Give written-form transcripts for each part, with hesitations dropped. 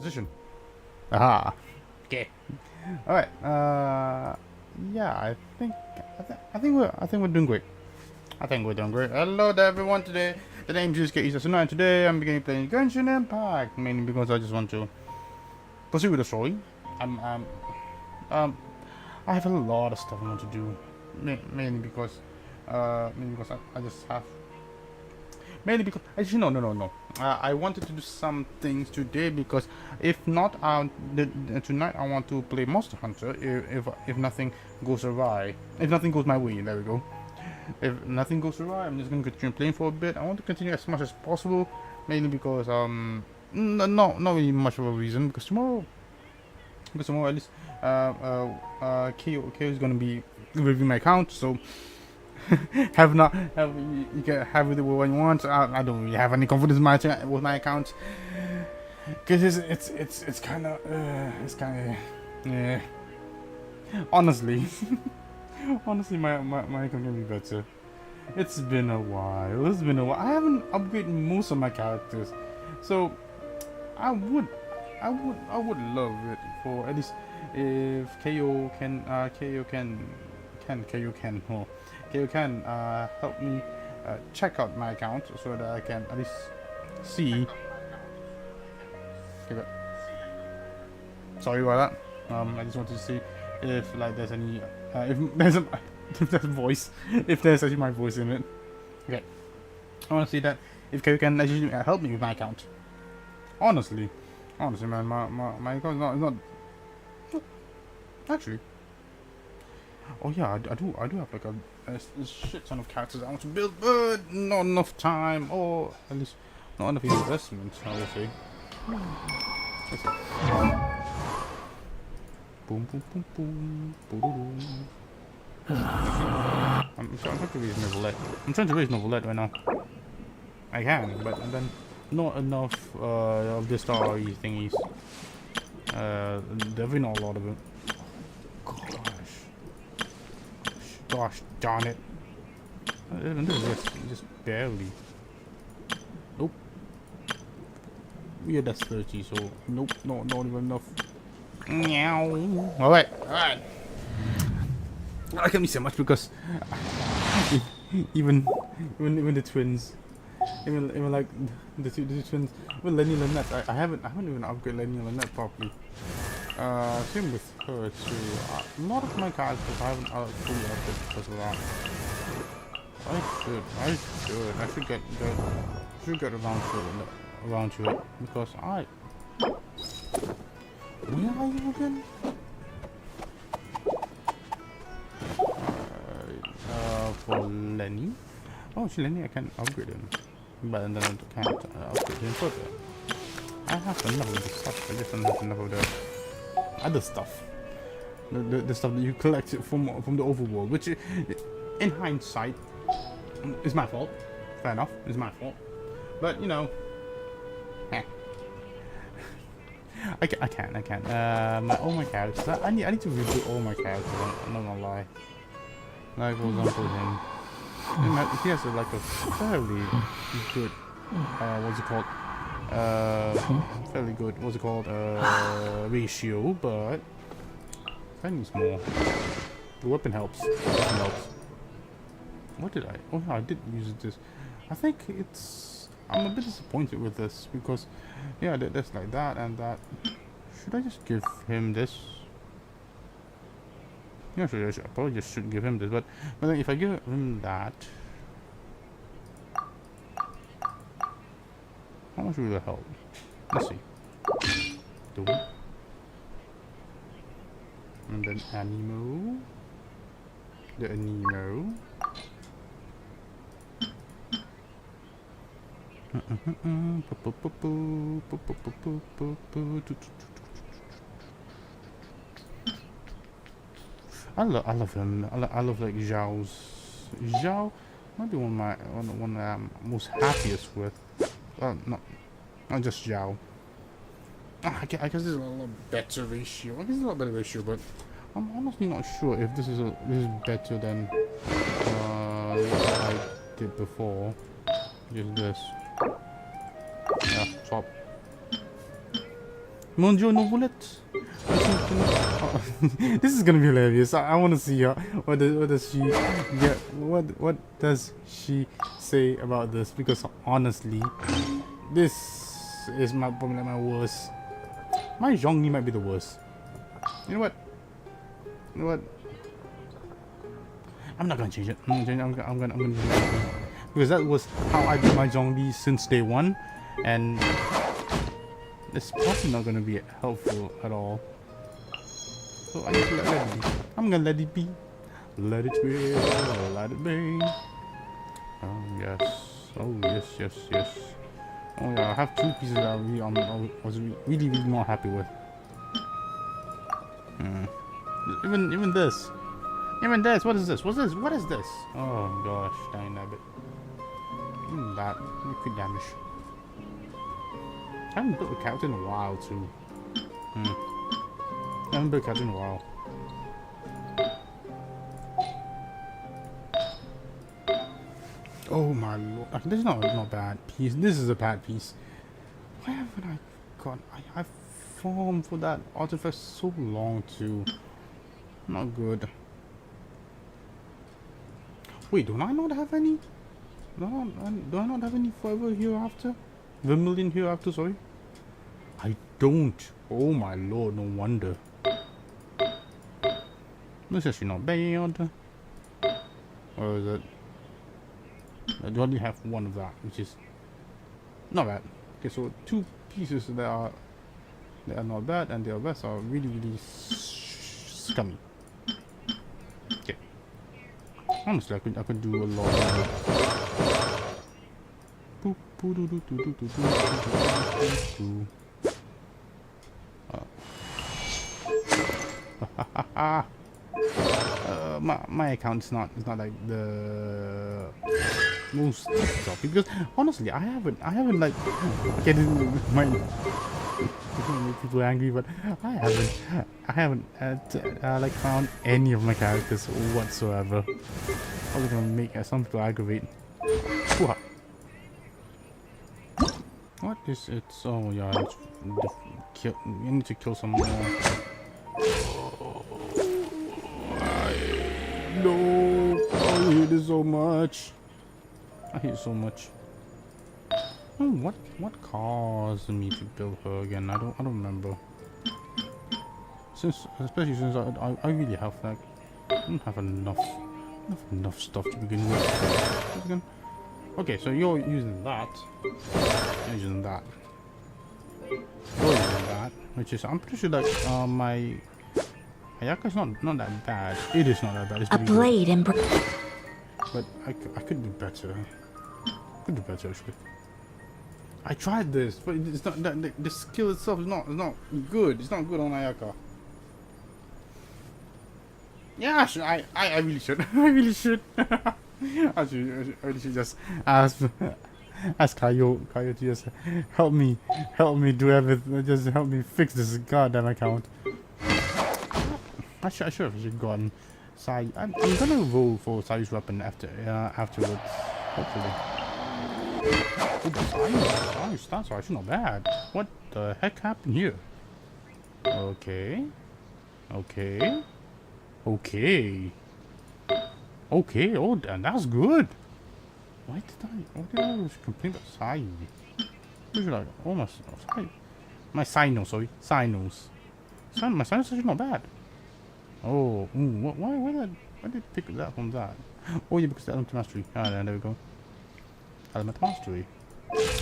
position. Aha. Okay. All right. Yeah, I think we're doing great. I think we're doing great. Hello there, everyone. Today, the name is E.Setsuna, and today I'm beginning playing Genshin Impact, mainly because I just want to proceed with the story. I'm, um, um, I have a lot of stuff I want to do, mainly because, I just have. Mainly because actually no. I wanted to do some things today because if not, tonight I want to play Monster Hunter. If nothing goes awry, if nothing goes my way, there we go. If nothing goes awry, I'm just gonna continue playing for a bit. I want to continue as much as possible, mainly because not really much of a reason because tomorrow at least KO is gonna be reviewing my account, so have not have you can have it what you want. I don't really have any confidence with my account because it's kind of yeah. Honestly, honestly, my account can be better. It's been a while. I haven't upgraded most of my characters, so I would I would love it for at least if KO can. Oh, you can help me check out my account so that I can at least see. Okay, sorry about that. I just wanted to see if like there's any if there's a if there's a voice, if there's actually my voice in it. Okay, I want to see that if you can actually help me with my account. Honestly, man, my account is not actually. Oh yeah, I do have like a shit ton of characters I want to build, but not enough time, or at least not enough investment, I would say. Let's see. Boom, boom, boom, boom, boom, boom. I'm trying to raise Novelette. I'm trying to raise Novelette right now. I can, but then not enough of the starry thingies. Definitely not a lot of it. Gosh darn it. Just barely. Nope. Yeah, that's 30, so nope, not even enough. Meow. Alright. I can't be so much because even the twins, even like the two twins, with Lenny and Lynette, I haven't even upgraded Lenny and Lynette properly. Same with her too. A lot of my characters I haven't fully updated because of that. I should get around to it because where are you again? For Lenny. Oh, actually Lenny I can upgrade him, but then I can't upgrade him further. I have enough of the stuff. I just don't have enough of the other stuff, the stuff that you collect from the overworld, which in hindsight is my fault. Fair enough, it's my fault, but you know, I can. All my characters. I need to redo all my characters. I'm not gonna lie. Like for example him. He has like a fairly good what's it called? Fairly good, what's it called, ratio, but I need more. The weapon helps. What did I? Oh no, I did use this. I think I'm a bit disappointed with this because, yeah, there's like that and that. Should I just give him this? Yeah, I probably just should give him this, but then if I give him that, how much will it help? Let's see. Do it. And then Animo. The Animo. I love him. I love like Zhao's. Zhao might be one that I'm most happiest with. Not just Zhao. I guess this is a lot better ratio. I guess it's a lot better ratio, but I'm honestly not sure if this is better than what I did before. Just this. Yeah, swap. Bonjour, no bullet. Oh, this is gonna be hilarious. I want to see her. What does she get? What does she say about this? Because honestly, this is probably my worst. My Zhongli might be the worst. You know what? You know what? I'm not gonna change it. I'm gonna change it. Because that was how I did my Zhongli since day one, and it's probably not gonna be helpful at all. So I just let it be. I'm gonna let it be. Let it be. Let it be. Oh yes. Oh yes, yes, yes. Oh yeah, I have 2 pieces that I was really not happy with. Even this. Even this. What is this? What's this? What is this? Oh gosh, dang that bit. That crit damage. I haven't built a character in a while too. I haven't built a character in a while. Oh my lord. This is not a bad piece. This is a bad piece. Why haven't I got... I farmed for that artifact so long too. Not good. Wait, do I not have any? Do I not have any forever hereafter? Vermilion hereafter, sorry? I don't. Oh my lord, no wonder. This is actually not bad. Or is it? I only have one of that, which is not bad. Okay, so 2 pieces that are not bad, and the rest are really scummy. Okay. Honestly, I could do a lot of my account is not like the most topic, because honestly I haven't like getting my make people angry, but I haven't like found any of my characters whatsoever. Probably gonna make some people aggravate. What is it? Oh yeah, you need to kill some more. No, I hate it so much. I hate it so much. Oh, what caused me to build her again? I don't remember. Especially since I really have like I don't have enough stuff to begin with. Okay, so you're using that. You're using that. You're using that, which is I'm pretty sure that my Ayaka's not that bad. It is not that bad. It's a blade and but I could do better. Could do better actually. I tried this, but it's not that the skill itself is not good. It's not good on Ayaka. Yeah, I really should. I really should. I really should just ask Kaio to just help me do everything. Just help me fix this goddamn account. I should have gotten Sai. I'm gonna roll for Sai's weapon afterwards, hopefully. Oh, Sai's actually not bad. What the heck happened here? Okay. Oh, and that's good. Why did I always complain about Sai? Usually, almost Sai. My Sinus, sorry, Sinus. My Sinus is actually not bad. Oh, why did I pick that from that? Oh yeah, because the element mastery. Ah, there we go. Element mastery.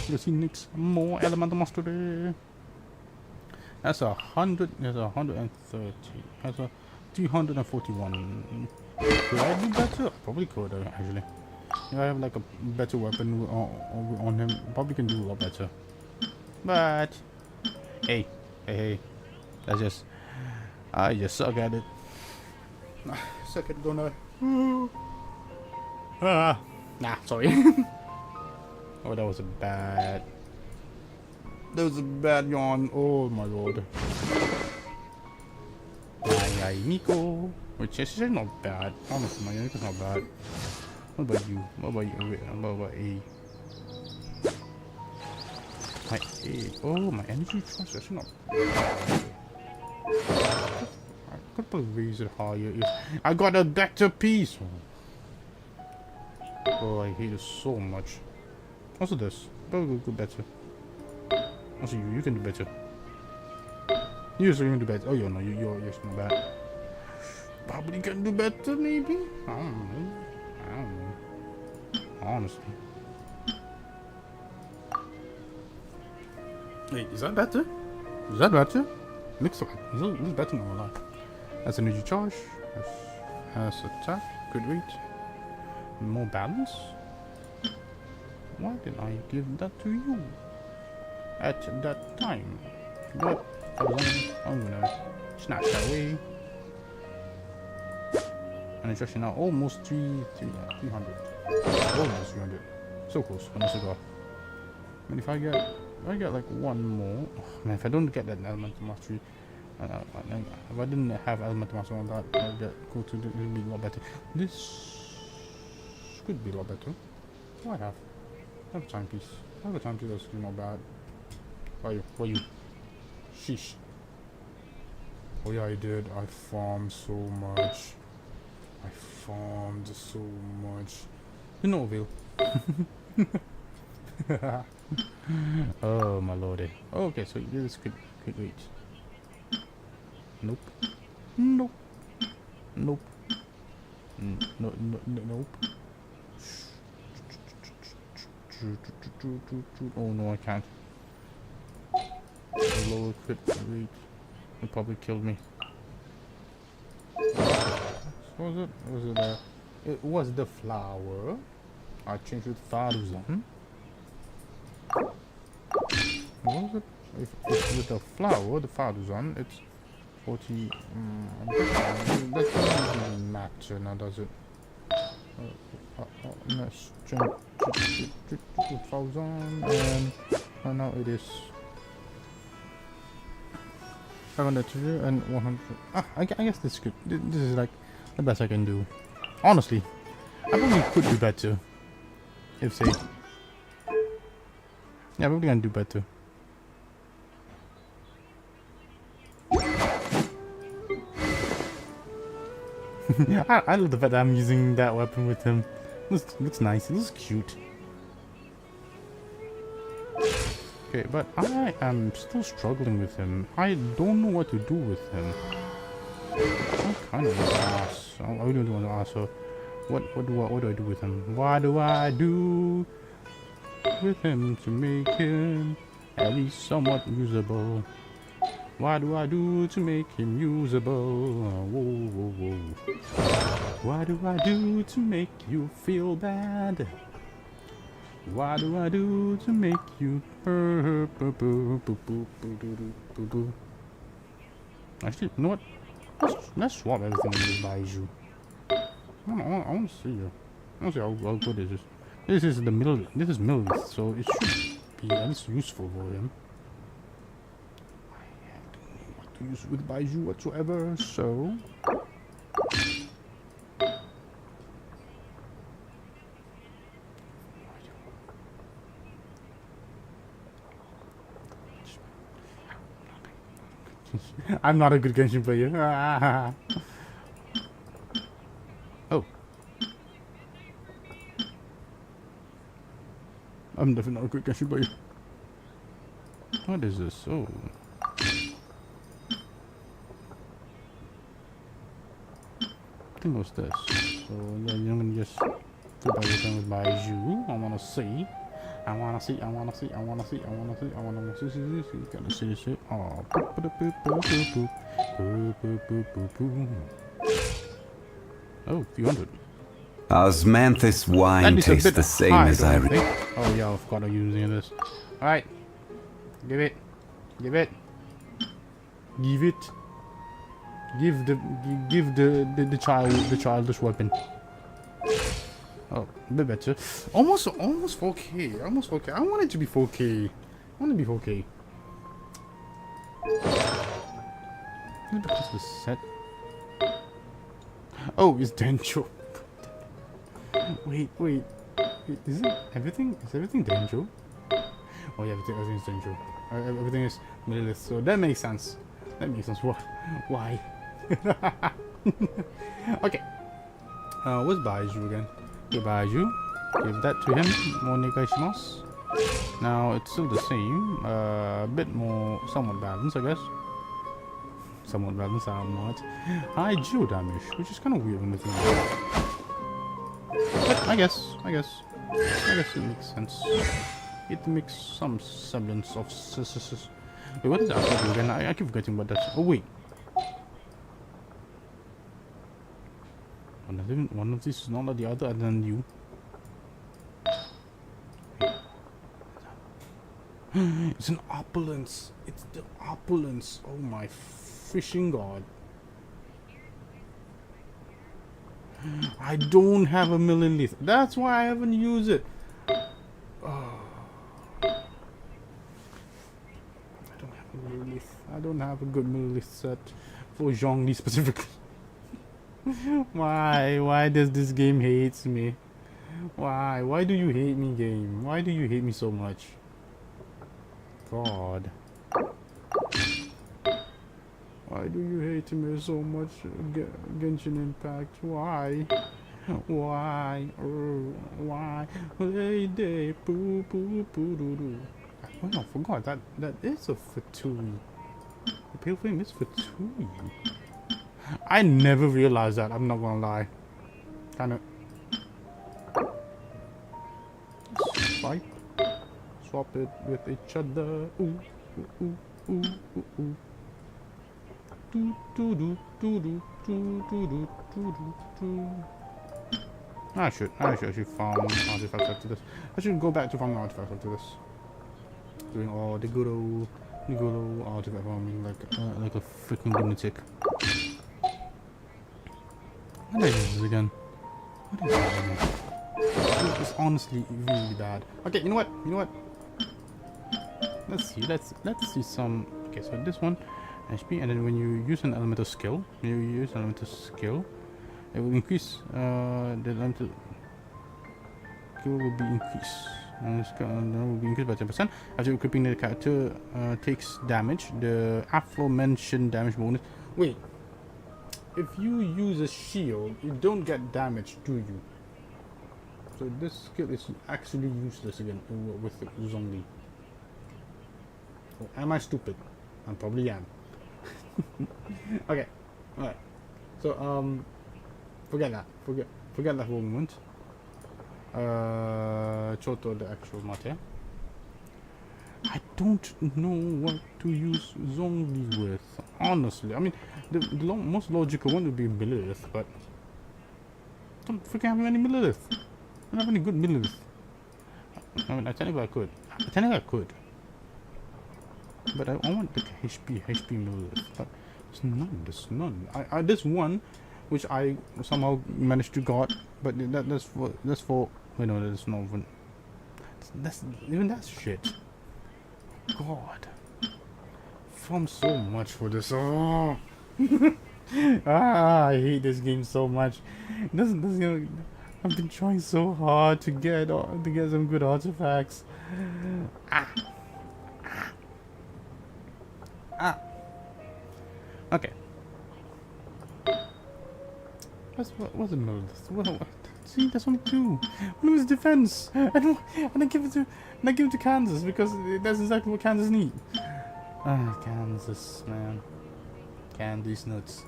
You see, next more element mastery. That's 100. There's 130. That's a 341. Could I do better? Probably could actually. If I have like a better weapon on him, probably can do a lot better. But hey, that's just I just suck at it. Suck at it, don't I? Nah, sorry. Oh, that was a bad yawn. Oh my lord. Ay, Miko. Which is not bad. Honestly, my Miko's not bad. What about you? What about A? My aid. Oh, my energy charge. That's not. I could probably raise it higher if I got a better piece. Oh, I hate it so much. Also this. Probably go better. Also you can do better. You can do better. Oh, no, you're not bad. Probably can do better, maybe? I don't know. Honestly. Wait, is that better? Is that better? Looks like it's better than my life. That's energy charge. That's attack. Good rate. More balance. Why did I give that to you at that time? But I'm gonna snatch that away. And it's actually now almost 300. Almost 300. So close. On a cigar. And if I get like one more, oh, man, if I don't get that elemental mastery, if I didn't have elemental mastery on that, I'd go to it would be a lot better. This could be a lot better. Oh, I have a timepiece. I have a timepiece that's not bad. Why you? Sheesh. Oh yeah, I did. I farmed so much. You know, Bill. Oh my lordy. Oh, okay, so this could reach. Nope. Nope. Nope. Nope. Oh no, I can't. The lower crit rate. It probably killed me. What was it? It was the flower. I changed with Faruzan. What was it? If with the flower, the Faruzan, it's 40. That doesn't matter now, does it? Let's change to 1000, and now it is 500 and 100. I guess this could. This is like the best I can do. Honestly, I probably could do better. If say, yeah, probably can do better. I love the fact that I'm using that weapon with him. Looks nice. It looks cute. Okay, but I am still struggling with him. I don't know what to do with him. I'm kind of an ass. I really don't want to ask her. What do I do with him? What do I do with him to make him at least somewhat usable? What do I do to make him usable? Whoa. What do I do to make you feel bad? What do I do to make you Actually, you know what? Let's swap everything in this Baiju. I want to see it. I want to see how good is this. This is the middle. This is middle, so it should be at least useful for him. I have to know what to use with Baiju whatsoever, so. I'm not a good Genshin player. Oh. I'm definitely not a good Genshin player. What is this? Oh. I think it was this. So yeah, you're gonna just go by your with Baiju. I wanna see. Gotta see this shit. Oh, oh, 300. Osmanthus wine tastes the same as I think. Oh yeah, I forgot to use any of this. Alright. Give it. Give the child this weapon. Oh, a bit better. Almost 4K. Almost 4K. I want it to be 4K. I want it to be 4K. Because the set. Oh, it's Denjo. Wait. Is everything Denjo? Oh yeah, everything's danger. Everything is Lilith, so that makes sense. That makes sense. Why? Okay. Where's Baiju again? Okay, Baiju. Give that to him. Monegaishimasu. Now it's still the same. A bit more, somewhat balanced, I guess. Somewhat balanced, I'm not. High geo damage, which is kind of weird when you think about it. But I guess it makes sense. It makes some semblance of Wait, what is that again? I keep forgetting what that's. Oh wait. One of these is not like the other than you. It's an opulence. It's the opulence. Oh my fishing god. I don't have a millilith. That's why I haven't used it. Oh. I don't have a good millilith set for Zhongli specifically. Why does this game hate me? Why do you hate me, game? Why do you hate me so much? God. Why do you hate me so much, Genshin Impact? Why? Why? Lady, poo poo poo doo doo. Oh, I forgot that is a Fatui. The pale flame is Fatui. I never realized that. I'm not gonna lie. Kind of. Swipe. Swap it with each other. Ooh, ooh, ooh, ooh, ooh, ooh. Do do do do do do do do do do. I should farm artifacts after this. I should go back to farming artifacts after this. Doing all the good old artifact farming like a freaking lunatic. What is this again? What is that again? It's honestly really bad. Okay, you know what? Let's see some. Okay, so this one HP, and then when you use an elemental skill, it will increase. The elemental skill will be increased. And will be increased by 10%. After equipping, the character takes damage. The aforementioned damage bonus. Wait, if you use a shield, you don't get damage, do you? So this skill is actually useless again with Zhongli. Oh, am I stupid? I probably am. Okay, alright. So forget that. Forget that for a moment. Choto, the actual matter. I don't know what to use Zhongli with. Honestly, I mean, the most logical one would be Millilith, but I don't freaking have any Millilith. I don't have any good Millilith. I mean, technically I could. But I want the HP Millilith. But there's none. There's one, which I somehow managed to got, but that's for. Wait, no, that's not even. That's shit. God, from so much for this. Oh, I hate this game so much. I've been trying so hard to get some good artifacts. Okay. What's the mode? What? See, that's only two. One was defense, and I give it to Kansas because that's exactly what Kansas need. Kansas, man. Candy's nuts.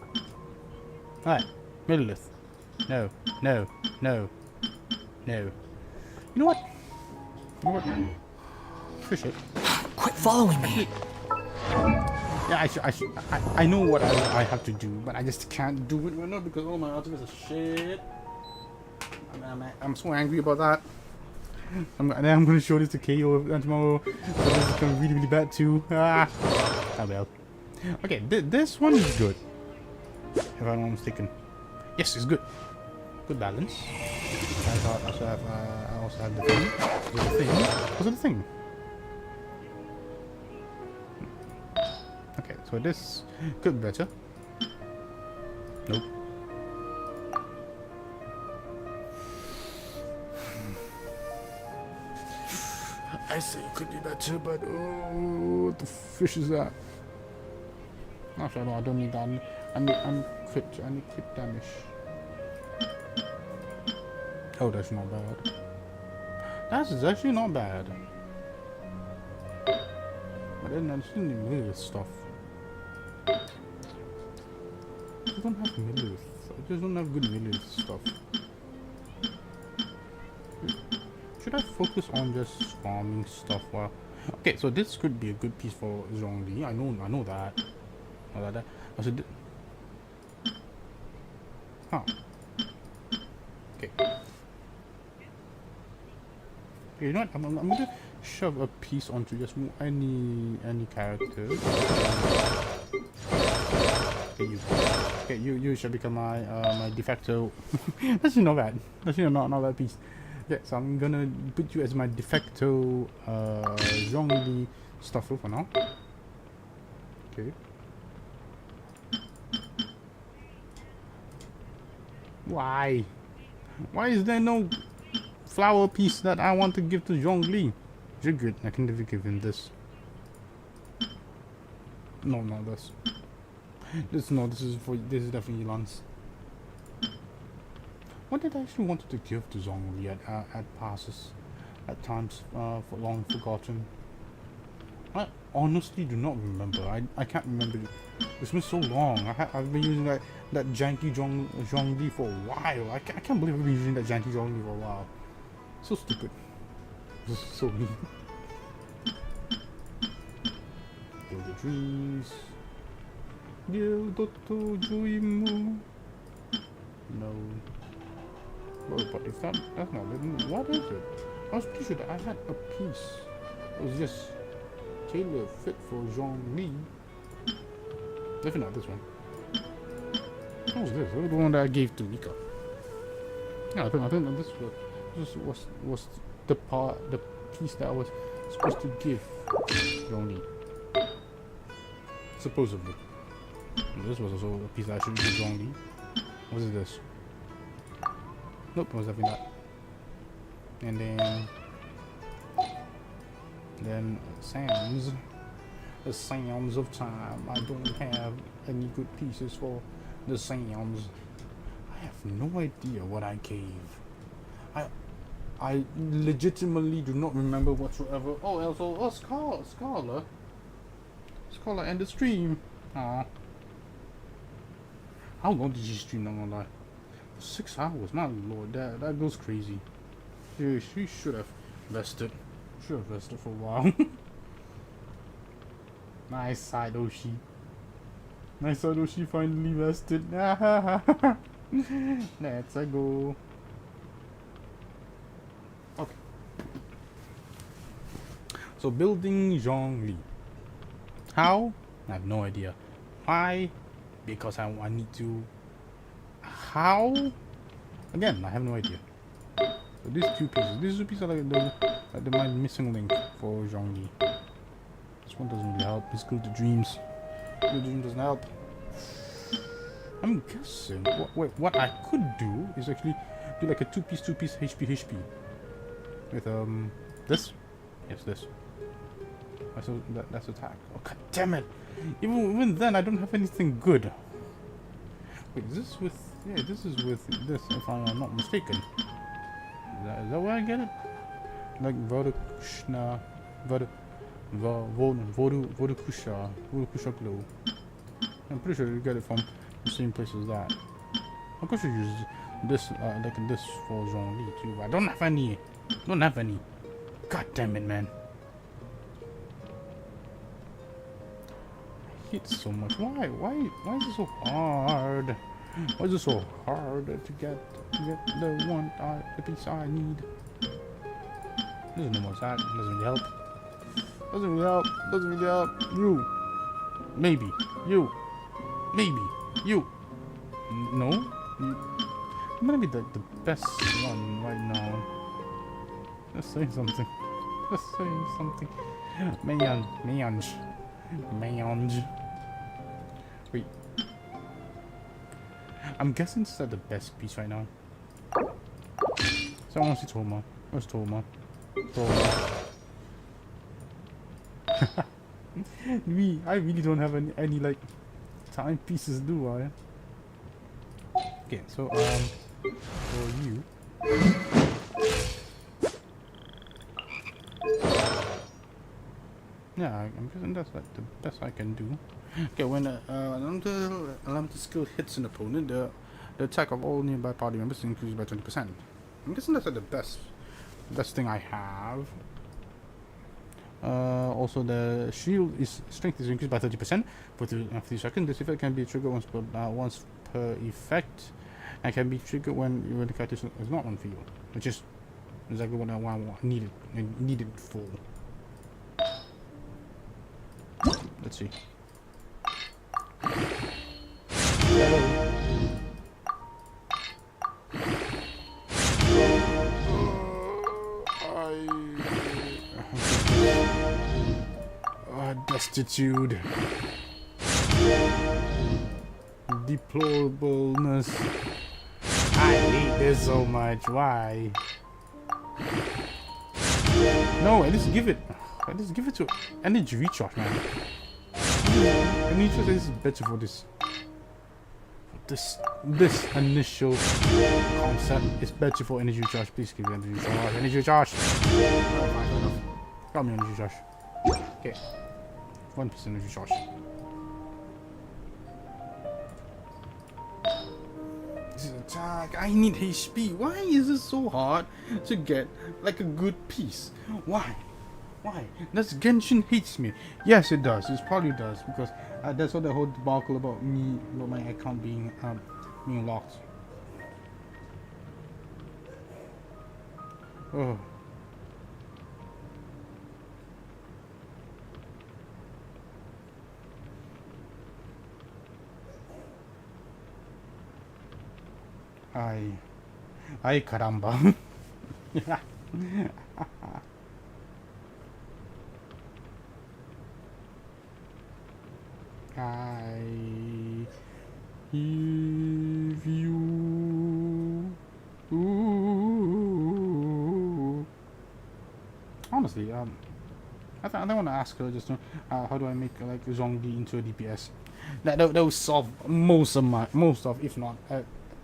Alright, Millilith. No. You know what? Fish it. Quit following me. Yeah, I know what I have to do, but I just can't do it right now because all my artifacts are shit. I'm so angry about that. I'm going to show this to KO tomorrow. So this is going to be really bad too. Oh well. Okay, this one is good. If I'm not mistaken. Yes, it's good. Good balance. I also have the thing. What's the thing? Okay, so this could be better. Nope. I say it could be better, but oh, what the fish is that? Actually, no, I don't need that. I need crit damage. Oh, that's not bad. That's actually not bad. But then I just need melee stuff. I just don't have melee. I just don't have good melee stuff. Should I focus on just farming stuff? Well, okay, so this could be a good piece for Zhongli. I know that. I said, huh? Okay. Okay, you know what? I'm gonna shove a piece onto just any character. Okay, you shall become my my de facto. That's not bad. That's not bad piece. Yeah, so I'm gonna put you as my de facto Zhongli stuffer for now. Okay. Why? Why is there no flower piece that I want to give to Zhongli? You're good. I can never give him this. No, not this. This is definitely Lance. What did I actually wanted to give to Zhongli at passes, at times for long forgotten? I honestly do not remember. I can't remember. It's been so long. I've been using that janky Zhongli for a while. I can't believe I've been using that janky Zhongli for a while. So stupid. This is so mean. Build the trees. No. Well, but if that's not it, what is it? I was pretty sure that I had a piece. It was just tailor fit for Zhongli. Definitely not this one. What was this? What was the one that I gave to Mika? Yeah, I think that this was the piece that I was supposed to give Zhongli. Supposedly. And this was also a piece that I should give Zhongli. What is this? Nope, I was having that. And then sands. The sands of time. I don't have any good pieces for the sands. I have no idea what I gave. I legitimately do not remember whatsoever. Oh, also, Scholar and the stream. Aw. How long did you stream? Not gonna lie. 6 hours, my lord, that goes crazy. Yeah, she should have vested. Should have vested for a while. Nice side Oshi. Nice side Oshi finally vested. Let's go. Okay. So building Zhongli. How? I have no idea. Why? Because I need to. How? Again, I have no idea. So these two pieces are like my missing link for Zhongli. This one doesn't really help. It's good to dreams. Good dream doesn't help. I'm guessing what I could do is actually do like a two piece HP with this. Yes, this. That's attack. Oh god damn it! Even then, I don't have anything good. Wait, is this with? Yeah, this is with this. If I'm not mistaken, is that where I get it? Like Vodukushna, Vodukusha glue. I'm pretty sure you get it from the same place as that. I'm pretty sure you use this like this for Zhongli too. But I don't have any. Don't have any. God damn it, man. I hate so much. Why is it so hard? Why is it so hard to get the piece I need? There's no more that. Doesn't really help. Doesn't really help. You. Maybe. You. Maybe. You. No. You. I'm gonna be the best one right now. Let's say something. Let's say something. Mange. Wait. I'm guessing this is the best piece right now. So I want to see Toma. Where's Toma? I really don't have any like timepieces, do I? Okay, so for you. Yeah, I'm guessing that's like the best I can do. Okay, when alarm skill hits an opponent, the attack of all nearby party members increases by 20%. I'm guessing that's like the best thing I have. Also, the shield strength is increased by 30% for 3 seconds. This effect can be triggered once per effect, and can be triggered when the character is not on field, which is exactly what I needed for. Let's see. Destitute. Deplorableness. I hate this so much. Why? No, at least give it. At least give it to energy recharge, man. Energy recharge is better for this. This initial concept is better for energy recharge. Please give me energy recharge. Energy recharge. Got me energy recharge. Okay. 1% energy recharge. This is attack. I need HP. Why is it so hard to get like a good piece? Why? Why? Does Genshin hates me? Yes, it does. It probably does because that's what the whole debacle about my account being locked. Oh. Ay caramba. I give you. Ooh. Honestly, I don't want to ask her just how do I make like Zhongli into a DPS. That will solve most of if not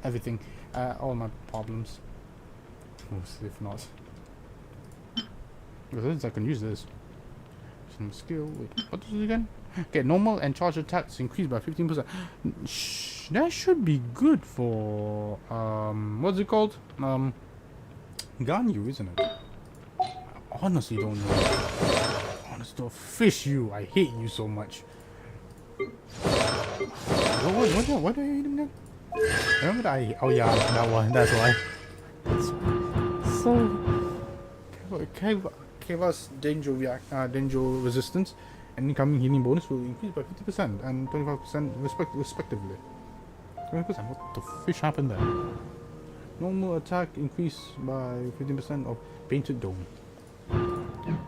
everything, all my problems. Most if not. Because I can use this. Some skill. Wait, what is it again? Okay, normal and charge attacks increased by 15%. That should be good for what's it called? Ganyu, isn't it? Honestly, don't know. Honestly, don't fish you. I hate you so much. What do I hate him then? Remember that? Oh yeah, that one. That's why. So, Keva's danger resistance and incoming healing bonus will increase by 50% and 25% respectively. 20%. What the fish happened there? Normal attack increase by 15% of painted dome.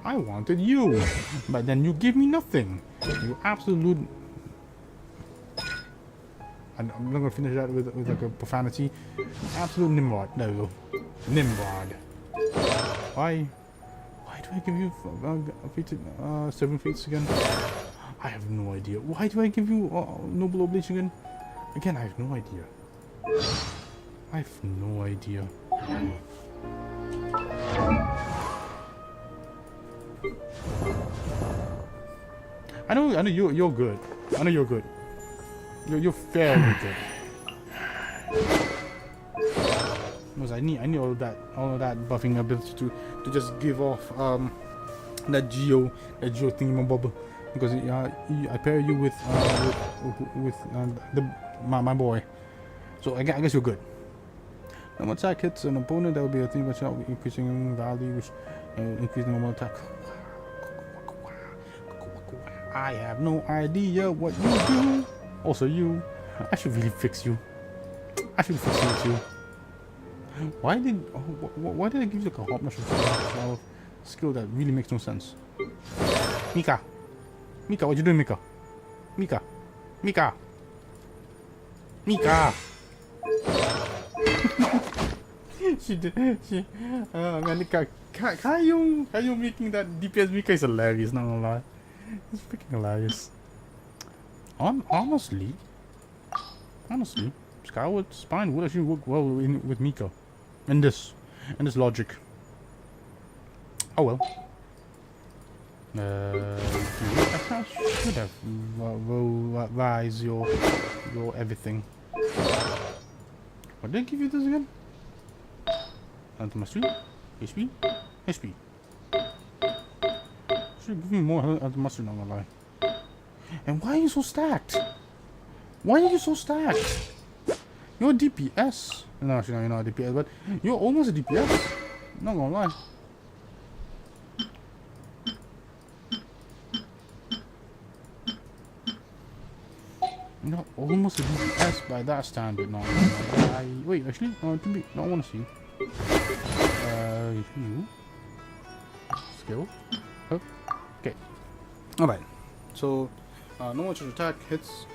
I wanted you, but then you give me nothing. You absolute. I'm not gonna finish that with like a profanity. Absolute Nimrod. There we go. Nimrod. Why do I give you 7 fates again? I have no idea. Why do I give you noble obligation again? Again, I have no idea. I have no idea. I know you're good. I know you're good. You're fairly good. Because I need all of that buffing ability to just give off that geo thingy because I pair you with my boy, so I guess you're good. When attack hits an opponent, that will be a 3% increasing value, which increase the normal attack. I have no idea what you do. Also, you. I should really fix you. I should fix you too. Why did I give you like a hot mushroom skill that really makes no sense? Mika, what you doing, Mika? Mika. She man, Kayu making that DPS Mika is hilarious, not gonna lie. It's freaking hilarious. Honestly, Skyward Spine would actually work well with Miko. In this logic. Oh well. I should have revised your everything. What did I give you this again? Anti-mastery? HP? HP. Should give me more anti-mastery, not gonna lie. And why are you so stacked? Why are you so stacked? You're a DPS. No, actually, no, you're not a DPS, but you're almost a DPS. Not gonna lie. You're almost a DPS by that standard. No, wait, actually, no, I want to see. You. Skill. Oh, okay. Alright. So, normal charge attack hits.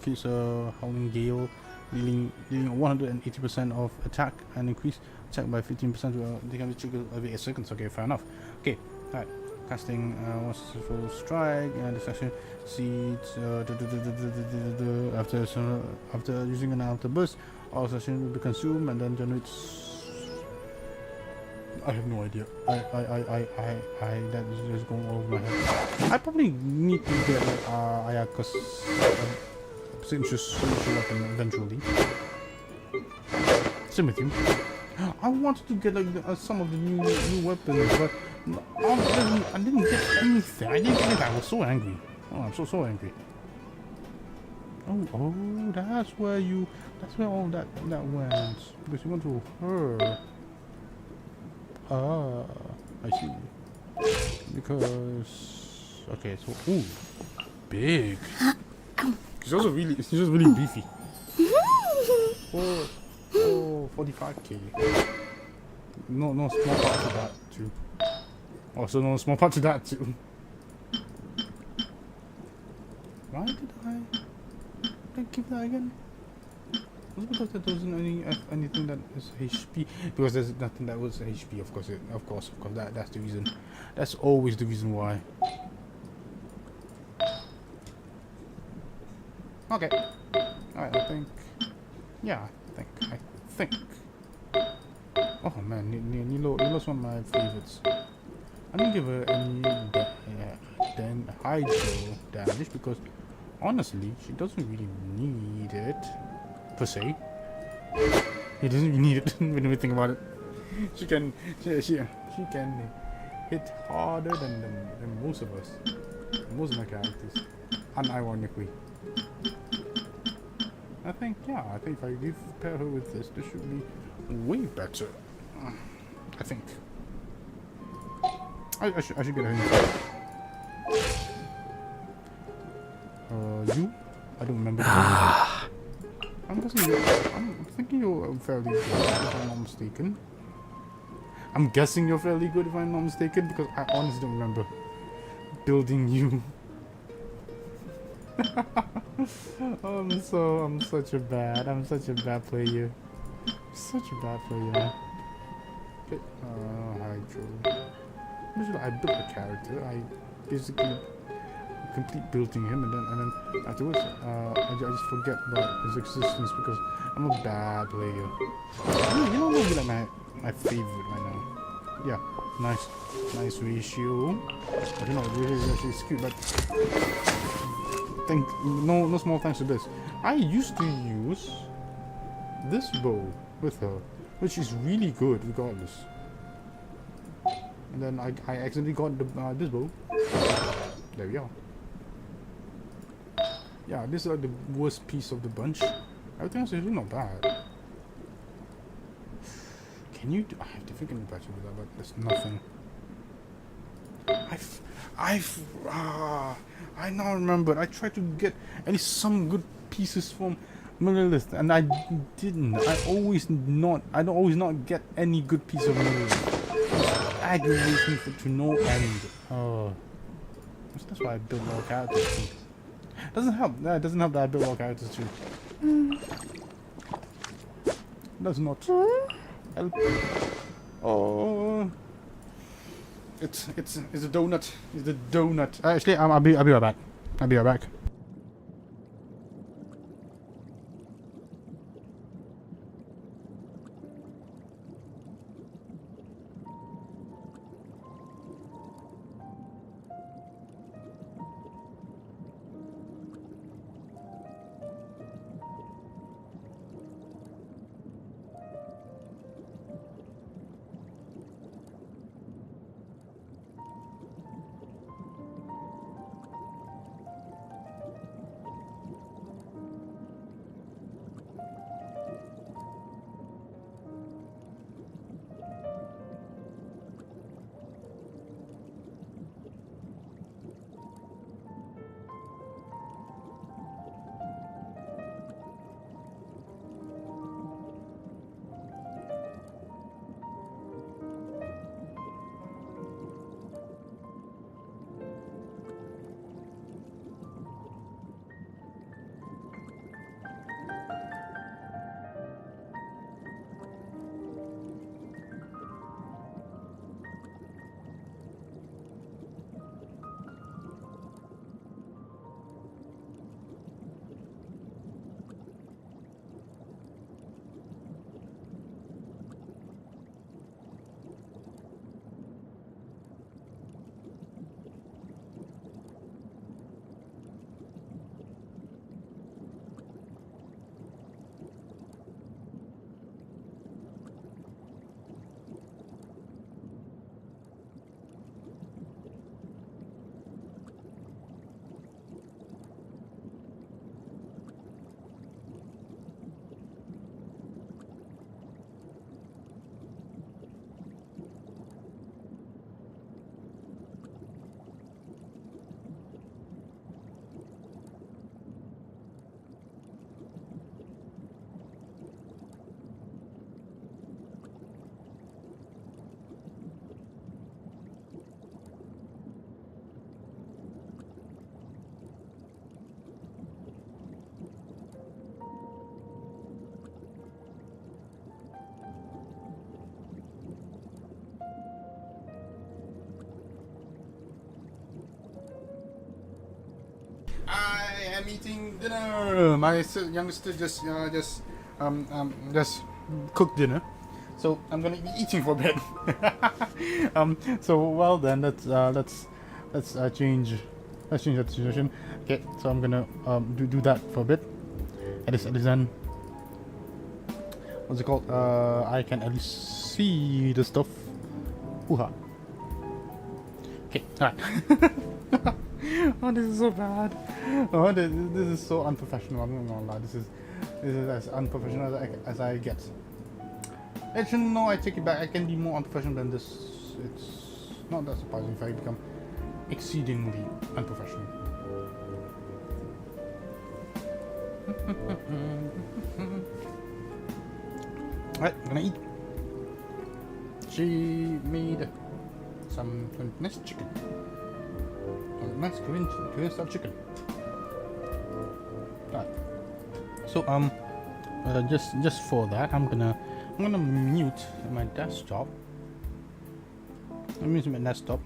Keeps a howling gale, dealing 180% of attack and increase attack by 15% to they can be triggered every 8 seconds. Okay, fair enough. Okay, alright. Casting once full strike and distraction seeds after using an outer burst, all session will be consumed and then generates. I have no idea. That is just going all over my head. I probably need to get Ayaka's signature weapon eventually. Same with you. I wanted to get like some of the new weapons, but I didn't get anything. I was so angry. Oh, I'm so angry. Oh, that's where all that went. Because you went to her. Ah, I see. Because okay, so big. She's just really beefy. 45k. No small part to that too. Also no small part to that too. Why did I give that again? Was it because there wasn't anything that is HP? Because there's nothing that was HP. Of course, that's the reason. That's always the reason why. Okay. Alright, I think. Yeah, I think. Oh man, Nilo's one of my favorites. I didn't give her any hydro damage because honestly, she doesn't really need it. Per se, he doesn't even need it when we think about it. She can hit harder than most of us, most of my characters, unironically. I think if I pair her with this should be way better. I think I should get her inside. You? I don't remember. I'm thinking you're fairly good, if I'm not mistaken. I'm guessing you're fairly good, if I'm not mistaken, because I honestly don't remember building you. I'm such a bad player. Such a bad player. Okay, Hydro. Usually I built a character. I basically complete building him, and then afterwards, I just forget about his existence because I'm a bad player. You know what would be like my favorite right now? Yeah, nice ratio. I don't know, it is actually skewed, but no small thanks to this. I used to use this bow with her, which is really good regardless. And then I accidentally got this bow. There we are. Yeah, this is like the worst piece of the bunch. Everything else is really not bad. Can you do... I have to think of a better with that, but there's nothing. I now remember. I tried to get at least some good pieces from Lilith, and I didn't. I always not get any good piece of Lilith. It aggravates me to no end. That's why I build more characters. Doesn't help. It doesn't help that I build more characters too. Does not help. Oh. It's a donut. It's the donut. Actually, I'll be right back. I'll be right back. I am eating dinner. My youngster just cooked dinner, so I'm gonna be eating for a bit. So well then, let's change that situation. Okay, so I'm gonna do that for a bit. At least then, what's it called? I can at least see the stuff. Hoo-ha. Okay, alright. Oh, this is so bad. Oh, this is so unprofessional. I'm not gonna lie. This is as unprofessional as I get. Actually, no, I take it back. I can be more unprofessional than this. It's not that surprising if I become exceedingly unprofessional. Alright, I'm gonna eat. She made some nice chicken. Nice Korean style chicken. Right. So just for that, I'm gonna mute my desktop. I'm using my desktop.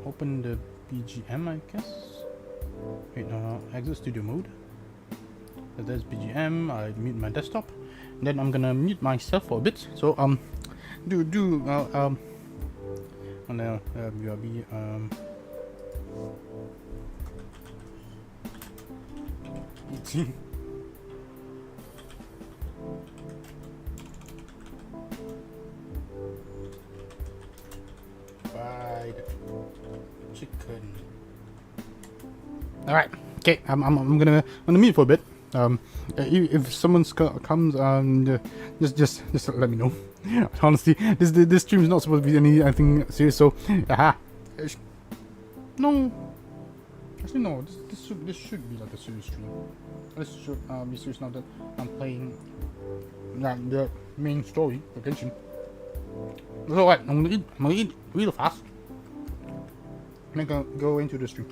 Open the BGM, I guess. Wait, exit studio mode. So there's BGM. I mute my desktop. Then I'm gonna mute myself for a bit. So BRB eating. Fried chicken. All right. Okay. I'm gonna mute for a bit. If someone comes, just let me know. Honestly, this stream is not supposed to be anything serious. So, aha. No. Actually, no. This should be like a serious stream. This should be serious now that I'm playing the main story for Genshin. So what? I'm gonna eat real fast. I'm gonna go into the stream.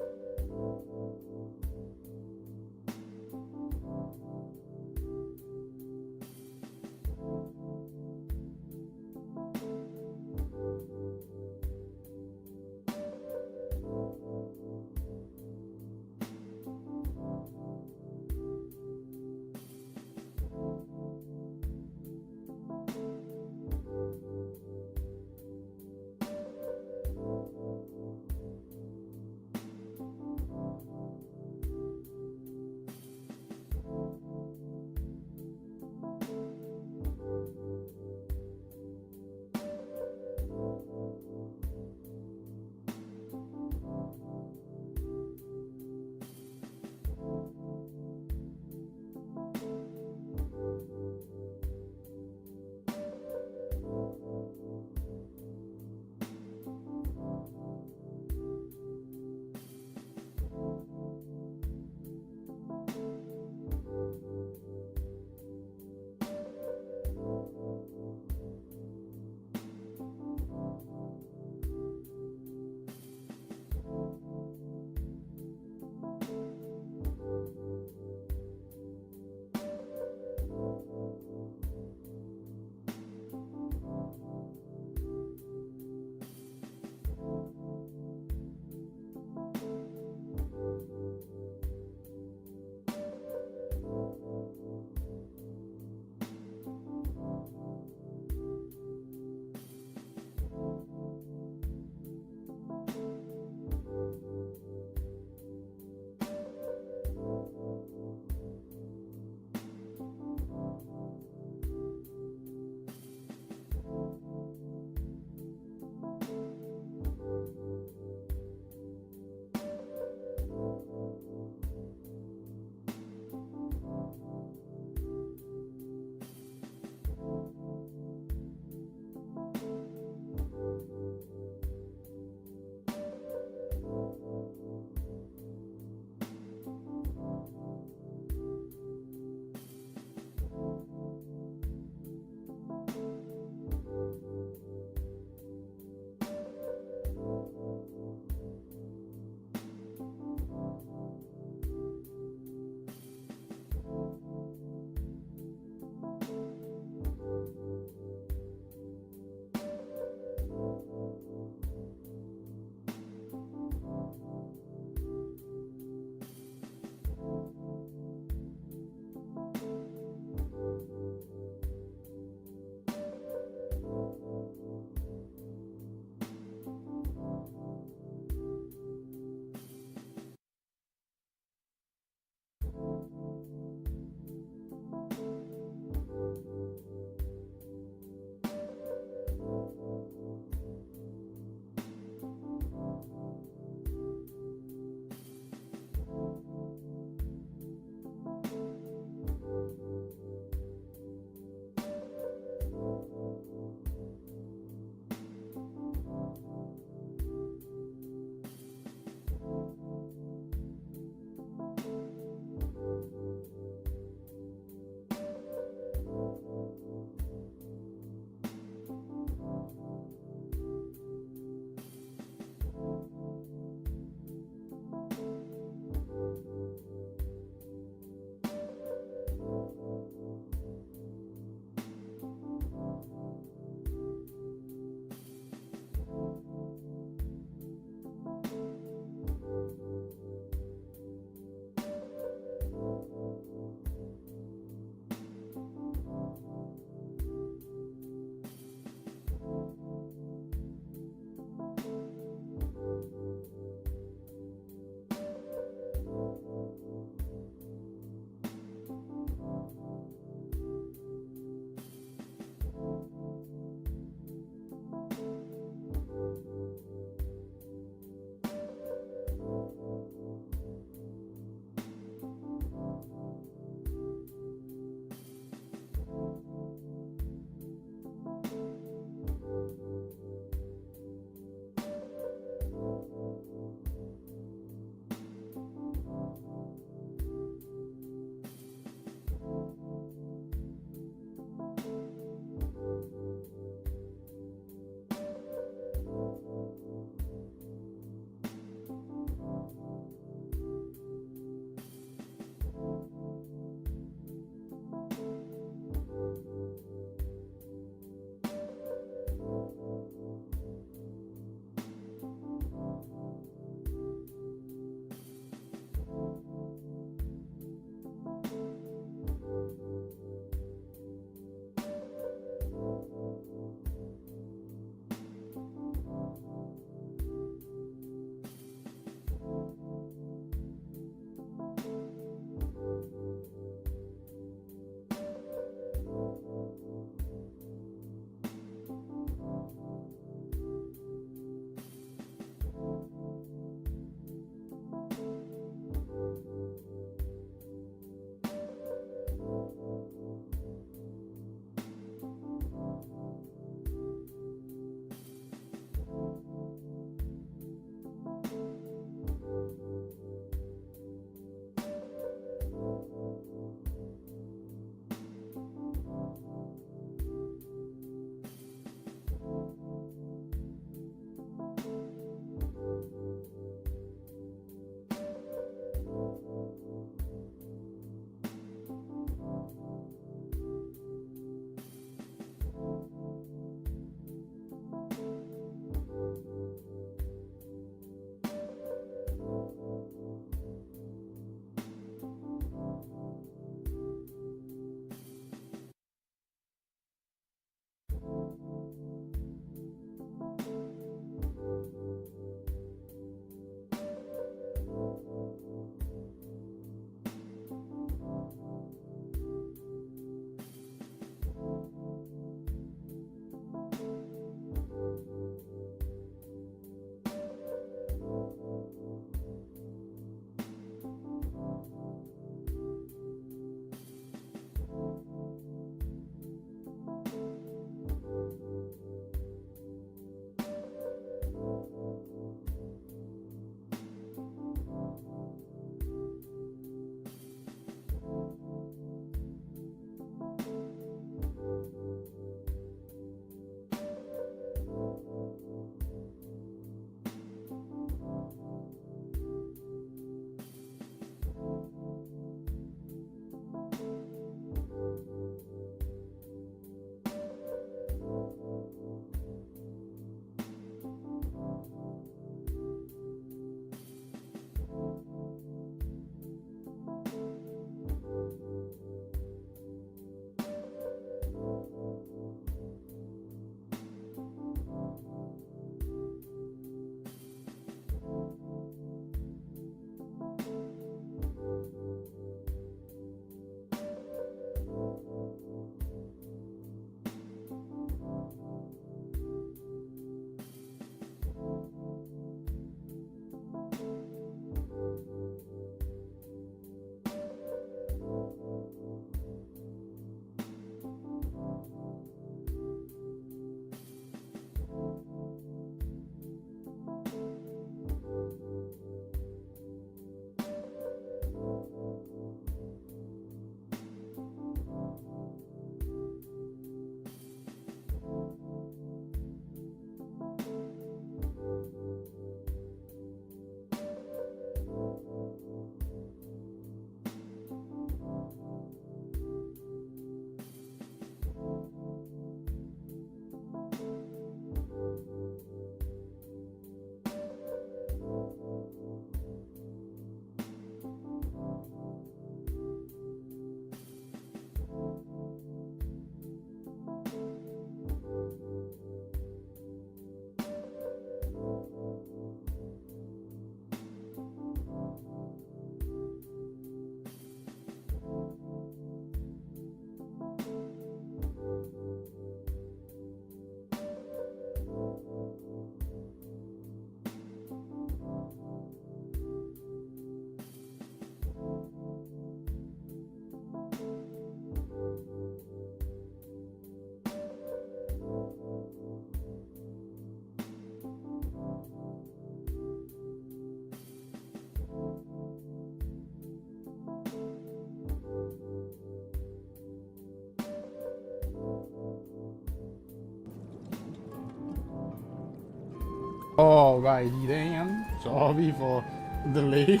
Alrighty then. Sorry for the delay.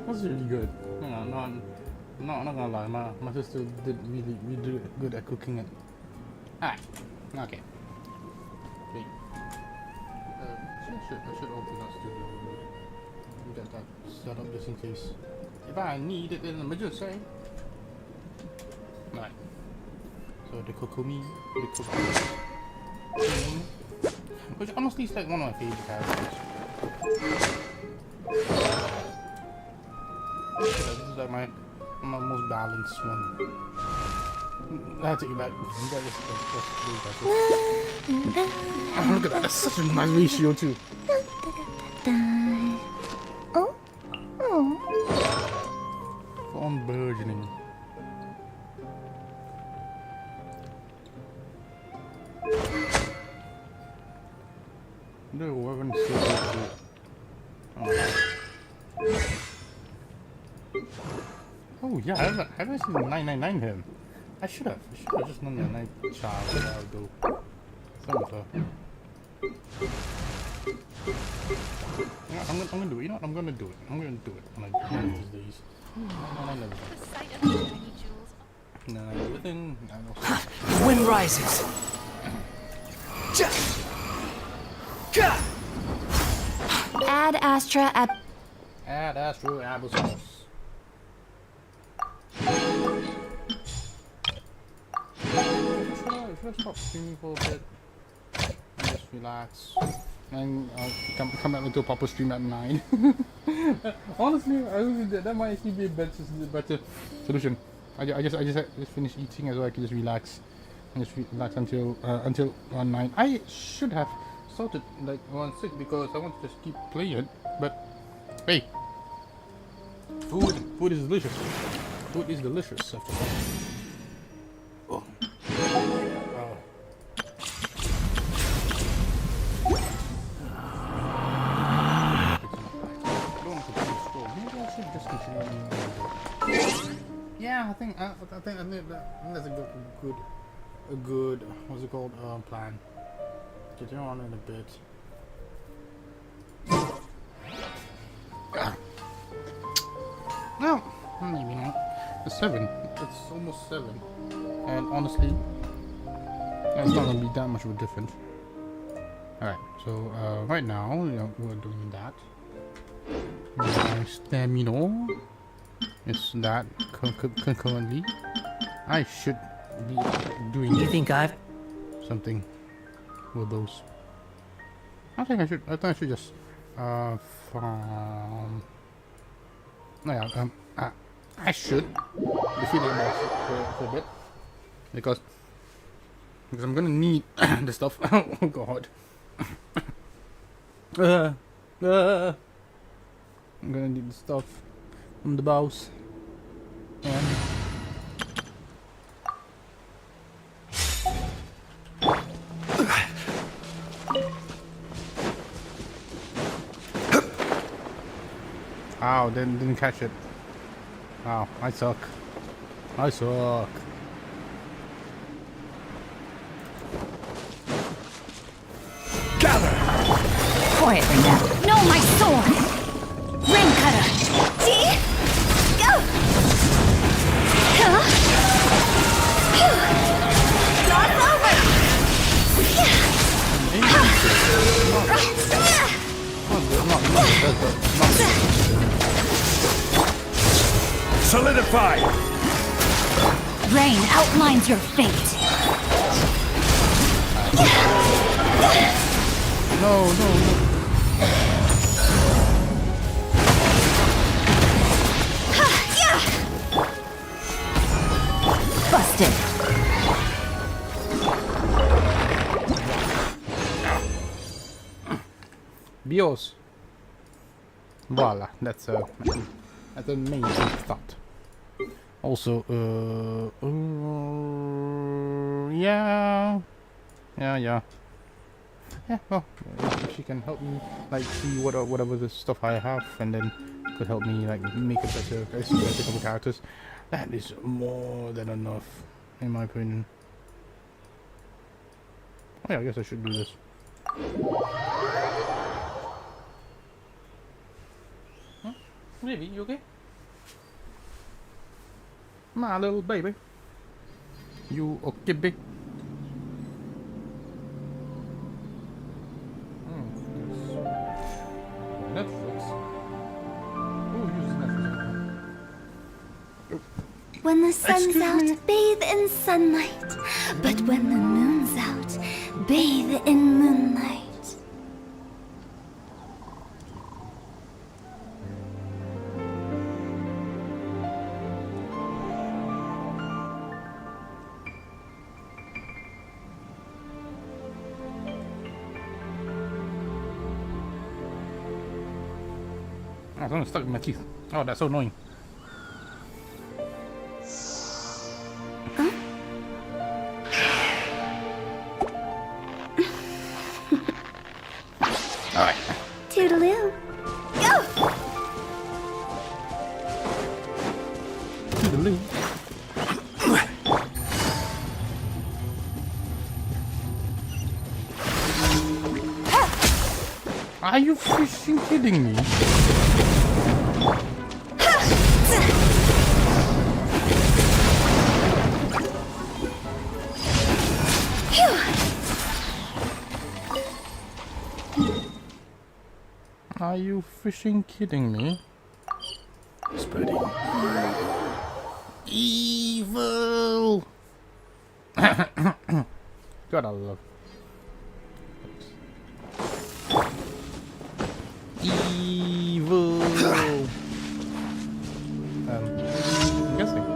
That's really good. Not gonna lie, my sister did really good at cooking it. Alright. Okay. Wait. I should open that studio. Get that set up just in case. If I need it in an emergency. Right. So the Kokumi. Which honestly is like one of my favorite characters. This is like my most balanced one. I take it back. Look at that, that's such a nice ratio too. On burgeoning. No, we're gonna see it. Oh yeah, I haven't seen the 999 him. I should have just done the night child a while ago. Yeah, I'm gonna do it. You know what? I'm gonna do it. I'm gonna do it one of these days. The sight of the tiny jewels. No, within. Wind rises. Ad Astra at Ad Astro Applesauce. Should I stop streaming for a bit and just relax? and come out into a proper stream at 9. Honestly, that might actually be a better solution. I just finish eating as well. I can just relax and just relax until 9. I should have started like around 6 because I want to just keep playing. But hey, food is delicious. Food is delicious after all. Yeah, I think that's a good what's it called plan. Continue on in a bit. No, maybe not. It's 7. It's almost 7, and honestly, it's not gonna be that much of a difference. All right, so right now, we're doing that. My stamina is that concurrently. I should be doing. You think I've... something with those. I think I should just farm. No, yeah, I should be feeding more for a bit because I'm gonna need the stuff. Oh god. I'm gonna need the stuff from the boss. And ow, didn't catch it. Wow, I suck. I suck. Quietly now. No, my sword! Ring cutter! See? Go! Huh? Phew. Not Solidify! Rain outlines your fate. No. Busted. Bios. Voila, that's a main thought. Also, yeah. Yeah, well, if she can help me, like, see whatever the stuff I have, and then could help me, like, make a better couple characters, that is more than enough, in my opinion. Oh yeah, I guess I should do this. Huh? Baby, you okay? My little baby. You okay, baby? Netflix. Who uses Netflix? When the sun's out, bathe in sunlight. But when the moon's out, bathe in moonlight. Oh, something's stuck in my teeth. Oh, that's so annoying. Alright. Toodaloo. Go! Toodaloo. Are you freaking kidding me? Are you freaking kidding me? Spreading evil. God, I love. evil. I'm guessing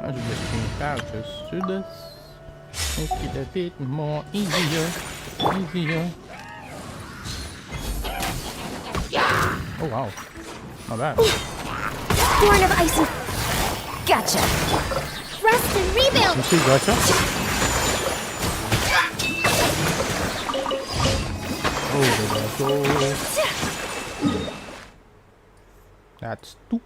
I should just change characters to this. Make it a bit more easier. Oh wow, not bad. Born of ice and Gotcha. rest and rebuild. You see, gotcha. Oh, there goes. That's two.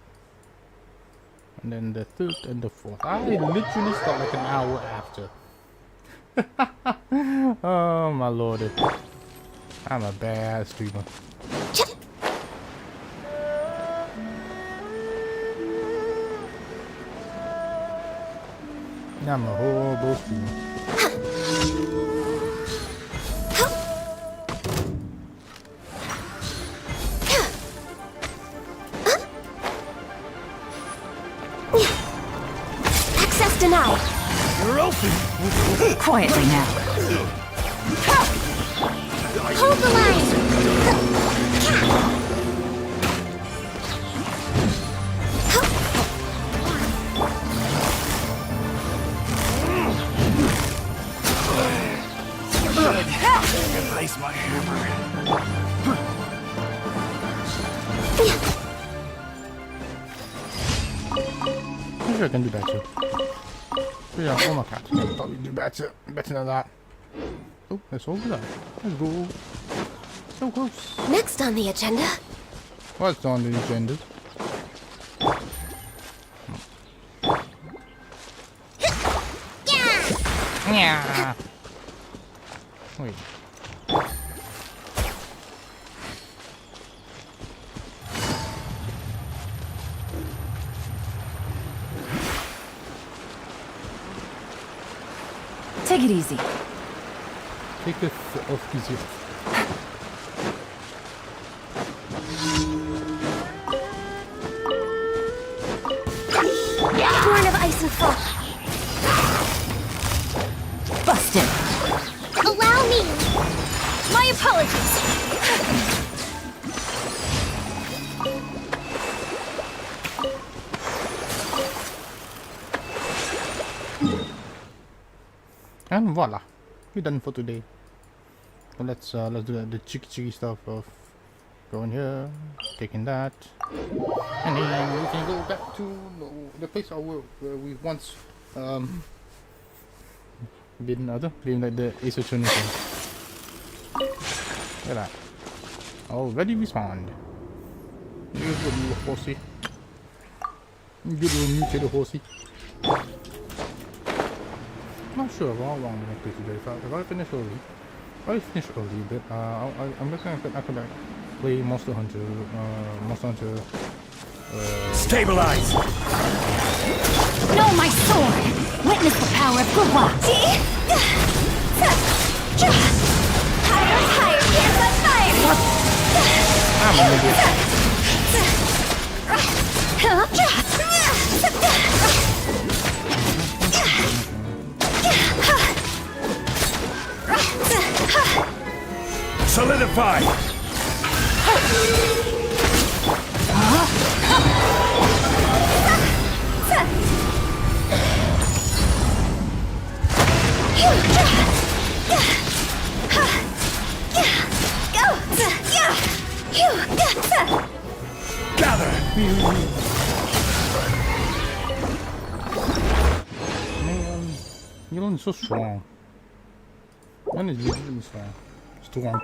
And then the third and the fourth. I literally start like an hour after. Oh my lord. I'm a bad streamer. I'm a horrible streamer. Access denied. You're open. Quietly now. Hold the line. Place my hammer. I'm sure I can do better. Yeah, oh my god, I can probably do better than that. Oh, that's over there. Let's go. So close. Next on the agenda. What's on the agenda? Yeah. Wait. Take it easy. Take it off easy. Born of ice and fog. Busted. Allow me. My apologies. And voila, we're done for today. So let's do the cheeky stuff of going here, taking that, and then we can go back to the place where we once been like the E.Setsuna thing. Look at that. Already respawned. Here's what you horsey. Good little mutated horsey. Not sure how long I'm gonna play today. If I finish early, but I'm just gonna come back, play Monster Hunter. Stabilize. Know my sword. Witness the power of Gua. I'm an idiot. Solidify. Gather. Man, Yulon's so strong. One is really strong. Strong.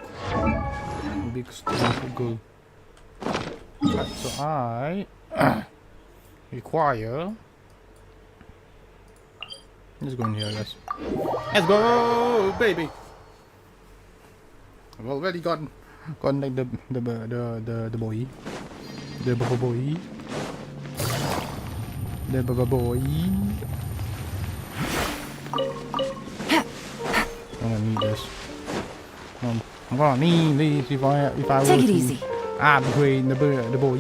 Big strong good. Right, so I require. Let's go in here, guys. Let's go, baby. I've already gotten like the boy. The boy. The boy. I'm gonna need this. I'm gonna need this if I were Take it to easy. upgrade the boy.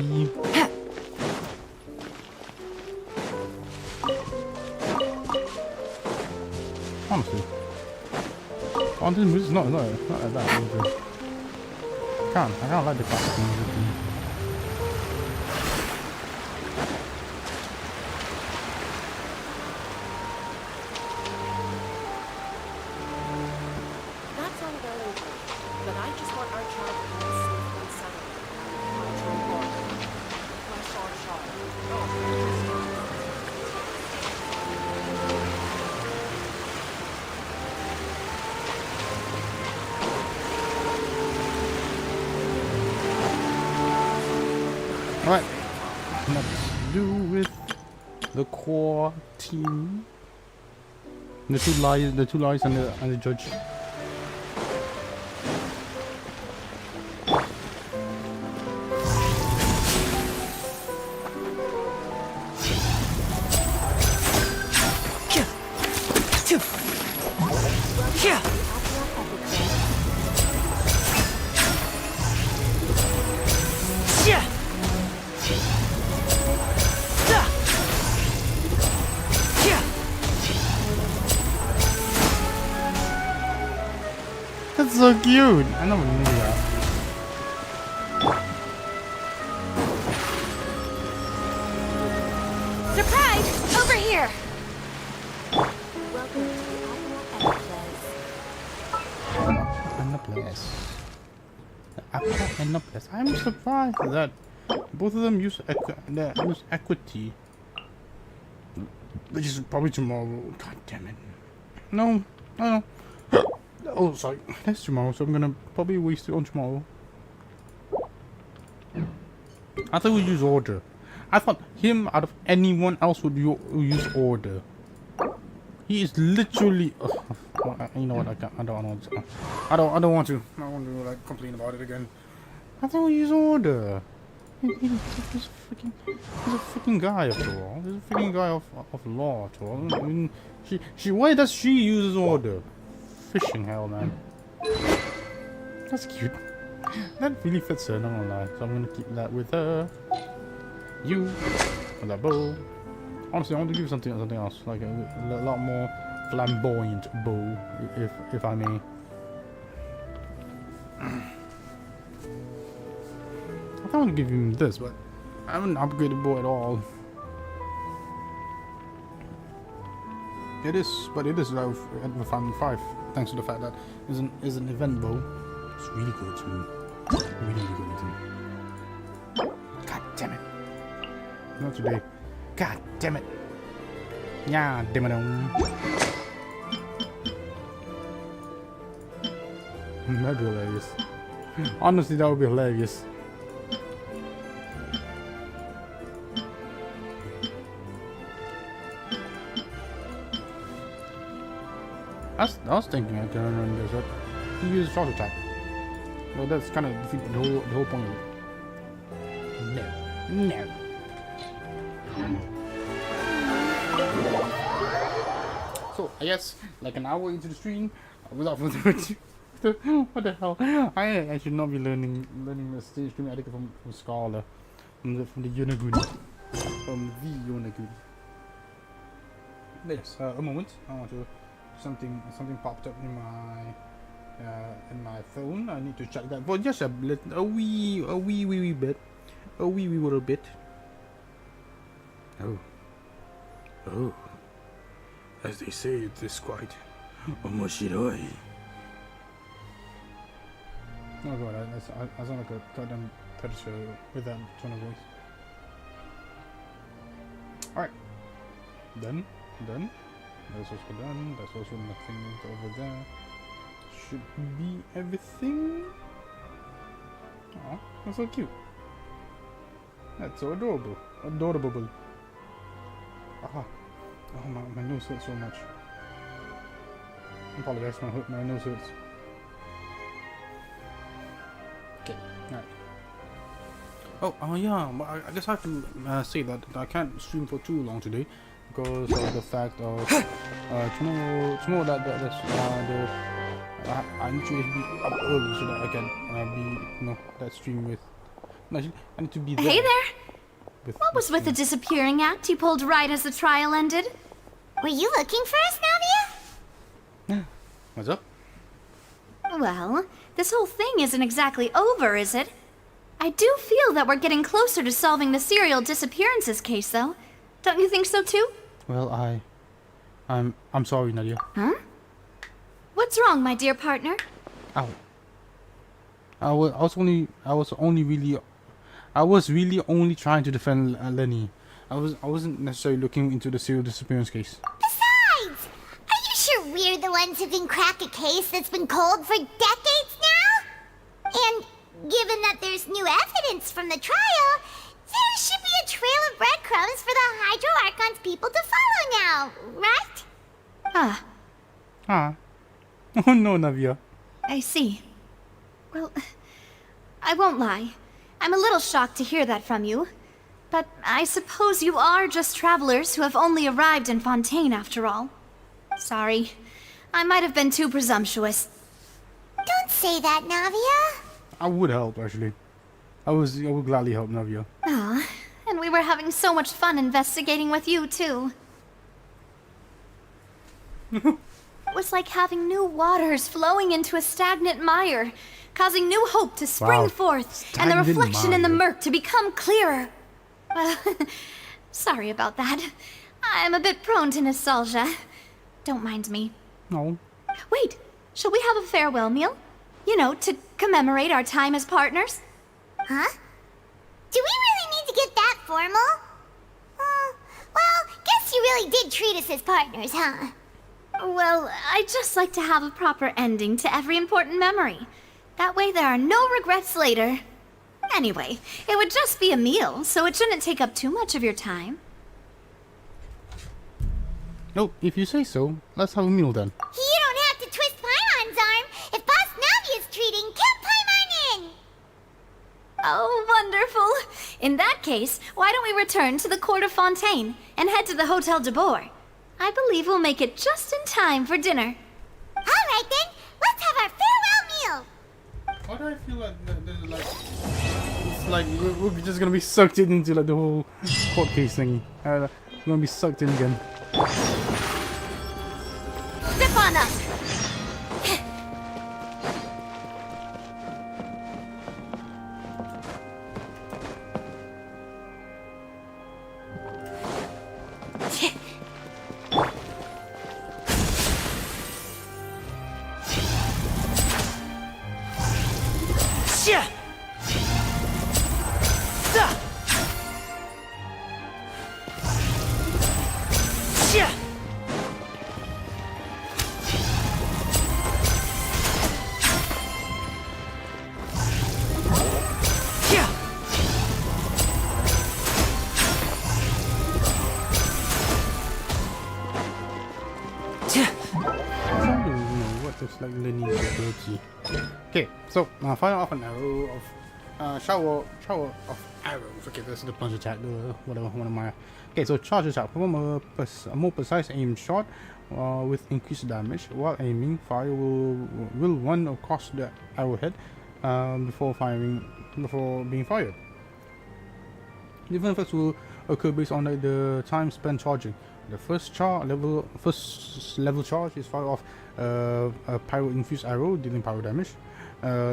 Honestly, this is not that bad. I can't like the costume. That's all well and good, but I just want our child to be safe and settled. Cultural bond. My short. Alright, let's do with the core team. The two lies and the judge. That's so cute. I never knew that. Surprise! Over here! Welcome to the Opera And the place. The Apple and the place. I'm surprised that both of them use equity. Which is probably tomorrow. God damn it. No. Oh, sorry. That's tomorrow, so I'm gonna probably waste it on tomorrow. I thought we'd use order. I thought him out of anyone else would use order. He is literally. You know what? I don't want to. I don't want to. I want to like complain about it again. I thought we use order. He's a freaking guy after all. He's a freaking guy of law after all. I mean, why does she use order? Fishing hell, man. That's cute. That really fits her, not gonna lie. So I'm gonna keep that with her. You with that bow. Honestly, I want to give you something else, like a lot more flamboyant bow, if I may. I thought I would give him this, but I haven't upgraded the bow at all. It is like at the Family 5, thanks to the fact that it's an event bow. It's really good too. Really good too. God damn it. Not today. God damn it. Yeah, damn it. That'd be hilarious. Honestly, that would be hilarious. I was thinking I can run this up. He uses short attack. Well, that's kind of defeat the whole point of it. No. So I guess like an hour into the stream, without further ado, what the hell? I should not be learning the stage stream etiquette from Scala, from the Yonaguni, from the Yonaguni. Yes, a moment. I want to. Something popped up in my phone. I need to check that for just a wee bit, a wee little bit. Oh, as they say, it is quite omoshiroi. Oh god, I sound like a goddamn predator with that tone of voice. All right, done. That's also done. That's also nothing over there. Should be everything. Oh, that's so cute. That's so adorable. Adorable. Ah. Oh, my nose hurts so much. I apologize, my nose hurts. Okay, alright. Oh yeah, I guess I have to say that I can't stream for too long today. Because of the fact of tomorrow that's I need to be up early so that I can be that stream with. No, I need to be there. Hey there! What was with the disappearing act you pulled right as the trial ended? Were you looking for us, Navia? What's up? Well, this whole thing isn't exactly over, is it? I do feel that we're getting closer to solving the serial disappearances case, though. Don't you think so too? Well, I'm sorry, Nadia. Huh? What's wrong, my dear partner? Ow. I was really only trying to defend Lenny. I wasn't necessarily looking into the serial disappearance case. Besides, are you sure we're the ones who can crack a case that's been cold for decades now? And given that there's new evidence from the trial, there should be a trail of breadcrumbs for the Hydro Archon's people to follow now, right? Ah, Ah. Oh no, Navia. I see. Well, I won't lie. I'm a little shocked to hear that from you. But I suppose you are just travelers who have only arrived in Fontaine after all. Sorry. I might have been too presumptuous. Don't say that, Navia. I would help, actually. I would gladly help Navia. Ah, and we were having so much fun investigating with you, too. It was like having new waters flowing into a stagnant mire, causing new hope to spring Wow. forth, and the Stagnant reflection in the mire. murk to become clearer. Well, sorry about that. I'm a bit prone to nostalgia. Don't mind me. No. Wait, shall we have a farewell meal? You know, to commemorate our time as partners? Huh? Do we really need to get that formal? Well, guess you really did treat us as partners, huh? Well, I'd just like to have a proper ending to every important memory. That way there are no regrets later. Anyway, it would just be a meal, so it shouldn't take up too much of your time. No, if you say so, let's have a meal then. You don't have to twist Paimon's arm. If Boss Navia's treating, count Paimon in. Oh, wonderful! In that case, why don't we return to the court of Fontaine and head to the Hotel de Boer? I believe we'll make it just in time for dinner. All right then, let's have our farewell meal. Why do I feel like there's like it's like we're just gonna be sucked into like the whole court case thingy? We're gonna be sucked in again. Step on up! Shit! Stop! Shit! Yeah! I don't know what is like Lenny's ability. Okay, so fire off an arrow of shower of arrows. Okay, this is the punch attack. Whatever one of my. Okay, so charge attack. Perform a more precise aim shot with increased damage. While aiming, fire will run across the arrowhead before being fired. Different effects will occur based on like, the time spent charging. The first level charge is fire off a pyro infused arrow dealing pyro damage.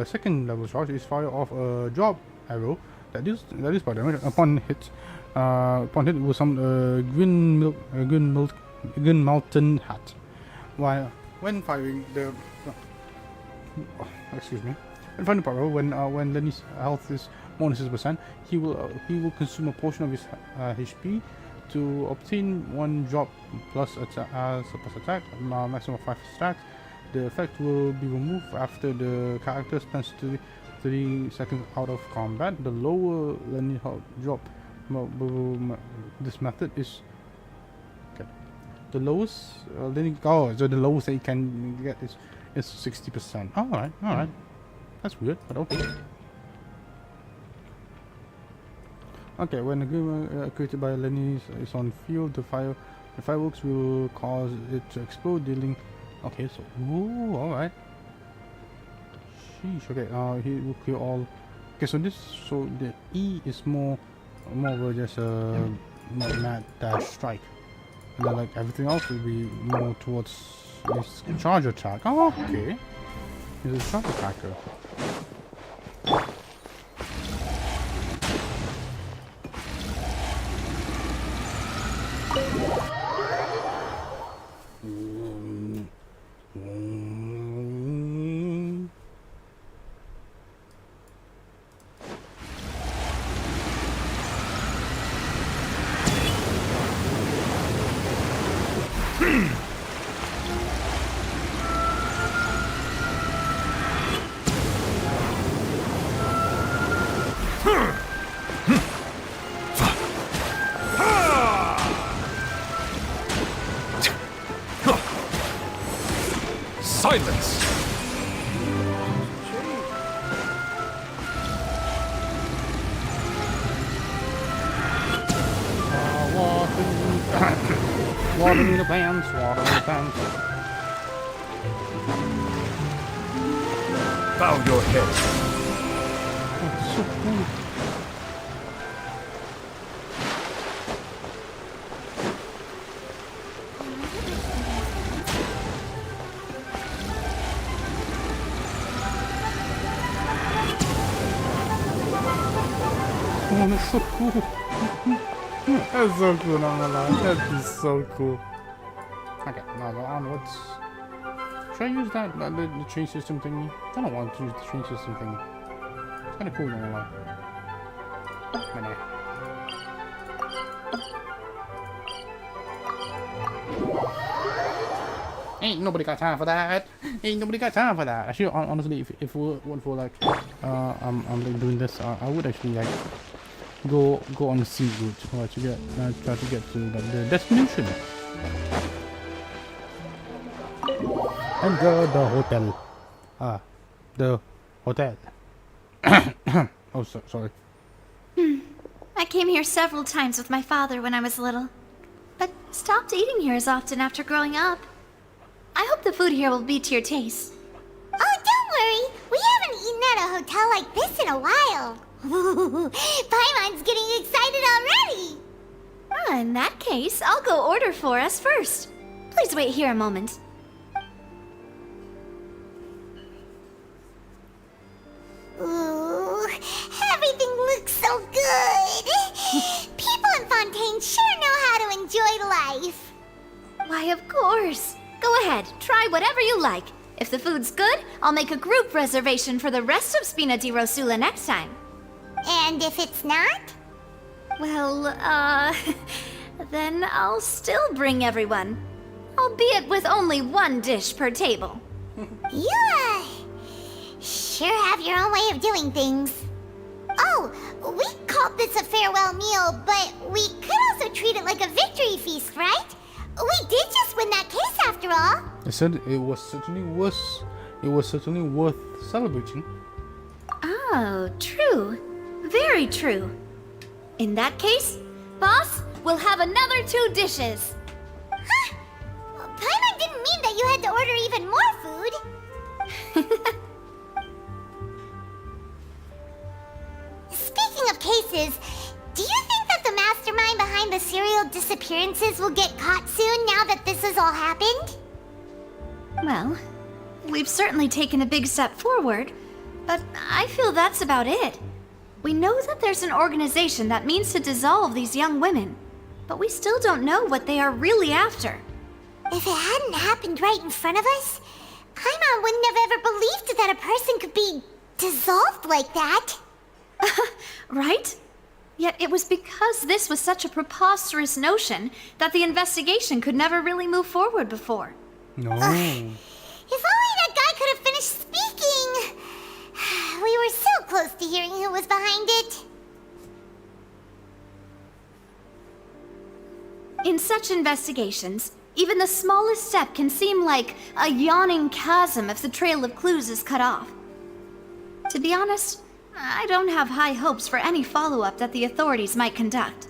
Second level charge is fire off a drop arrow that is pyro damage. Upon hit, it will summon green mountain hat. While when firing the excuse me, when firing the pyro, when Lenny's health is more than 6%, he will consume a portion of his HP to obtain one drop plus attack, maximum of 5 stacks. The effect will be removed after the character spends 30 seconds out of combat. The lower Lenny health drop this method is okay. The lowest Lenny so the lowest that you can get is 60%. Alright. That's weird, but okay. Okay, when the game created by Lenny is on field, the fireworks will cause it to explode, dealing. Okay, so alright. Sheesh. Okay, he will clear all. Okay, so the E is more of just a mad dash strike, and then like everything else will be more towards this charge attack. Oh, okay. He's a travel packer. Silence! Water in the pants, water in the pants. Bow your head. That's so cool. Oh, that's so cool. That's so cool, I'm gonna lie. That is so cool. Okay, now go onwards. Should I use that the train system thingy? I don't want to use the train system thingy. It's kinda cool, I'm gonna lie. But nah. Ain't nobody got time for that. Ain't nobody got time for that. Actually, honestly, if we went for like, I'm like doing this, I would actually like go on the sea route to get try to get to like, the destination. Enter the hotel. The hotel. Oh, sorry. I came here several times with my father when I was little, but stopped eating here as often after growing up. I hope the food here will be to your taste. Oh, don't worry. We haven't eaten at a hotel like this in a while. Paimon's getting excited already. In that case, I'll go order for us first. Please wait here a moment. Ooh, everything looks so good. People in Fontaine sure know how to enjoy life. Why, of course. Go ahead, try whatever you like. If the food's good, I'll make a group reservation for the rest of Spina di Rosula next time. And if it's not? Well, then I'll still bring everyone. Albeit with only one dish per table. You, sure have your own way of doing things. Oh, we called this a farewell meal, but we could also treat it like a victory feast, right? We did just win that case after all. I said it was certainly worth celebrating. Oh, true. Very true. In that case, boss, we'll have another 2 dishes. Huh? Paimon didn't mean that you had to order even more food. Speaking of cases, do you think that the mastermind behind the serial disappearances will get caught soon now that this has all happened? Well, we've certainly taken a big step forward, but I feel that's about it. We know that there's an organization that means to dissolve these young women, but we still don't know what they are really after. If it hadn't happened right in front of us, Paimon wouldn't have ever believed that a person could be dissolved like that. Right? Yet it was because this was such a preposterous notion that the investigation could never really move forward before. No. If only that guy could have finished speaking. We were so close to hearing who was behind it. In such investigations, even the smallest step can seem like a yawning chasm if the trail of clues is cut off. To be honest, I don't have high hopes for any follow-up that the authorities might conduct.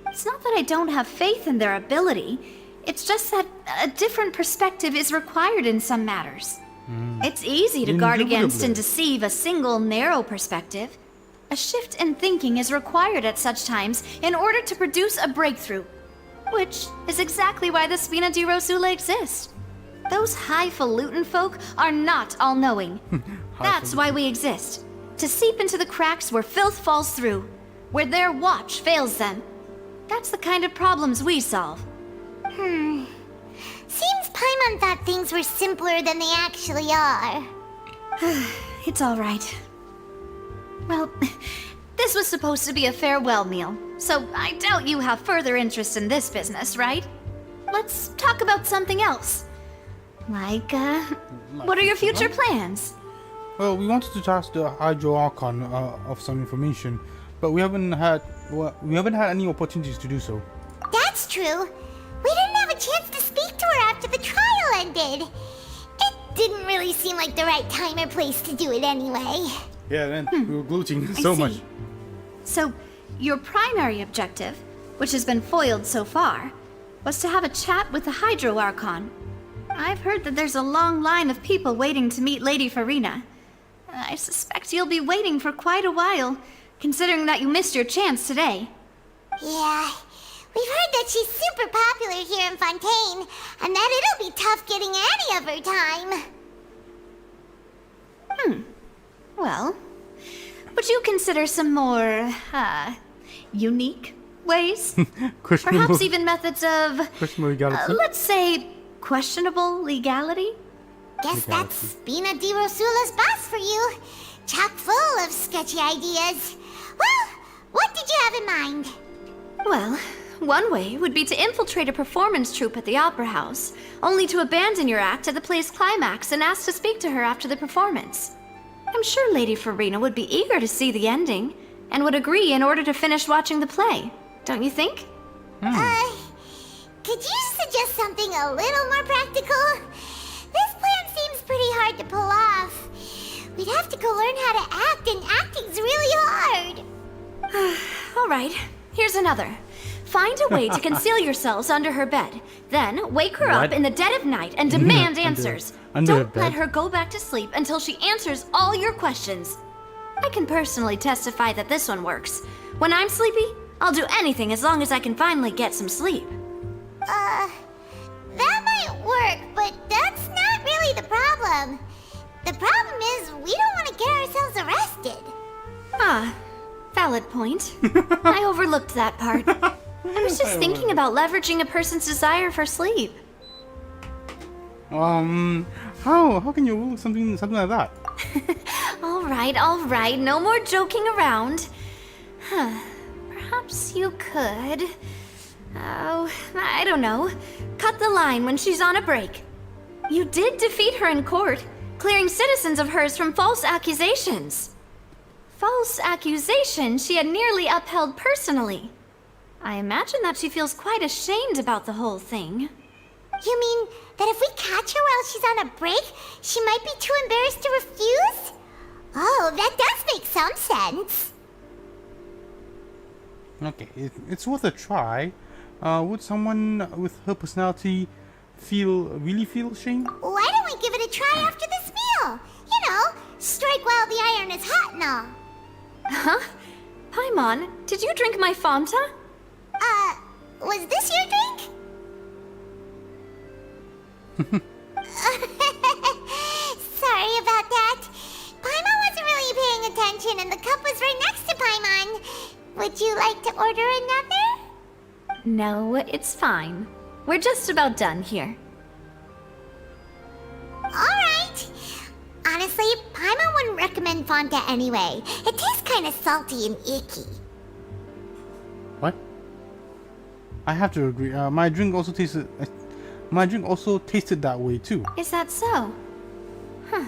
It's not that I don't have faith in their ability, it's just that a different perspective is required in some matters. It's easy to guard against and deceive a single narrow perspective. A shift in thinking is required at such times in order to produce a breakthrough, which is exactly why the Spina di Rosula exists. Those highfalutin folk are not all-knowing. That's why we exist. To seep into the cracks where filth falls through, where their watch fails them. That's the kind of problems we solve. Seems Paimon thought things were simpler than they actually are. It's all right. Well, this was supposed to be a farewell meal, so I doubt you have further interest in this business, right? Let's talk about something else. Like, what are your future plans? Well, we wanted to task the Hydro Archon of some information, but we haven't had any opportunities to do so. That's true. We didn't have a chance to speak to her after the trial ended. It didn't really seem like the right time or place to do it anyway. Yeah, then we were gloating I so see. much. So, your primary objective, which has been foiled so far, was to have a chat with the Hydro Archon. I've heard that there's a long line of people waiting to meet Lady Farina. I suspect you'll be waiting for quite a while, considering that you missed your chance today. Yeah, we've heard that she's super popular here in Fontaine, and that it'll be tough getting any of her time. Well, would you consider some more, unique ways? Questionable, Perhaps even methods of, questionable legality. let's say, questionable legality? Guess that's Bina di Rosula's boss for you. Chock full of sketchy ideas. Well, what did you have in mind? Well, one way would be to infiltrate a performance troupe at the Opera House, only to abandon your act at the play's climax and ask to speak to her after the performance. I'm sure Lady Farina would be eager to see the ending, and would agree in order to finish watching the play. Don't you think? Could you suggest something a little more practical? This plan seems pretty hard to pull off. We'd have to go learn how to act, and acting's really hard. All right, here's another. Find a way to conceal yourselves under her bed. Then wake her up What? in the dead of night and demand answers. under her Don't let bed? her go back to sleep until she answers all your questions. I can personally testify that this one works. When I'm sleepy, I'll do anything as long as I can finally get some sleep. That might work, but that's not really the problem. The problem is we don't want to get ourselves arrested. Ah, valid point. I overlooked that part. I was just thinking about leveraging a person's desire for sleep. How can you rule something like that? All right, no more joking around. Perhaps you could... Oh, I don't know. Cut the line when she's on a break. You did defeat her in court, clearing citizens of hers from false accusations. False accusations she had nearly upheld personally. I imagine that she feels quite ashamed about the whole thing. You mean that if we catch her while she's on a break, she might be too embarrassed to refuse? Oh, that does make some sense. Okay, it's worth a try. Would someone with her personality really feel shame? Why don't we give it a try after this meal? You know, strike while the iron is hot and all. Huh? Paimon, did you drink my Fanta? Was this your drink? Sorry about that. Paimon wasn't really paying attention and the cup was right next to Paimon. Would you like to order another? No, it's fine. We're just about done here. Alright. Honestly, Paimon wouldn't recommend Fanta anyway. It tastes kind of salty and icky. What? I have to agree. My drink also tasted that way too. Is that so? Huh.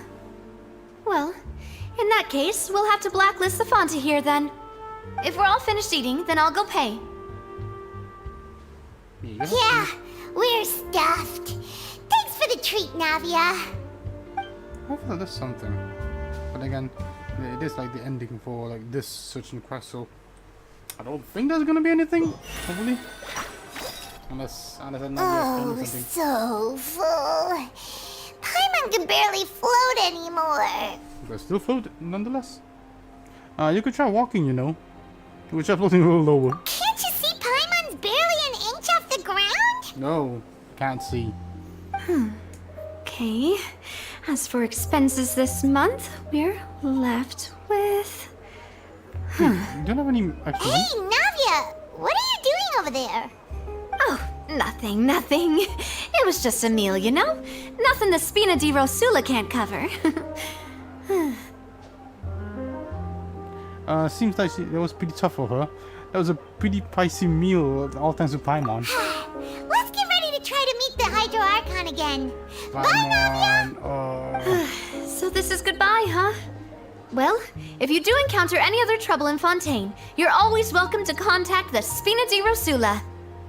Well, in that case, we'll have to blacklist the Fanta here then. If we're all finished eating, then I'll go pay. Yeah, we're stuffed. Thanks for the treat, Navia. Hopefully there's something. But again, it is like the ending for like this certain quest, so I don't think there's gonna be anything. Hopefully, unless I'm not Oh, something. so full. Paimon can barely float anymore. But still float nonetheless. You could try walking, you know. You could try floating a little lower. Can't you see Paimon's barely an inch off the ground? No, can't see. Okay. As for expenses this month, we're left with... You don't have any extra money? Hey, Navia! What are you doing over there? Oh, nothing. It was just a meal, you know? Nothing the Spina di Rosula can't cover. Seems like that was pretty tough for her. That was a pretty pricey meal, all thanks to Paimon. Let's get ready to try to meet the Hydro Archon again. Bye, Navia! Paimon, So this is goodbye, huh? Well, if you do encounter any other trouble in Fontaine, you're always welcome to contact the Spina di Rosula.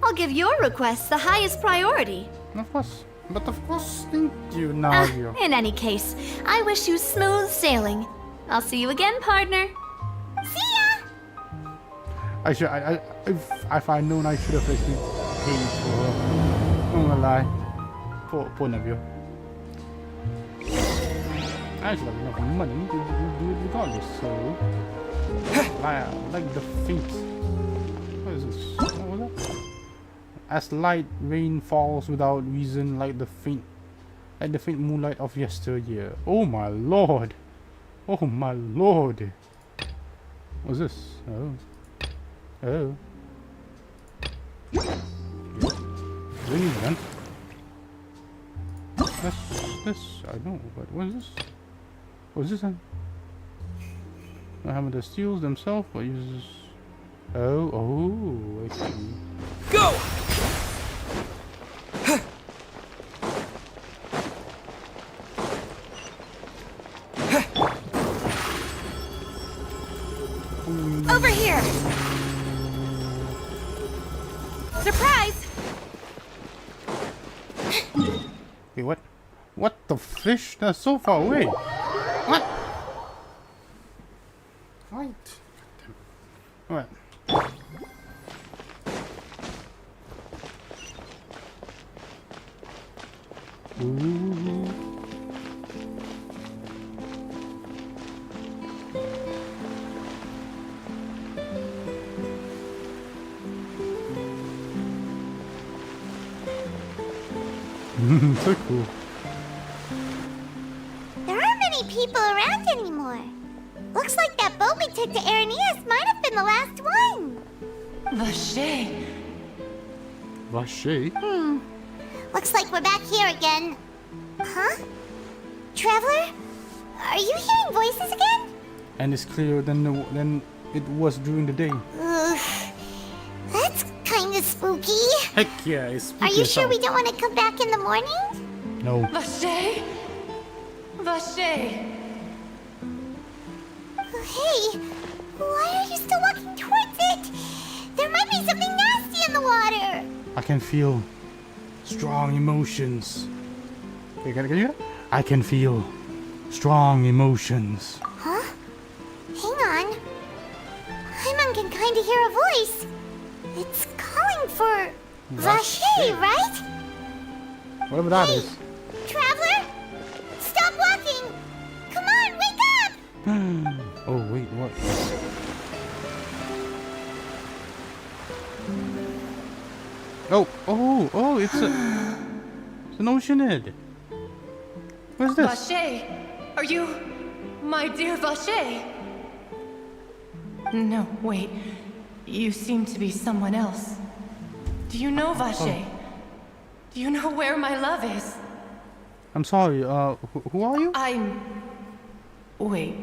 I'll give your request the highest priority. Of course. But of course, thank you, Navia. In any case, I wish you smooth sailing. I'll see you again, partner. See ya! If I'd known, I should have actually paid for her. I'm gonna lie. Poor Navia. I should have enough money to do it regardless, so... like the feet. What is this? What was that? As light rain falls without reason, like the faint moonlight of yesteryear. Oh my lord! Oh my lord! What's this? Oh. Really, man? This I know, but what is this? What's this then? Not having the steals themselves, but uses. Oh, I see. Go! Over here! Surprise! Wait, what? What the fish? That's so far away. What? Right. Alright. Ooh. So cool. There aren't many people around anymore. Looks like that boat we took to Araneas might have been the last one. Vache. Vache? Looks like we're back here again. Huh? Traveler? Are you hearing voices again? And it's clearer than it was during the day. Ugh. That's kinda spooky. Heck yeah, it's spooky. Are you as sure hell. we don't want to come back in the morning? No. Vache. Hey, why are you still walking towards it? There might be something nasty in the water. I can feel strong emotions. Hey, can you hear that? I can feel strong emotions. Huh? Hang on. Paimon can kinda hear a voice. It's calling for Vache, right? Whatever that Hey, is. Traveler? Stop walking! Come on, wake up! Oh wait, what? Oh! It's an oceanid. What is this? Vache. Are you my dear Vache? No, wait. You seem to be someone else. Do you know Vache? Do you know where my love is? I'm sorry. Who are you? Wait.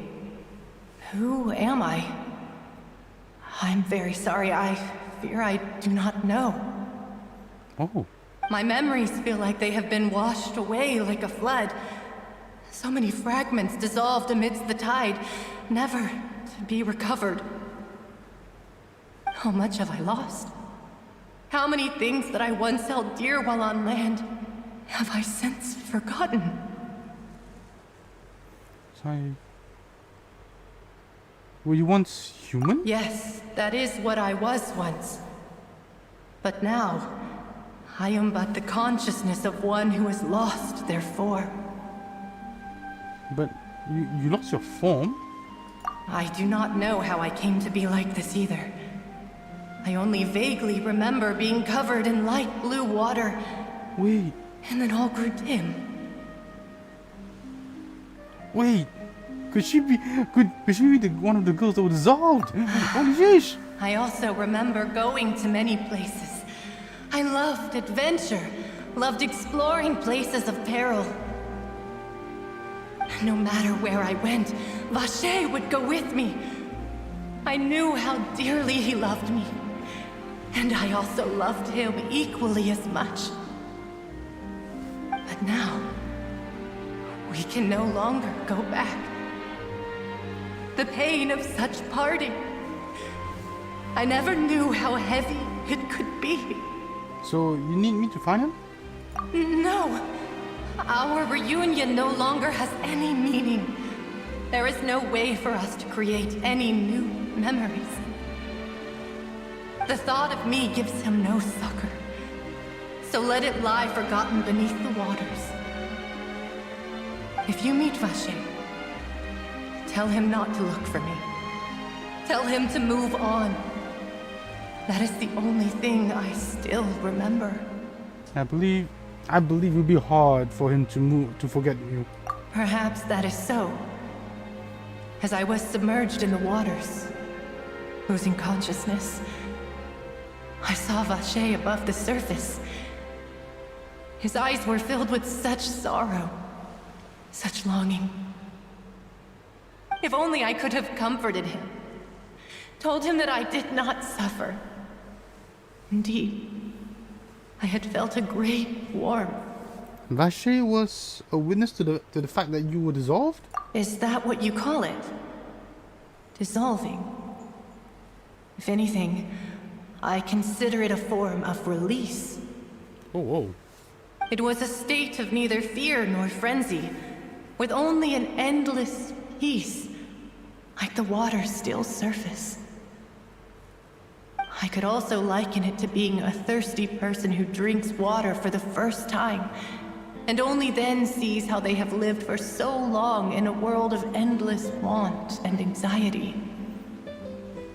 Who am I? I'm very sorry. I fear I do not know. Oh. My memories feel like they have been washed away like a flood. So many fragments dissolved amidst the tide, never to be recovered. How much have I lost? How many things that I once held dear while on land have I since forgotten? Sorry. Were you once human? Yes, that is what I was once. But now, I am but the consciousness of one who is lost, therefore. But you lost your form? I do not know how I came to be like this either. I only vaguely remember being covered in light blue water, Wait. and then all grew dim. Wait, could she be one of the girls that were dissolved? Holy sheesh! I also remember going to many places. I loved adventure, loved exploring places of peril. No matter where I went, Vacher would go with me. I knew how dearly he loved me, and I also loved him equally as much. But now, we can no longer go back. The pain of such parting, I never knew how heavy it could be. So you need me to find him? No. Our reunion no longer has any meaning. There is no way for us to create any new memories. The thought of me gives him no succor. So let it lie forgotten beneath the waters. If you meet Vacher, tell him not to look for me. Tell him to move on. That is the only thing I still remember. I believe it would be hard for him to forget you. Perhaps that is so. As I was submerged in the waters, losing consciousness, I saw Vacher above the surface. His eyes were filled with such sorrow, such longing. If only I could have comforted him, told him that I did not suffer. Indeed, I had felt a great warmth. Vacher was a witness to the fact that you were dissolved? Is that what you call it? Dissolving? If anything, I consider it a form of release. Oh, whoa. It was a state of neither fear nor frenzy, with only an endless peace, like the water's still surface. I could also liken it to being a thirsty person who drinks water for the first time, and only then sees how they have lived for so long in a world of endless want and anxiety.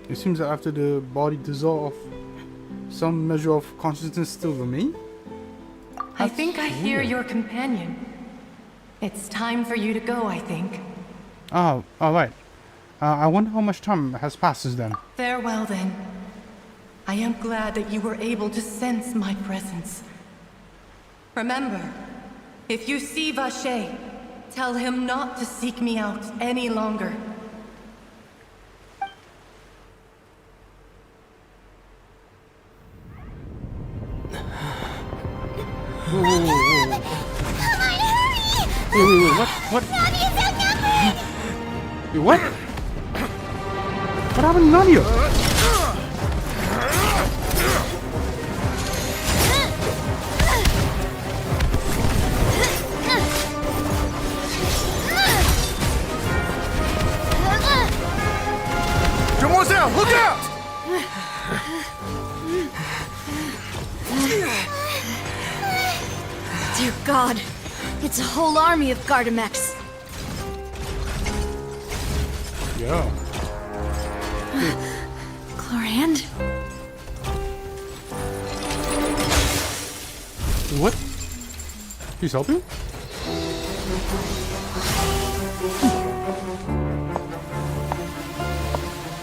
It seems that after the body dissolves, some measure of consciousness still remains. I think I hear your companion. It's time for you to go, I think. Oh, alright. I wonder how much time has passed since then. Farewell, then. I am glad that you were able to sense my presence. Remember, if you see Vacher, tell him not to seek me out any longer. Whoa, whoa, whoa, whoa. Come on, hurry! Wait, what? Nami's outnumbered! Wait, what? What happened to Nadia? Demoiselle, look out! Dear God, it's a whole army of Gardamex. Yeah. Chlorand? What? He's helping?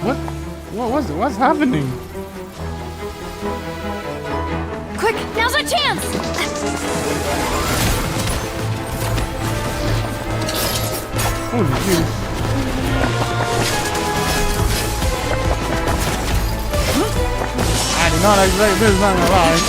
What? What's happening? Quick, now's our chance! Holy shit. I did not expect this, not gonna lie.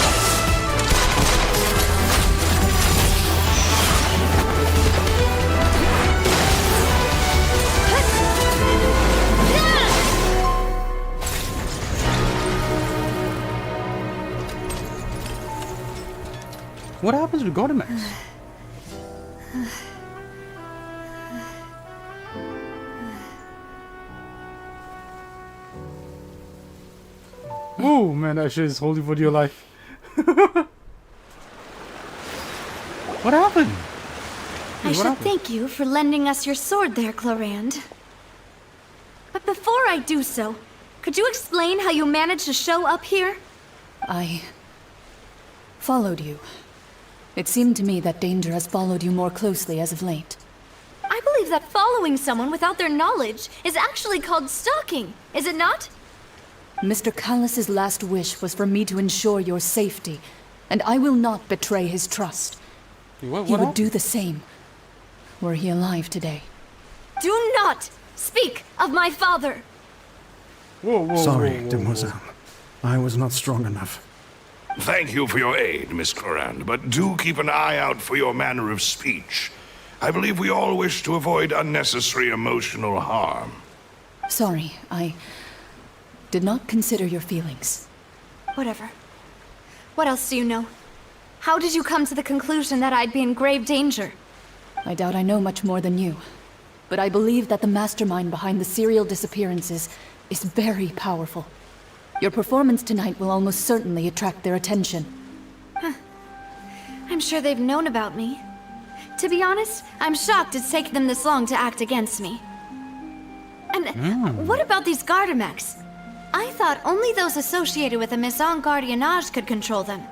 What happens to Gardamex? Oh man, that shit is holy for dear life. What happened? I should thank you for lending us your sword there, Chlorand. But before I do so, could you explain how you managed to show up here? I followed you. It seemed to me that danger has followed you more closely as of late. I believe that following someone without their knowledge is actually called stalking, is it not? Mr. Callus's last wish was for me to ensure your safety, and I will not betray his trust. He would do the same, were he alive today. Do not speak of my father! Sorry, Demoiselle. I was not strong enough. Thank you for your aid, Miss Clorand, but do keep an eye out for your manner of speech. I believe we all wish to avoid unnecessary emotional harm. Sorry, I did not consider your feelings. Whatever. What else do you know? How did you come to the conclusion that I'd be in grave danger? I doubt I know much more than you, but I believe that the mastermind behind the serial disappearances is very powerful. Your performance tonight will almost certainly attract their attention. I'm sure they've known about me. To be honest, I'm shocked it's taken them this long to act against me. And what about these Gardamex? I thought only those associated with the Maison Gardiennage could control them.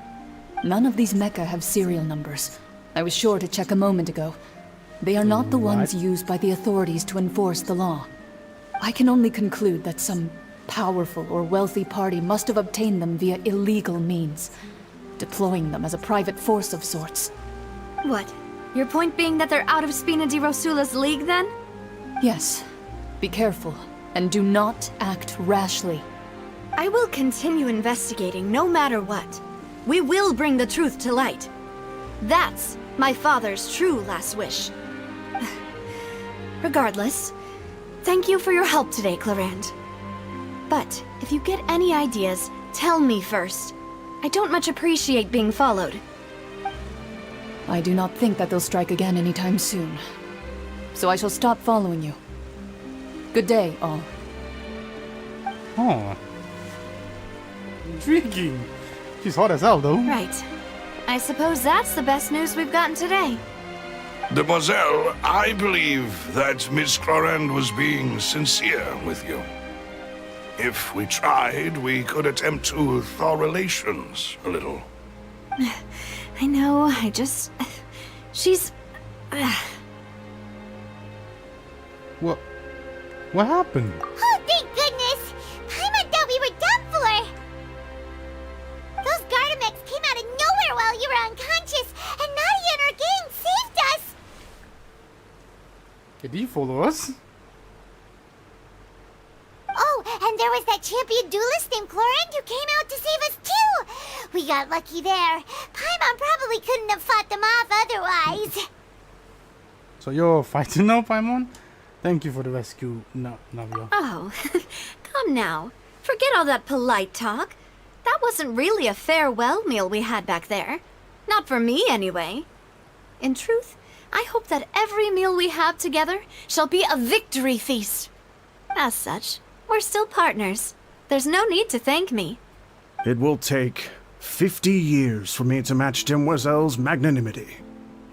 None of these mecha have serial numbers. I was sure to check a moment ago. They are not the ones used by the authorities to enforce the law. I can only conclude that some powerful or wealthy party must have obtained them via illegal means, deploying them as a private force of sorts. What? Your point being that they're out of Spina di Rosula's league, then? Yes. Be careful, and do not act rashly. I will continue investigating no matter what. We will bring the truth to light. That's my father's true last wish. Regardless, thank you for your help today, Clorand. But if you get any ideas, tell me first. I don't much appreciate being followed. I do not think that they'll strike again anytime soon. So I shall stop following you. Good day, all. Oh. Intriguing. She's hot as hell, though. Right. I suppose that's the best news we've gotten today. Demoiselle, I believe that Miss Clorand was being sincere with you. If we tried, we could attempt to thaw relations a little. I know, she's... What happened? Oh, thank goodness! Paimon thought we were done for! Those Gardamex came out of nowhere while you were unconscious, and Nadia and her gang saved us! Did he follow us? Oh, and there was that champion duelist named Clorand who came out to save us too! We got lucky there. Paimon probably couldn't have fought them off otherwise. So you're fighting now, Paimon? Thank you for the rescue, Navia. Oh, come now. Forget all that polite talk. That wasn't really a farewell meal we had back there. Not for me, anyway. In truth, I hope that every meal we have together shall be a victory feast. As such, we're still partners. There's no need to thank me. It will take 50 years for me to match Demoiselle's magnanimity.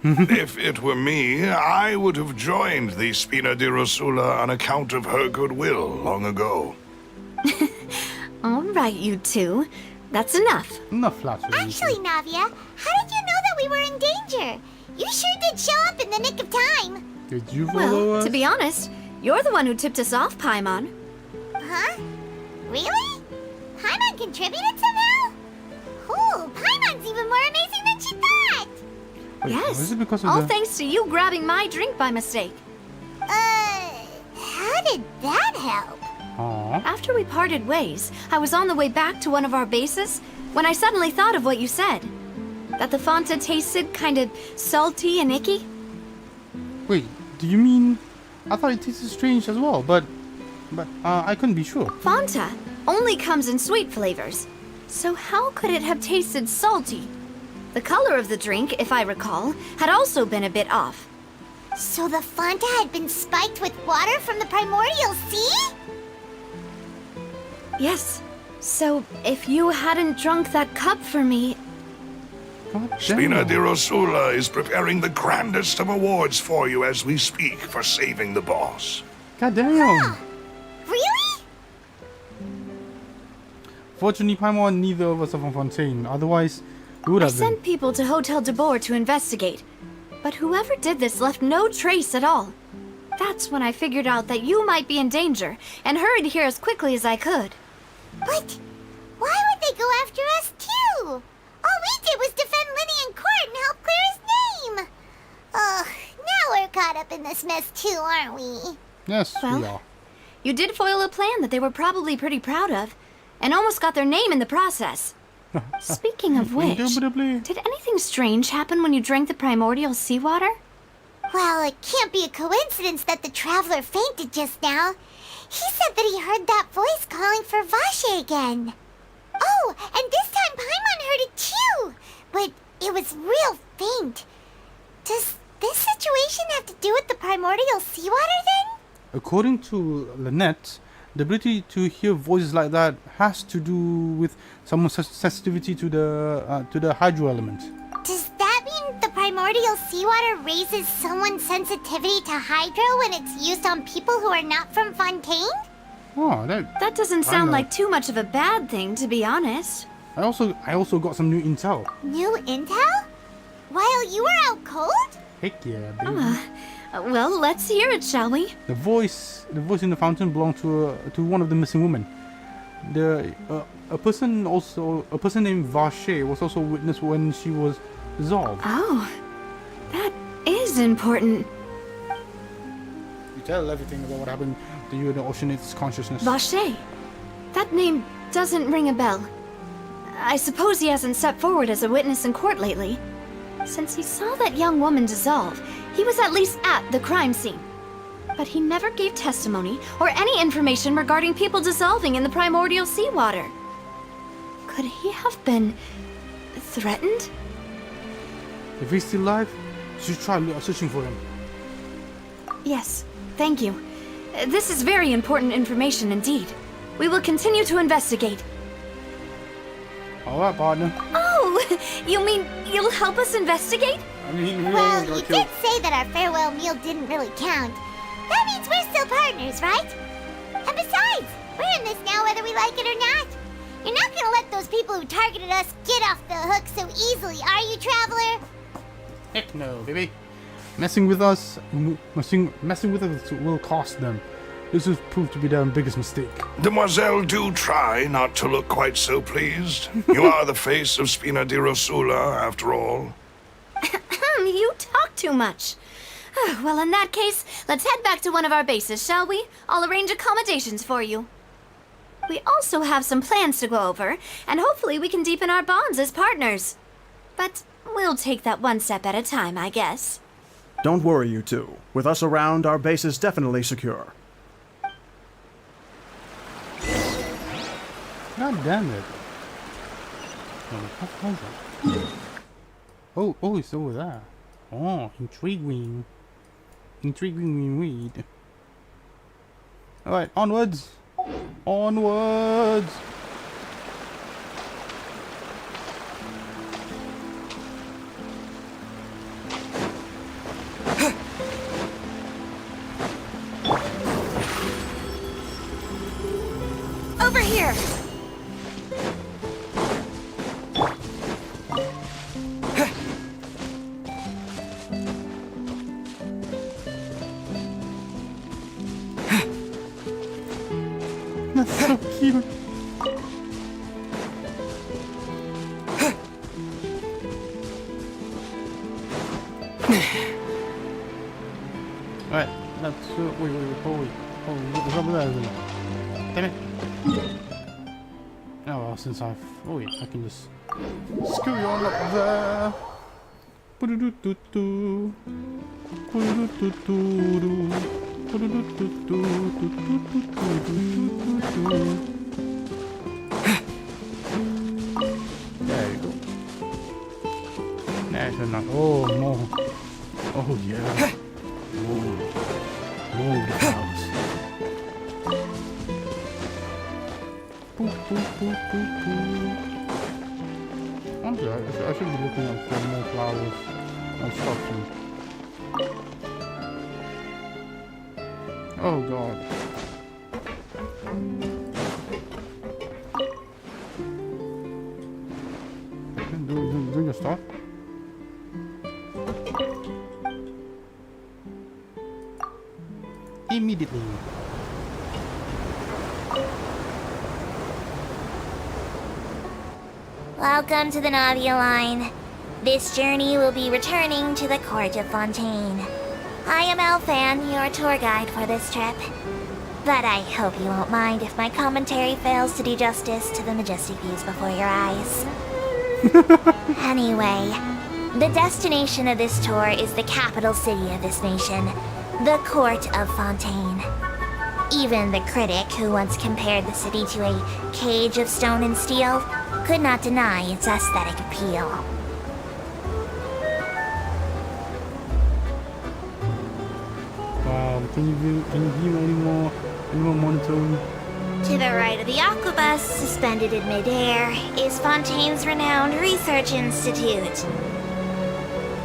If it were me, I would have joined the Spina di Rosula on account of her goodwill long ago. All right, you two. That's enough. Enough flattery. Actually, Navia, how did you know that we were in danger? You sure did show up in the nick of time. Did you follow Well, us? to be honest, you're the one who tipped us off, Paimon. Huh? Really? Paimon contributed somehow? Ooh, Paimon's even more amazing than she thought! Wait, Yes. is it because of All the... thanks to you grabbing my drink by mistake. How did that help? Aww. After we parted ways, I was on the way back to one of our bases when I suddenly thought of what you said. That the Fanta tasted kind of salty and icky. Wait, do you mean... I thought it tasted strange as well, but I couldn't be sure. Fanta only comes in sweet flavors. So how could it have tasted salty? The color of the drink, if I recall, had also been a bit off. So the Fanta had been spiked with water from the primordial sea? Yes. So if you hadn't drunk that cup for me... God damn. Spina di Rosula is preparing the grandest of awards for you as we speak for saving the boss. God damn. Really? Fortunately, Paimon, neither of us are from Fontaine. Otherwise, we would I have been. sent people to Hotel de Boer to investigate. But whoever did this left no trace at all. That's when I figured out that you might be in danger, and hurried here as quickly as I could. But why would they go after us too? All we did was defend Lenny in court and help clear his name. Ugh, now we're caught up in this mess too, aren't we? Yes, we Well, are. you did foil a plan that they were probably pretty proud of, and almost got their name in the process. Speaking of which, Indubitably. did anything strange happen when you drank the primordial seawater? Well, it can't be a coincidence that the traveler fainted just now. He said that he heard that voice calling for Vache again. Oh, and this time Paimon heard it too, but it was real faint. Does this situation have to do with the primordial seawater then? According to Lynette, the ability to hear voices like that has to do with someone's sensitivity to the hydro element. Does that mean the primordial seawater raises someone's sensitivity to hydro when it's used on people who are not from Fontaine? Oh, That doesn't sound like too much of a bad thing, to be honest. I also got some new intel. New intel? While you were out cold? Heck yeah, baby. Well, let's hear it, shall we? The voice in the fountain belonged to one of the missing women. A person named Vache was also witness when she was dissolved. Oh, that is important. You tell everything about what happened to you in the Oceanite's consciousness. Vache. That name doesn't ring a bell. I suppose he hasn't stepped forward as a witness in court lately. Since he saw that young woman dissolve, he was at least at the crime scene. But he never gave testimony or any information regarding people dissolving in the primordial seawater. Could he have been threatened? If he's still alive, you should try searching for him. Yes, thank you. This is very important information indeed. We will continue to investigate. Alright, partner. Oh, you mean you'll help us investigate? I mean, Well, you did say that our farewell meal didn't really count. That means we're still partners, right? And besides, we're in this now whether we like it or not. You're not gonna let those people who targeted us get off the hook so easily, are you, Traveler? Heck no, baby. Messing with us will cost them. This has proved to be their biggest mistake. Demoiselle, do try not to look quite so pleased. You are the face of Spina di Rosula, after all. You talk too much. Well, in that case, let's head back to one of our bases, shall we? I'll arrange accommodations for you. We also have some plans to go over, and hopefully we can deepen our bonds as partners. But we'll take that one step at a time, I guess. Don't worry, you two. With us around, our base is definitely secure. God damn it. Oh, what was that? Oh, it's over there. Oh, intriguing. Intriguing read. Alright, onwards. Onwards. Over here! That's so cute. Alright, let's wait, what's over there, isn't it? Damn it. Oh well, since I can just screw you on up there. Poo-doo-doo-doo-doo. Poo-doo-doo-doo-doo. There you go. There's enough. Oh, more. Oh, yeah. More clouds. Boop, boop, boop, boop, boop. Honestly, I should be looking up for more flowers and stuff. Oh god. Do your stuff. immediately. Welcome to the Navia line. This journey will be returning to the court of Fontaine. I am Elfan, your tour guide for this trip. But I hope you won't mind if my commentary fails to do justice to the majestic views before your eyes. Anyway, the destination of this tour is the capital city of this nation, the Court of Fontaine. Even the critic who once compared the city to a cage of stone and steel could not deny its aesthetic appeal. Wow, can you view any more monotone? To the right of the aquabus, suspended in midair, is Fontaine's renowned research institute.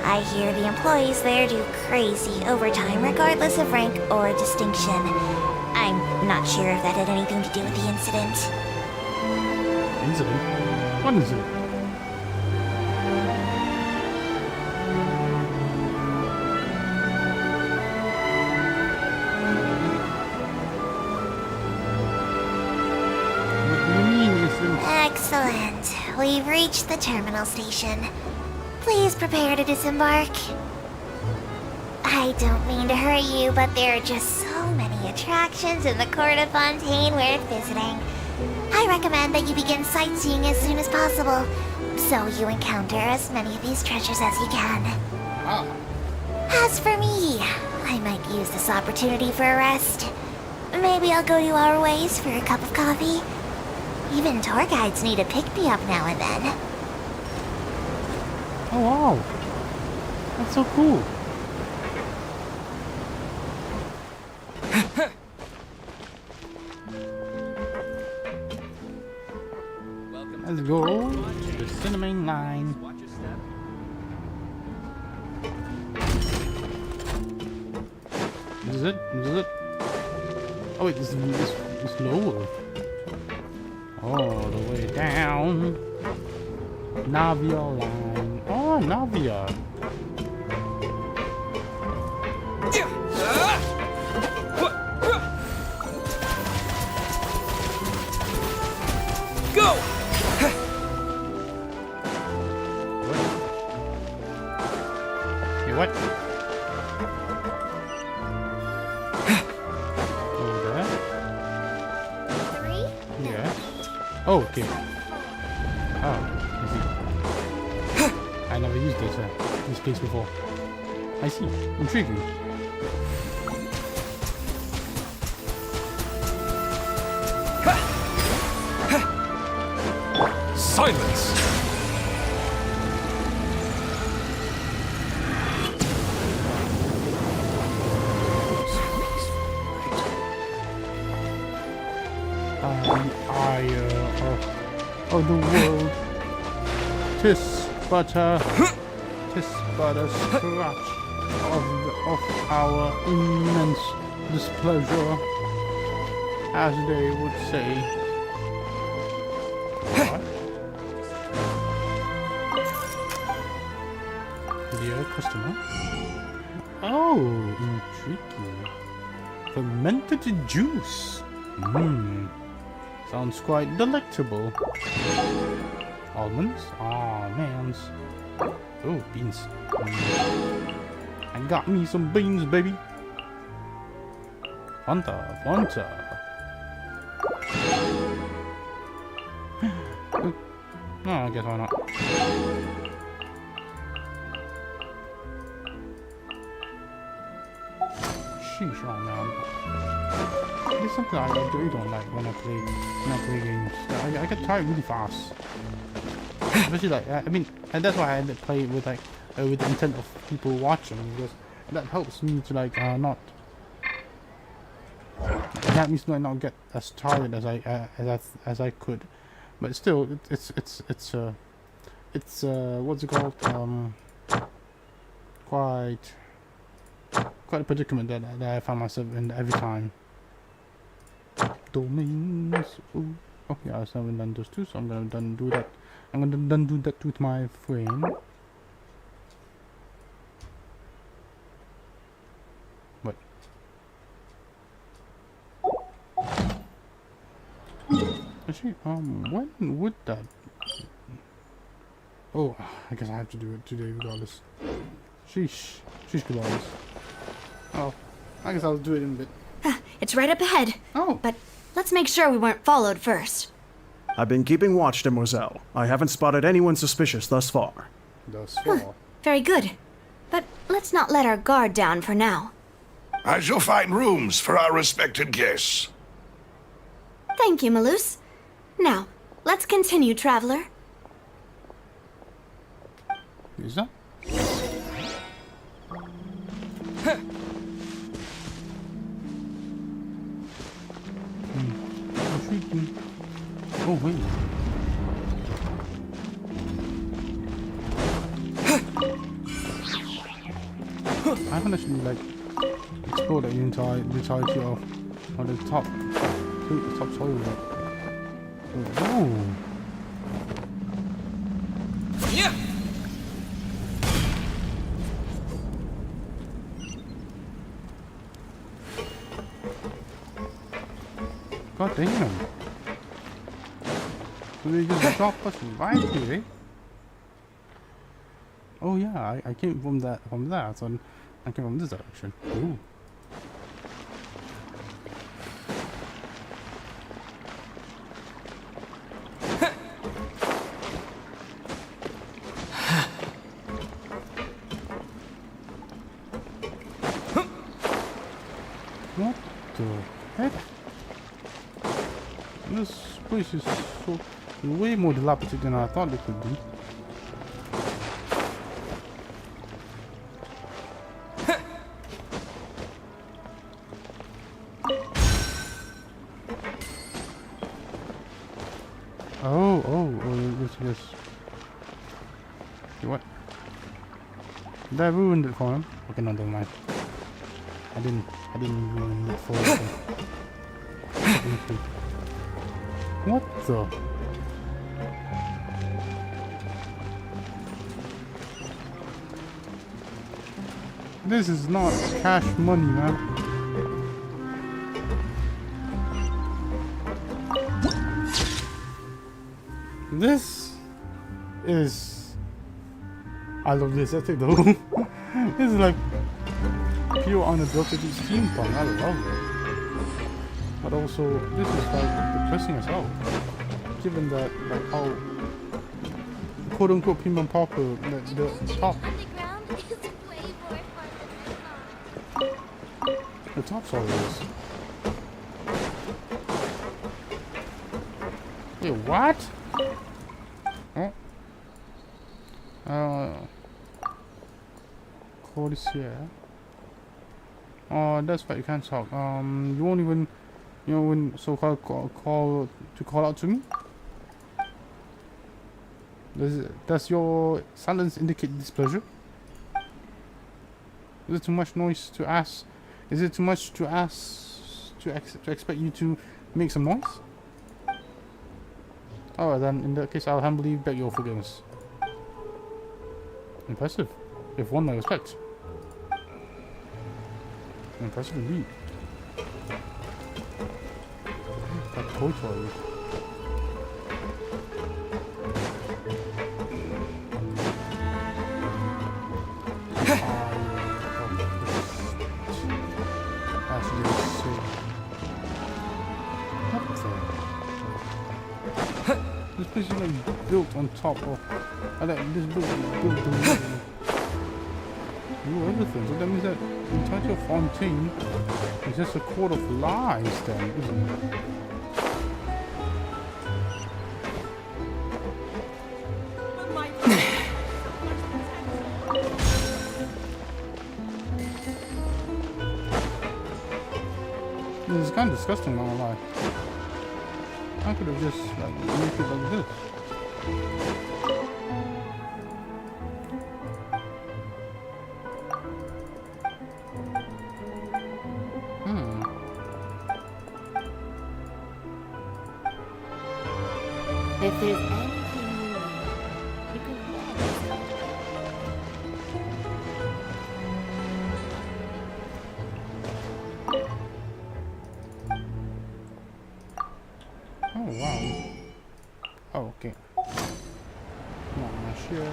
I hear the employees there do crazy overtime regardless of rank or distinction. I'm not sure if that had anything to do with the incident. Incident? What incident? What do you mean incident? Excellent. We've reached the terminal station. Please prepare to disembark. I don't mean to hurry you, but there are just so many attractions in the Court of Fontaine worth visiting. I recommend that you begin sightseeing as soon as possible, so you encounter as many of these treasures as you can. As for me, I might use this opportunity for a rest. Maybe I'll go to our ways for a cup of coffee. Even tour guides need a pick-me-up now and then. Oh wow, that's so cool. Let's go to the cinnamon line. This is it? This is it? Oh wait, this is lower. All the way down. Navia line. Oh, Navia. Go! Hey, what? Over there? 3? Yeah. Oh, okay. Oh, I see. I never used this place before. I see. Intriguing. Silence! Of the world. Tis but a scratch of our immense displeasure, as they would say. What? Dear customer. Oh, intriguing. Fermented juice. Sounds quite delectable. Almonds? Aw, mans. Oh, beans. I got me some beans, baby. Fanta, Fanta. No, I guess why not. Sheesh, oh man. There's something I really don't like when I play games. I get tired really fast. Especially like I mean, and that's why I end up playing with like with the intent of people watching, because that helps me to like not. That means to not get as tired as I could, but still it's what's it called, quite a predicament that I find myself in every time. Domains. Ooh. Oh yeah, I haven't done those two, so I'm gonna do that. I'm gonna do that with my friend. What? Actually, when would that? Oh, I guess I have to do it today regardless. Sheesh. Sheesh regardless. Oh, I guess I'll do it in a bit. It's right up ahead. Oh. But let's make sure we weren't followed first. I've been keeping watch, Demoiselle. I haven't spotted anyone suspicious thus far. Thus far. Very good. But let's not let our guard down for now. I shall find rooms for our respected guests. Thank you, Malus. Now, let's continue, traveler. Is that? Oh, wait. I haven't actually like explored the entirety of the top soil. Oh. Yeah. God damn. So they just drop us right here, eh? Oh yeah, I came from that, so I came from this direction. Ooh. What the heck? This place is so way more dilapidated than I thought it could be. Yes. What? That ruined it for him. Okay, no, never mind. I didn't ruin it for him. What the? This is not cash money, man. This is... I love the aesthetic though. This is like pure unadulterated steampunk. I love it. But also, this is like depressing as hell. Given that, like how quote unquote prim and proper the top. The top soil is. Wait, what? Code is here. Oh, that's right, you can't talk. You won't even, when so-called call out to me? Does your silence indicate displeasure? Is it too much noise to ask? Is it too much to ask to expect you to make some noise? Alright then, in that case I'll humbly beg your forgiveness. Impressive, if one may respect. Impressive indeed. That toy toy. This place is like built on top of, this building is built on everything. So that means that the entirety of Fontaine is just a court of lies then, isn't it? This is kind of disgusting, not gonna lie. I could have just like made it like this. If there's anything you need, you can Oh wow. share.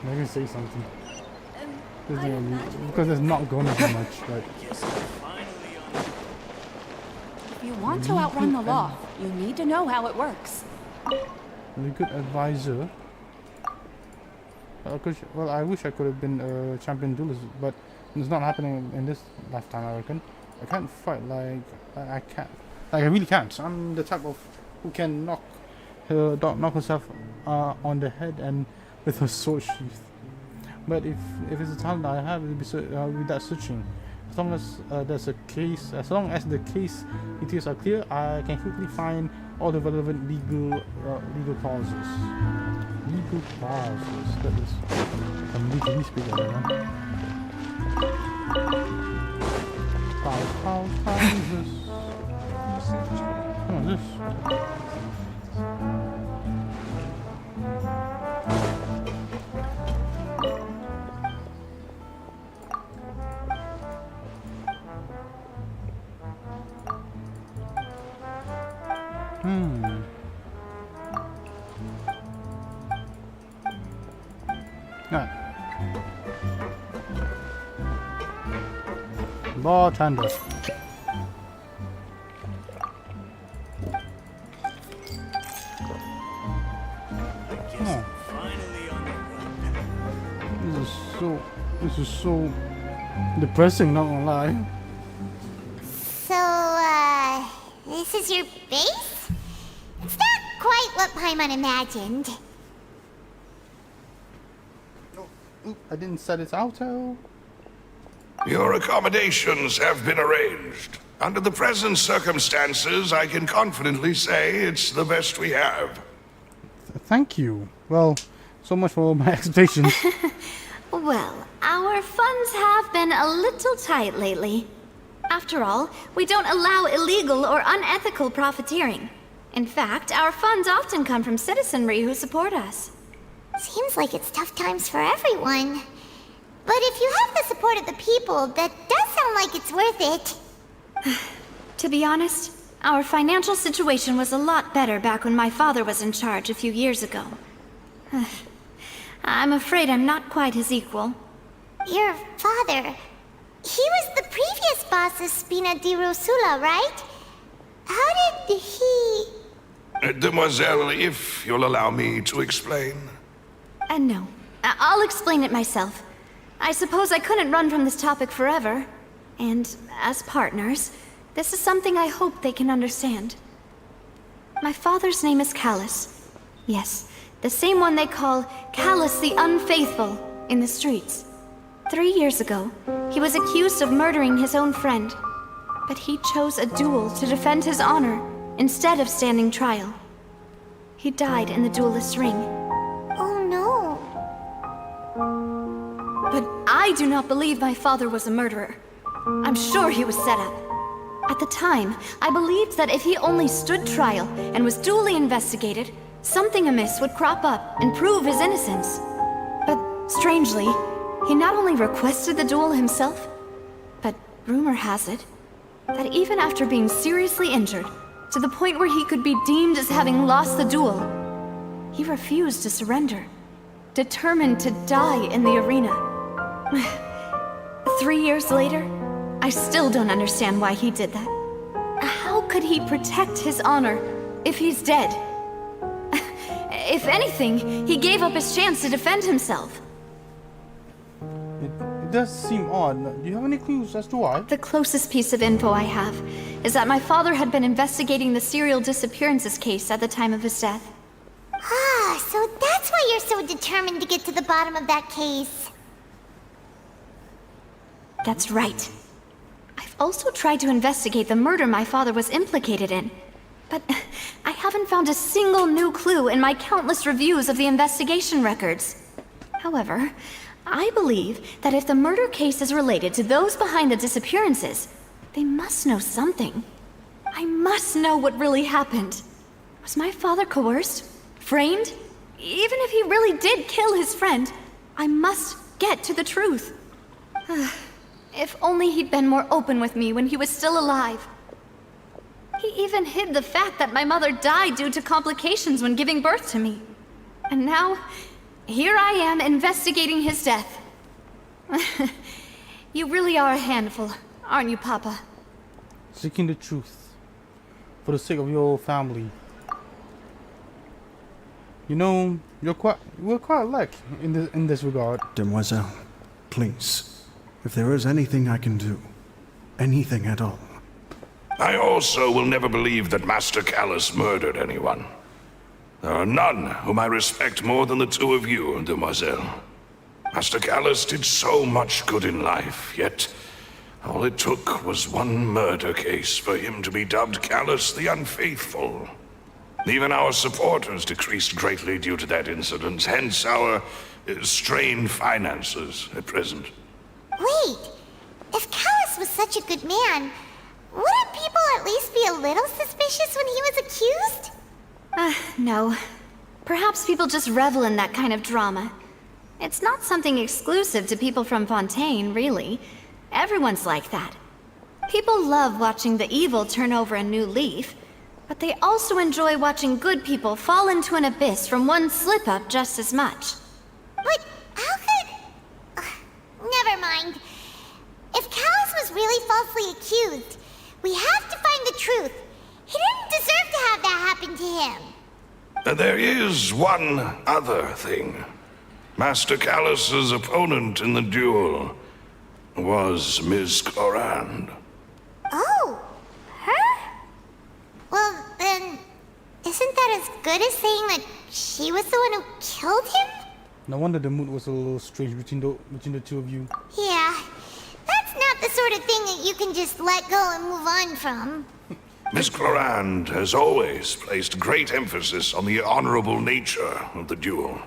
I can say something. Because there's not going to be much, but... If you want to outrun the law, you need to know how it works. Really good advisor. Well, I wish I could have been a champion duelist, but it's not happening in this lifetime, I reckon. I can't fight like I can't. Like, I really can't. I'm the type of who can knock herself on the head and with her sword sheath. But if it's a talent I have, it'll be without searching. As long as there's a case, as long as the case details are clear, I can quickly find all the relevant legal clauses. Legal clauses. That is some legally speak like that. Clauses. Come on, this. Right. Bartender. This is so depressing, not gonna lie. So, this is your base? It's not quite what Paimon imagined. I didn't set it out. Your accommodations have been arranged. Under the present circumstances, I can confidently say it's the best we have. Thank you. Well, so much for my expectations. Well, our funds have been a little tight lately. After all, we don't allow illegal or unethical profiteering. In fact, our funds often come from citizenry who support us. Seems like it's tough times for everyone. But if you have the support of the people, that does sound like it's worth it. To be honest, our financial situation was a lot better back when my father was in charge a few years ago. I'm afraid I'm not quite his equal. Your father... he was the previous boss of Spina di Rosula, right? How did he... Demoiselle, if you'll allow me to explain. No. I'll explain it myself. I suppose I couldn't run from this topic forever. And as partners, this is something I hope they can understand. My father's name is Callus. Yes, the same one they call Callus the Unfaithful in the streets. 3 years ago, he was accused of murdering his own friend. But he chose a duel to defend his honor instead of standing trial. He died in the duelist's ring. Oh no. But I do not believe my father was a murderer. I'm sure he was set up. At the time, I believed that if he only stood trial and was duly investigated, something amiss would crop up and prove his innocence. But strangely, he not only requested the duel himself, but rumor has it that even after being seriously injured, to the point where he could be deemed as having lost the duel, he refused to surrender, determined to die in the arena. 3 years later, I still don't understand why he did that. How could he protect his honor if he's dead? If anything, he gave up his chance to defend himself. It does seem odd. Do you have any clues as to why? The closest piece of info I have is that my father had been investigating the serial disappearances case at the time of his death. Ah, so that's why you're so determined to get to the bottom of that case. That's right. I've also tried to investigate the murder my father was implicated in, but I haven't found a single new clue in my countless reviews of the investigation records. However, I believe that if the murder case is related to those behind the disappearances, they must know something. I must know what really happened. Was my father coerced? Framed? Even if he really did kill his friend, I must get to the truth. If only he'd been more open with me when he was still alive. He even hid the fact that my mother died due to complications when giving birth to me. And now, here I am investigating his death. You really are a handful, aren't you, Papa? Seeking the truth for the sake of your family. You know, we're quite alike in this regard. Demoiselle, please, if there is anything I can do, anything at all. I also will never believe that Master Callus murdered anyone. There are none whom I respect more than the two of you, Demoiselle. Master Callus did so much good in life, yet all it took was one murder case for him to be dubbed Callus the Unfaithful. Even our supporters decreased greatly due to that incident, hence our strained finances at present. Wait, if Callus was such a good man, wouldn't people at least be a little suspicious when he was accused? No. Perhaps people just revel in that kind of drama. It's not something exclusive to people from Fontaine, really. Everyone's like that. People love watching the evil turn over a new leaf, but they also enjoy watching good people fall into an abyss from one slip-up just as much. But how could... never mind. If Callus was really falsely accused, we have to find the truth. He didn't deserve to have that happen to him. There is one other thing. Master Callus's opponent in the duel was Ms. Clorand. Oh, her? Well, then, isn't that as good as saying that she was the one who killed him? No wonder the mood was a little strange between the two of you. Yeah, that's not the sort of thing that you can just let go and move on from. Miss Clorand has always placed great emphasis on the honorable nature of the duel.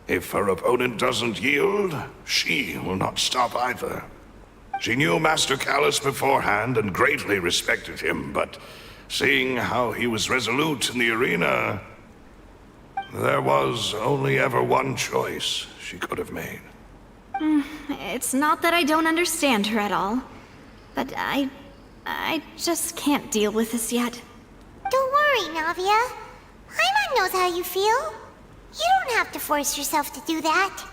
If her opponent doesn't yield, she will not stop either. She knew Master Callus beforehand and greatly respected him, but seeing how he was resolute in the arena, there was only ever one choice she could have made. It's not that I don't understand her at all, but I just can't deal with this yet. Don't worry, Navia. Paimon knows how you feel. You don't have to force yourself to do that.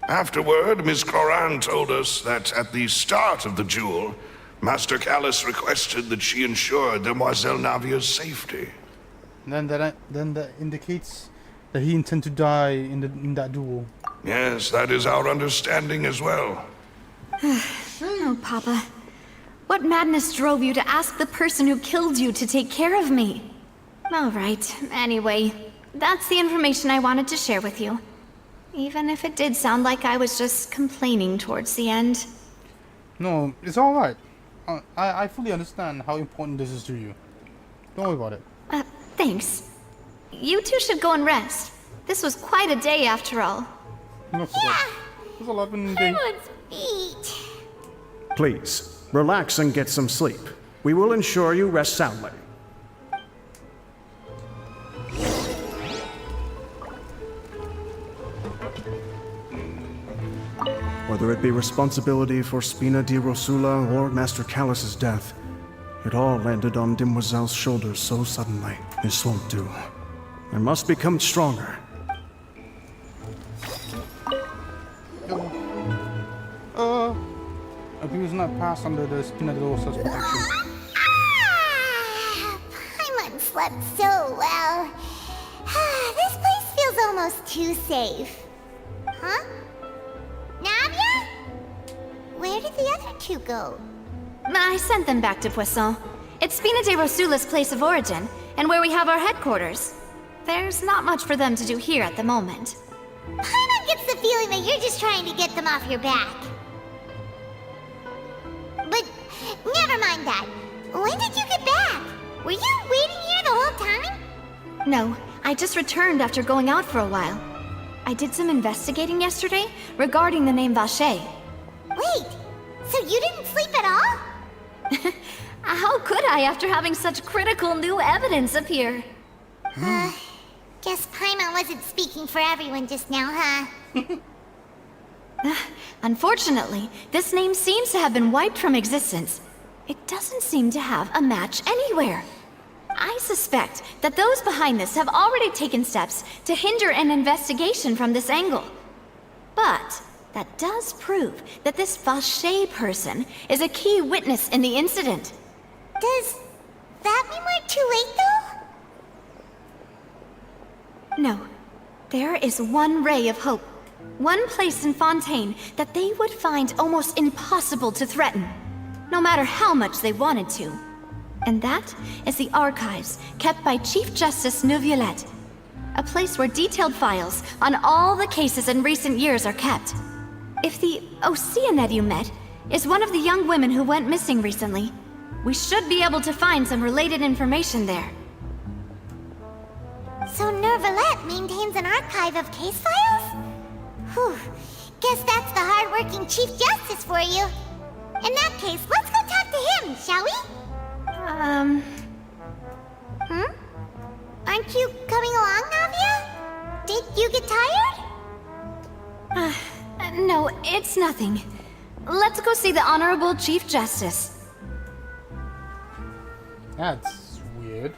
Afterward, Ms. Clorand told us that at the start of the duel, Master Callus requested that she ensure Demoiselle Navia's safety. Then that indicates that he intends to die in that duel. Yes, that is our understanding as well. Oh, Papa. What madness drove you to ask the person who killed you to take care of me? All right, anyway, that's the information I wanted to share with you. Even if it did sound like I was just complaining towards the end. No, it's alright. I fully understand how important this is to you. Don't worry about it. Thanks. You two should go and rest. This was quite a day after all. No, Yeah, there's a lot in the day. Paimon's feet. Please, relax and get some sleep. We will ensure you rest soundly. Whether it be responsibility for Spina di Rosula or Master Callus's death, it all landed on Demoiselle's shoulders so suddenly. This won't do. I must become stronger. Abuse not passed under the Spina di Rosa's protection. Paimon slept so well. This place feels almost too safe. Huh? Navia? Where did the other two go? I sent them back to Poisson. It's Spina de Rosula's place of origin, and where we have our headquarters. There's not much for them to do here at the moment. Paimon gets the feeling that you're just trying to get them off your back. But never mind that. When did you get back? Were you waiting here the whole time? No, I just returned after going out for a while. I did some investigating yesterday regarding the name Vache. Wait, so you didn't sleep at all? How could I after having such critical new evidence appear? Guess Paimon wasn't speaking for everyone just now, huh? Unfortunately, this name seems to have been wiped from existence. It doesn't seem to have a match anywhere. I suspect that those behind this have already taken steps to hinder an investigation from this angle. But that does prove that this Vache person is a key witness in the incident. Does that mean we're too late, though? No. There is one ray of hope. One place in Fontaine that they would find almost impossible to threaten, no matter how much they wanted to. And that is the archives kept by Chief Justice Neuvillette. A place where detailed files on all the cases in recent years are kept. If the Oceanette you met is one of the young women who went missing recently, we should be able to find some related information there. So Neuvillette maintains an archive of case files? Whew. Guess that's the hard-working Chief Justice for you. In that case, let's go talk to him, shall we? Aren't you coming along, Navia? Did you get tired? No, it's nothing. Let's go see the Honorable Chief Justice. That's weird.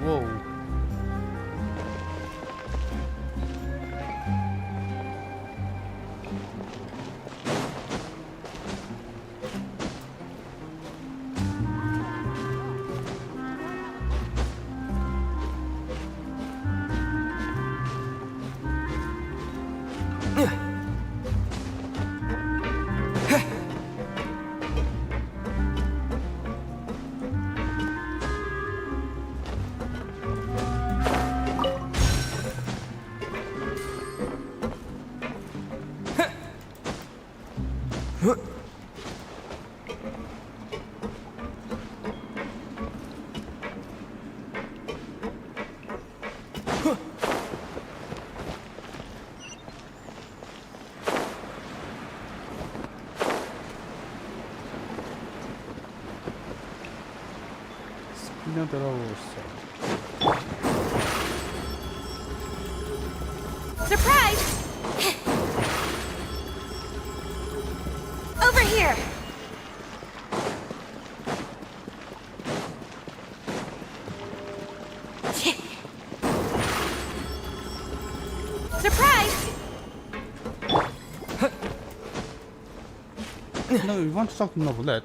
Whoa. Surprise! Over here! Surprise! No, we want to talk to Neuvillette.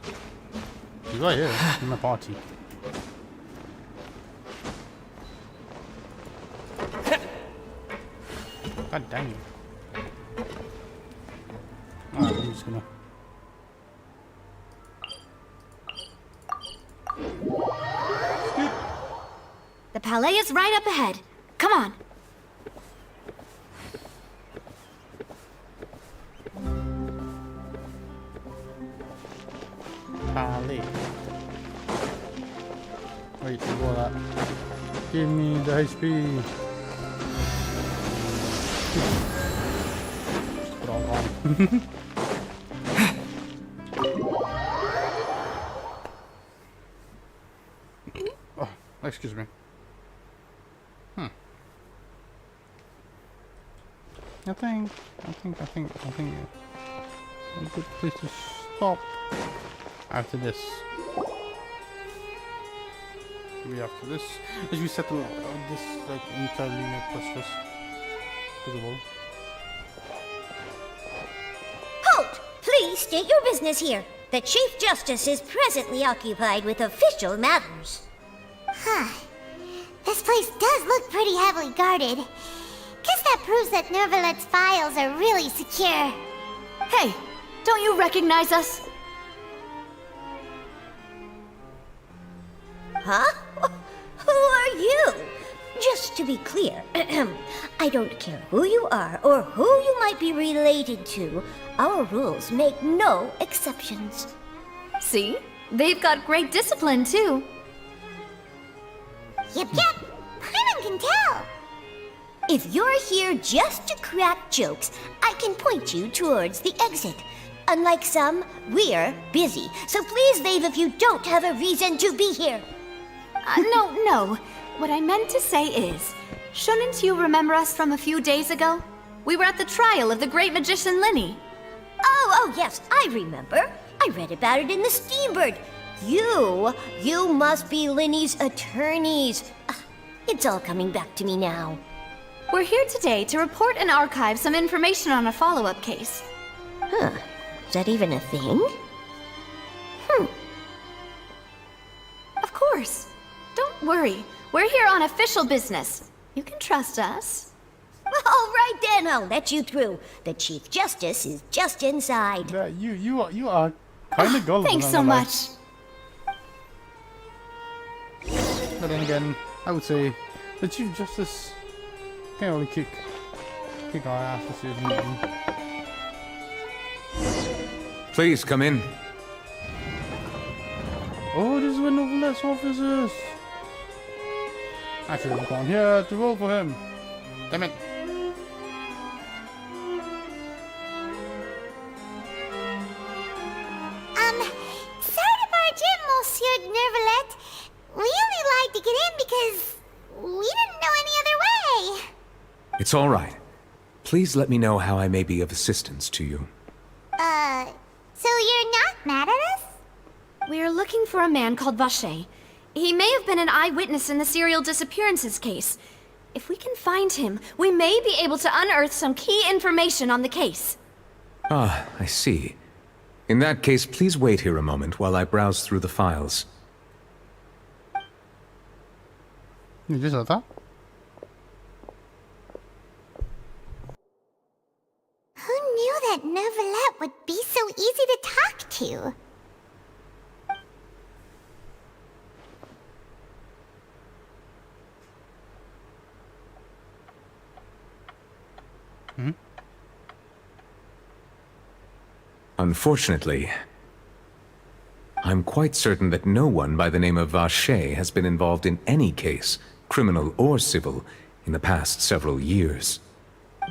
He's right here in the party. God dang it. Alright, I'm just gonna... The Palais is right up ahead. Come on. Palais. Wait, before that. Give me the HP. Just put it all on. Oh, excuse me. I think a good place to stop after this. Maybe after this, as we settle this like entirely plus visible. Halt! Please state your business here. The Chief Justice is presently occupied with official matters. This place does look pretty heavily guarded. Guess that proves that Neuvillette's files are really secure. Hey, don't you recognize us? Huh? Who are you? Just to be clear, I don't care who you are or who you might be related to. Our rules make no exceptions. See? They've got great discipline, too. Yep. Paimon can tell. If you're here just to crack jokes, I can point you towards the exit. Unlike some, we're busy, so please leave if you don't have a reason to be here. No. What I meant to say is, shouldn't you remember us from a few days ago? We were at the trial of the great magician Linny. Oh, yes, I remember. I read about it in the Steambird. You must be Linny's attorneys. It's all coming back to me now. We're here today to report and archive some information on a follow-up case. Huh. Is that even a thing? Of course. Don't worry. We're here on official business. You can trust us. All right then, I'll let you through. The Chief Justice is just inside. Yeah, you are kind of gullible. Thanks so much. But then again, I would say the Chief Justice can't really kick our ass this season. Please come in. Oh, this is where Novelette's office is. I should have gone here to roll for him. Damn it. Sorry to barge in, Monsieur Nervalette. We only lied to get in because we didn't know any other way. It's all right. Please let me know how I may be of assistance to you. So you're not mad at us? We're looking for a man called Vacher. He may have been an eyewitness in the serial disappearances case. If we can find him, we may be able to unearth some key information on the case. Ah, I see. In that case, please wait here a moment while I browse through the files. You just said that? Who knew that Nervalette would be so easy to talk to? Unfortunately, I'm quite certain that no one by the name of Vacher has been involved in any case, criminal or civil, in the past several years.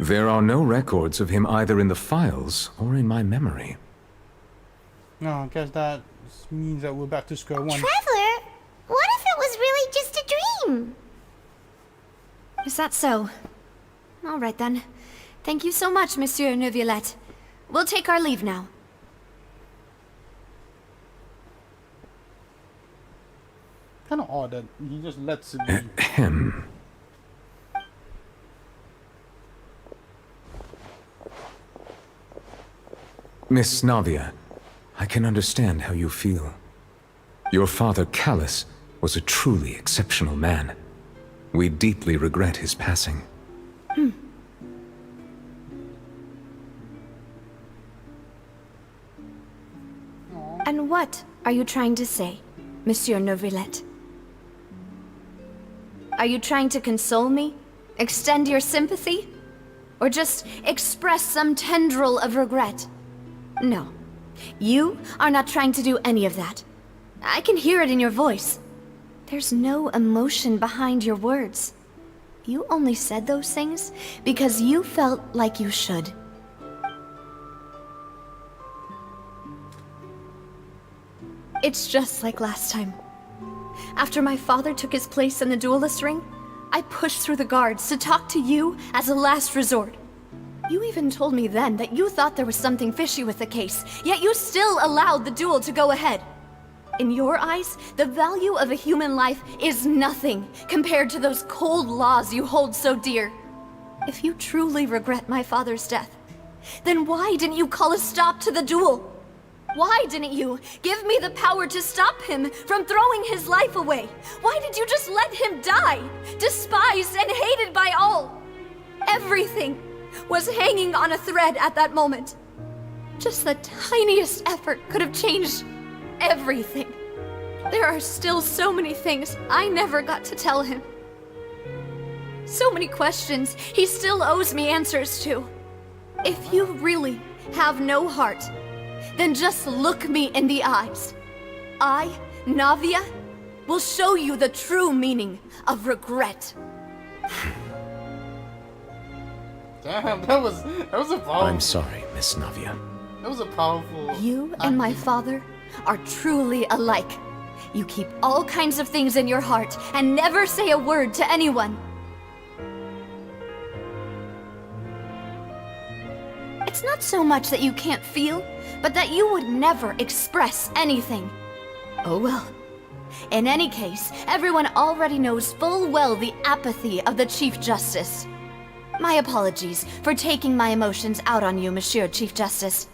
There are no records of him either in the files or in my memory. No, I guess that means that we're back to square one. Traveler, what if it was really just a dream? Is that so? All right then. Thank you so much, Monsieur Neuvillette. We'll take our leave now. Kind of odd that he just lets it be. Ahem. Miss Navia, I can understand how you feel. Your father, Callus, was a truly exceptional man. We deeply regret his passing. And what are you trying to say, Monsieur Neuvillette? Are you trying to console me? Extend your sympathy? Or just express some tendril of regret? No. You are not trying to do any of that. I can hear it in your voice. There's no emotion behind your words. You only said those things because you felt like you should. It's just like last time. After my father took his place in the duelist ring, I pushed through the guards to talk to you as a last resort. You even told me then that you thought there was something fishy with the case, yet you still allowed the duel to go ahead. In your eyes, the value of a human life is nothing compared to those cold laws you hold so dear. If you truly regret my father's death, then why didn't you call a stop to the duel? Why didn't you give me the power to stop him from throwing his life away? Why did you just let him die, despised and hated by all? Everything was hanging on a thread at that moment. Just the tiniest effort could have changed everything. There are still so many things I never got to tell him. So many questions he still owes me answers to. If you really have no heart, then just look me in the eyes. I, Navia, will show you the true meaning of regret. Damn, that was a powerful. I'm sorry, Miss Navia. That was a powerful. You and my father are truly alike. You keep all kinds of things in your heart and never say a word to anyone. It's not so much that you can't feel, but that you would never express anything. Oh well. In any case, everyone already knows full well the apathy of the Chief Justice. My apologies for taking my emotions out on you, Monsieur Chief Justice.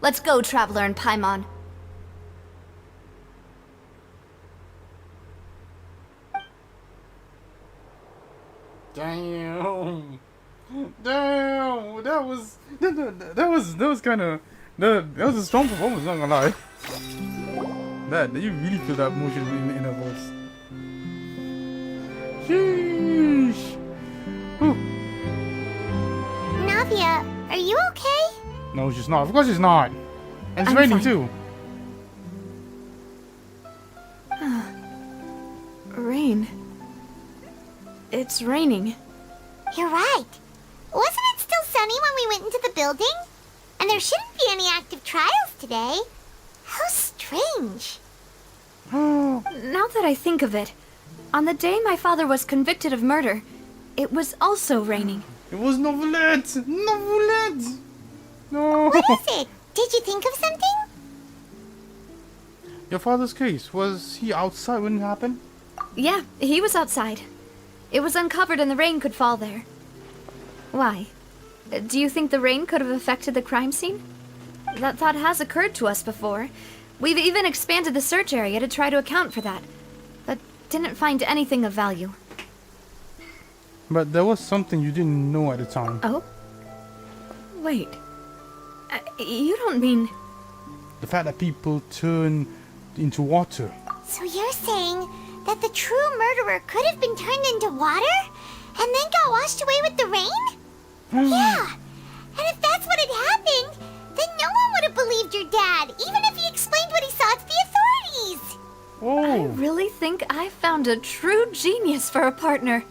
Let's go, Traveler and Paimon. Damn. Damn. That was kind of that was a strong performance. Not gonna lie. That you really feel that emotion in her voice. Sheesh. Whew. Navia, are you okay? No, she's not. Of course she's not. And it's raining too. Rain. It's raining. You're right. Wasn't it still sunny when we went into the building? And there shouldn't be any active trials today. How strange. Now that I think of it, on the day my father was convicted of murder, it was also raining. It was Novelette! Novelette! No! What is it? Did you think of something? Your father's case, was he outside when it happened? Yeah, he was outside. It was uncovered and the rain could fall there. Why? Do you think the rain could have affected the crime scene? That thought has occurred to us before. We've even expanded the search area to try to account for that, but didn't find anything of value. But there was something you didn't know at the time. Oh? Wait. You don't mean... The fact that people turn into water. So you're saying that the true murderer could have been turned into water? And then got washed away with the rain? Yeah. And if that's what had happened, then no one would have believed your dad, even if he explained what he saw to the authorities. I really think I found a true genius for a partner.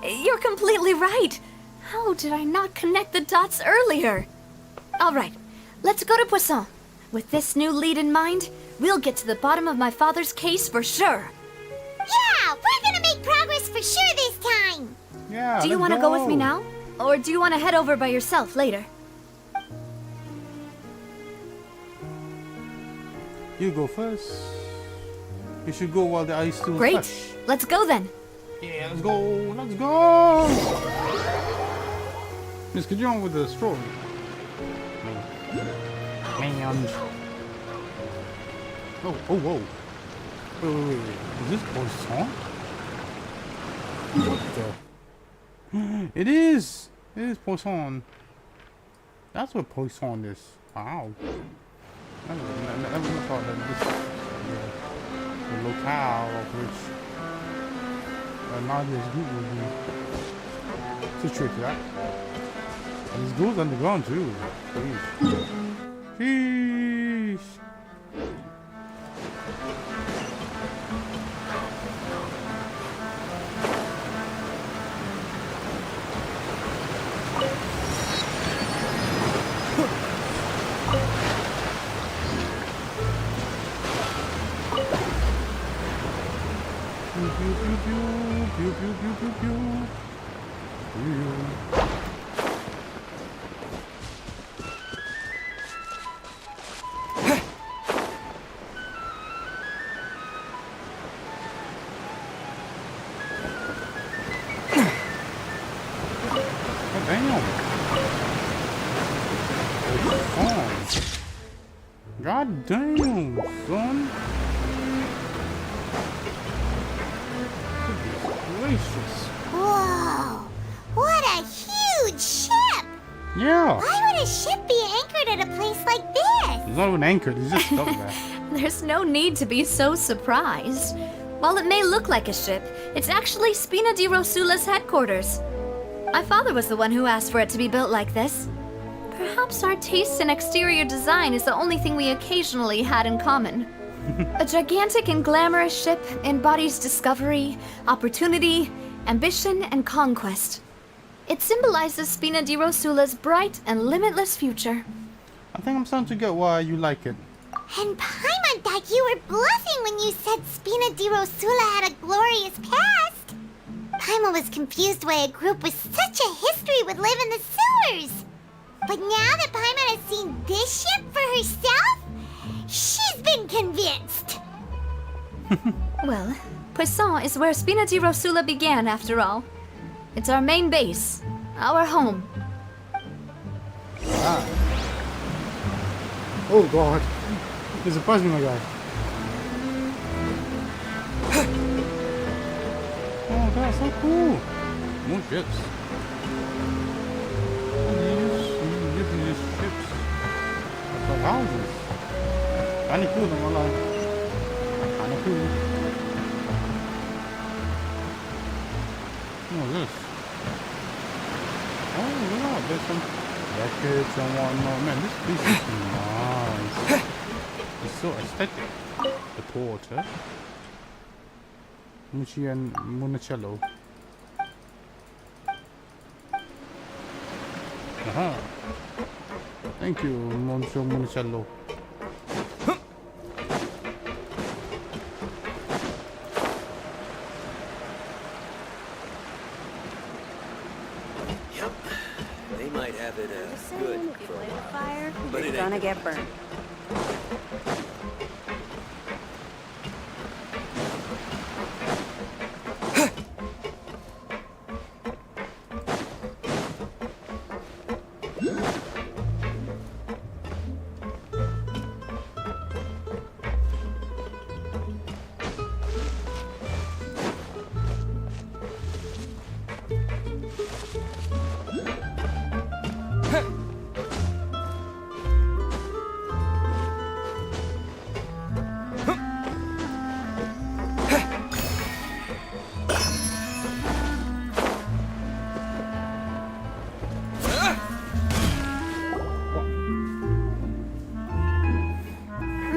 You're completely right. How did I not connect the dots earlier? All right, let's go to Poisson. With this new lead in mind, we'll get to the bottom of my father's case for sure. Yeah, we're gonna make progress for sure this time. Yeah. Do you want to go with me now? Or do you want to head over by yourself later? You go first. You should go while the ice still Great. fresh. Let's go then. Yeah, let's go. Let's go. Miss, could you on with the story? Man. Oh, whoa. Wait. Is this Poisson? What the? It is Poisson. That's what Poisson is. Wow. I never thought that this the locale of which Nadia's group would be situated at. And this goes underground too. Sheesh. God damn, son. Goodness gracious. Whoa, what a huge ship! Yeah. Why would a ship be anchored at a place like this? It's not even anchored, it's just stuck there. There's no need to be so surprised. While it may look like a ship, it's actually Spina di Rosula's headquarters. My father was the one who asked for it to be built like this. Perhaps our taste in exterior design is the only thing we occasionally had in common. A gigantic and glamorous ship embodies discovery, opportunity, ambition, and conquest. It symbolizes Spina di Rosula's bright and limitless future. I think I'm starting to get why you like it. And Paimon thought you were bluffing when you said Spina di Rosula had a glorious past. Paimon was confused why a group with such a history would live in the sewers. But now that Paimon has seen this ship for herself, she's been convinced. Well, Poisson is where Spina di Rosula began, after all. It's our main base, our home. Ah. Oh god. You surprised me, my guy. Oh, that's so cool. More ships. These ships for houses. Kinda cool, I'm not lying. Kinda cool. What is this? Oh, wow, there's some records and whatnot. Man, this piece is nice. It's so aesthetic. The porter. Mucci and Monticello. Aha. Thank you, Monsieur Monticello. Yep. They might have it good for a while. Fire, But you're it ain't gonna get burned.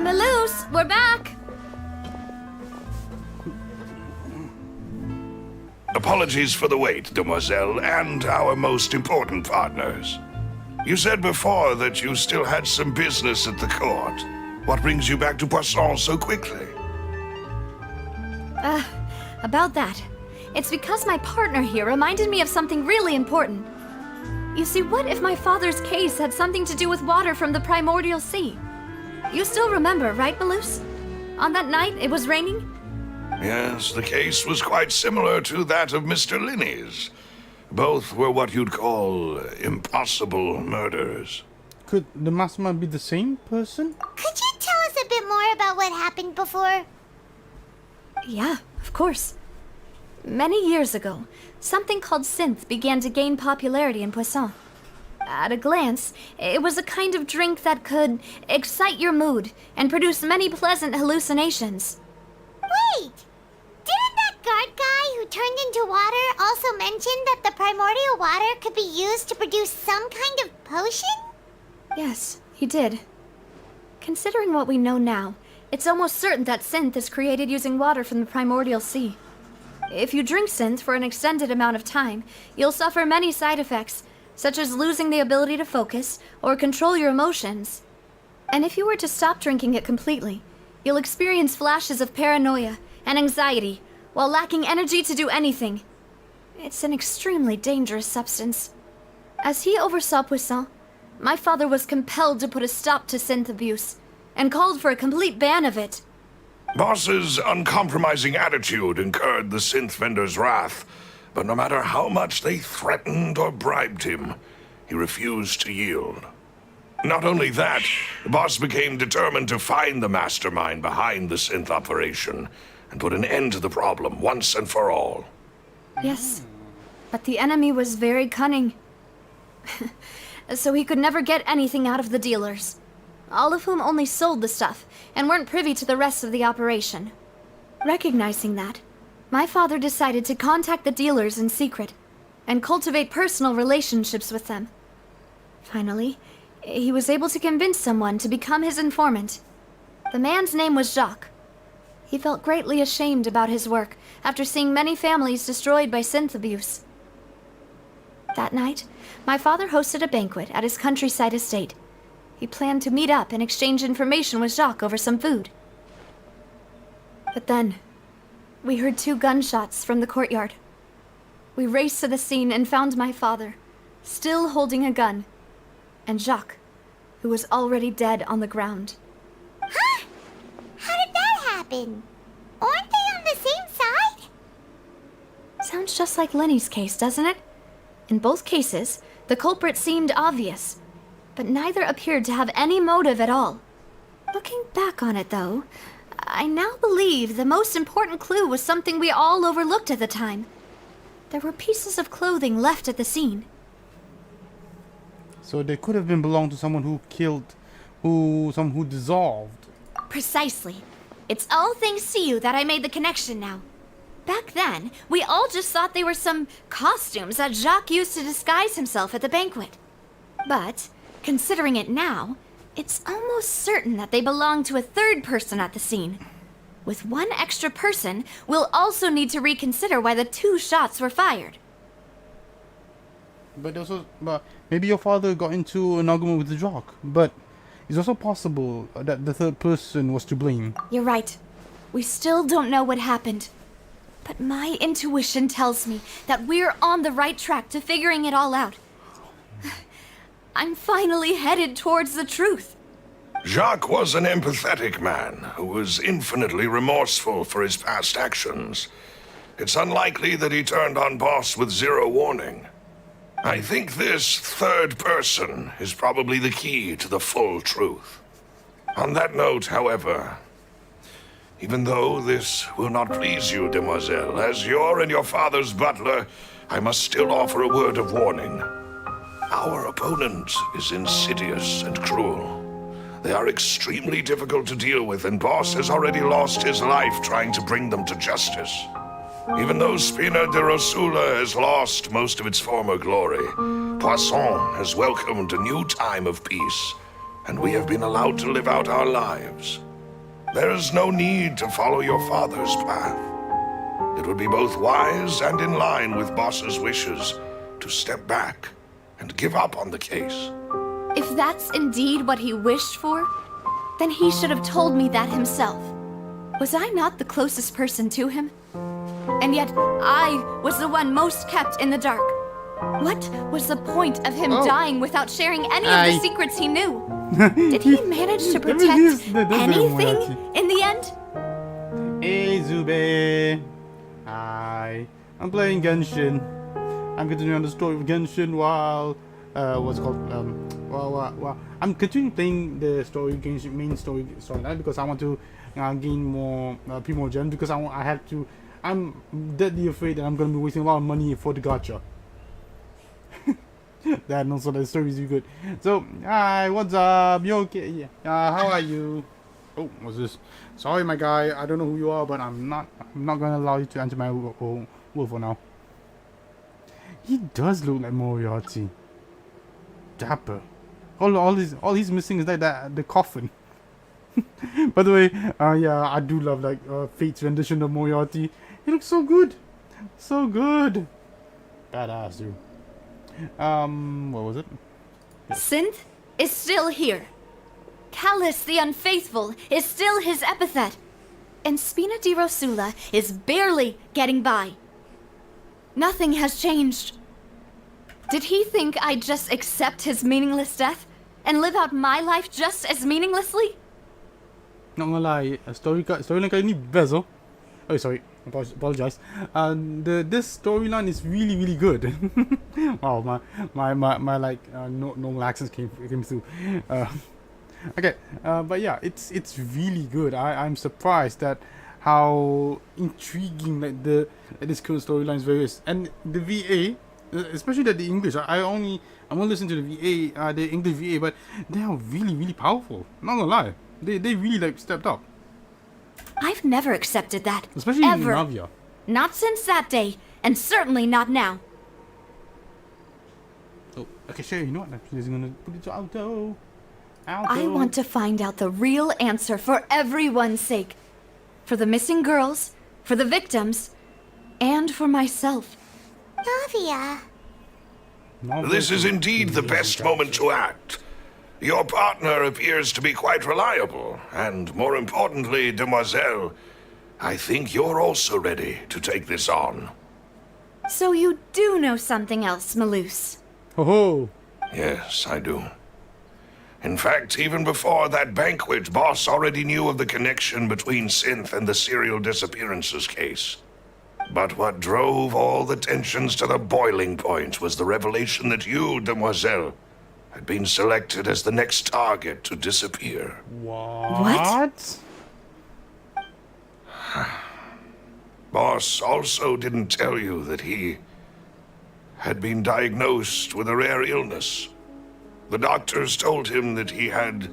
Maloose, we're back! Apologies for the wait, demoiselle, and our most important partners. You said before that you still had some business at the court. What brings you back to Poisson so quickly? About that. It's because my partner here reminded me of something really important. You see, what if my father's case had something to do with water from the primordial sea? You still remember, right, Maloose? On that night, it was raining? Yes, the case was quite similar to that of Mr. Linney's. Both were what you'd call impossible murders. Could the mastermind be the same person? Could you tell us a bit more about what happened before? Yeah, of course. Many years ago, something called synth began to gain popularity in Poisson. At a glance, it was a kind of drink that could excite your mood and produce many pleasant hallucinations. Wait! Didn't that guard guy who turned into water also mention that the primordial water could be used to produce some kind of potion? Yes, he did. Considering what we know now, it's almost certain that synth is created using water from the primordial sea. If you drink synth for an extended amount of time, you'll suffer many side effects, such as losing the ability to focus or control your emotions. And if you were to stop drinking it completely, you'll experience flashes of paranoia and anxiety while lacking energy to do anything. It's an extremely dangerous substance. As he oversaw Poisson, my father was compelled to put a stop to synth abuse and called for a complete ban of it. Boss's uncompromising attitude incurred the synth vendor's wrath, but no matter how much they threatened or bribed him, he refused to yield. Not only that, the boss became determined to find the mastermind behind the synth operation and put an end to the problem once and for all. Yes, but the enemy was very cunning. So he could never get anything out of the dealers, all of whom only sold the stuff and weren't privy to the rest of the operation. Recognizing that, my father decided to contact the dealers in secret and cultivate personal relationships with them. Finally, he was able to convince someone to become his informant. The man's name was Jacques. He felt greatly ashamed about his work after seeing many families destroyed by synth abuse. That night, my father hosted a banquet at his countryside estate. He planned to meet up and exchange information with Jacques over some food. But then, we heard 2 gunshots from the courtyard. We raced to the scene and found my father, still holding a gun, and Jacques, who was already dead on the ground. Huh? How did that happen? Aren't they on the same side? Sounds just like Lenny's case, doesn't it? In both cases, the culprit seemed obvious, but neither appeared to have any motive at all. Looking back on it, though, I now believe the most important clue was something we all overlooked at the time. There were pieces of clothing left at the scene. So they could have been belonged to someone who killed, someone who dissolved. Precisely. It's all thanks to you that I made the connection now. Back then, we all just thought they were some costumes that Jacques used to disguise himself at the banquet. But, considering it now, it's almost certain that they belong to a third person at the scene. With one extra person, we'll also need to reconsider why the 2 shots were fired. But maybe your father got into an argument with Jacques. But it's also possible that the third person was to blame. You're right. We still don't know what happened. But my intuition tells me that we're on the right track to figuring it all out. I'm finally headed towards the truth. Jacques was an empathetic man who was infinitely remorseful for his past actions. It's unlikely that he turned on Boss with 0 warning. I think this third person is probably the key to the full truth. On that note, however, even though this will not please you, demoiselle, as your and your father's butler, I must still offer a word of warning. Our opponent is insidious and cruel. They are extremely difficult to deal with, and Boss has already lost his life trying to bring them to justice. Even though Spina de Rosula has lost most of its former glory, Poisson has welcomed a new time of peace, and we have been allowed to live out our lives. There is no need to follow your father's path. It would be both wise and in line with Boss's wishes to step back and give up on the case. If that's indeed what he wished for, then he should have told me that himself. Was I not the closest person to him? And yet, I was the one most kept in the dark. What was the point of him dying without sharing any of the secrets he knew? Did he manage to protect anything in the end? Hey, Zube. Hi. I'm playing Genshin. I'm continuing the story of Genshin while what's it called I'm continuing playing the story Genshin main storyline because I want to gain more Primo Gems because I'm deadly afraid that I'm gonna be wasting a lot of money for the gacha. That and also the story is good. So hi, what's up? You okay? Yeah. How are you? Oh, what's this? Sorry, my guy. I don't know who you are, but I'm not gonna allow you to enter my world for now. He does look like Moriarty. Dapper. All he's missing is like the coffin. By the way, yeah, I do love like Fate's rendition of Moriarty. He looks so good, so good. Badass, dude. What was it? Synth is still here. Callus the Unfaithful is still his epithet. And Spina di Rosula is barely getting by. Nothing has changed. Did he think I'd just accept his meaningless death and live out my life just as meaninglessly? Not gonna lie, storyline kali ni best, oh. Oh, sorry, apologize. This storyline is really good. Wow, my like normal accents came through. Okay, but yeah, it's really good. I'm surprised at how intriguing like this current storyline is various, and the VA, especially the English. I'm only listening to the VA, the English VA, but they are really powerful. Not gonna lie, they really like stepped up. I've never accepted that. Especially ever. in Navia. Not since that day, and certainly not now. Oh, okay, sure. You know what? I'm just gonna put it to auto. I want to find out the real answer for everyone's sake. For the missing girls, for the victims, and for myself. Navia. This is indeed the best moment to act. Your partner appears to be quite reliable, and more importantly, demoiselle, I think you're also ready to take this on. So you do know something else, Maloose? Ho ho! Yes, I do. In fact, even before that banquet, Boss already knew of the connection between Synth and the serial disappearances case. But what drove all the tensions to the boiling point was the revelation that you, Demoiselle, had been selected as the next target to disappear. What? Boss also didn't tell you that he had been diagnosed with a rare illness. The doctors told him that he had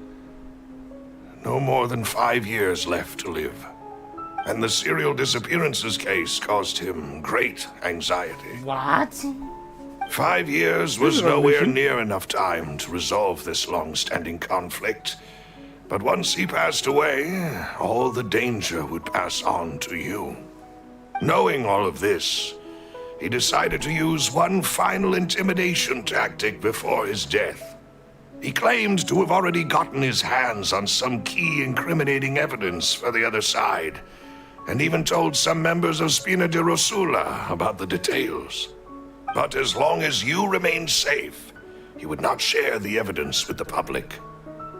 no more than 5 years left to live. And the serial disappearances case caused him great anxiety. What? 5 years was nowhere near enough time to resolve this long-standing conflict. But once he passed away, all the danger would pass on to you. Knowing all of this, he decided to use one final intimidation tactic before his death. He claimed to have already gotten his hands on some key incriminating evidence for the other side, and even told some members of Spina di Rosula about the details. But as long as you remained safe, he would not share the evidence with the public.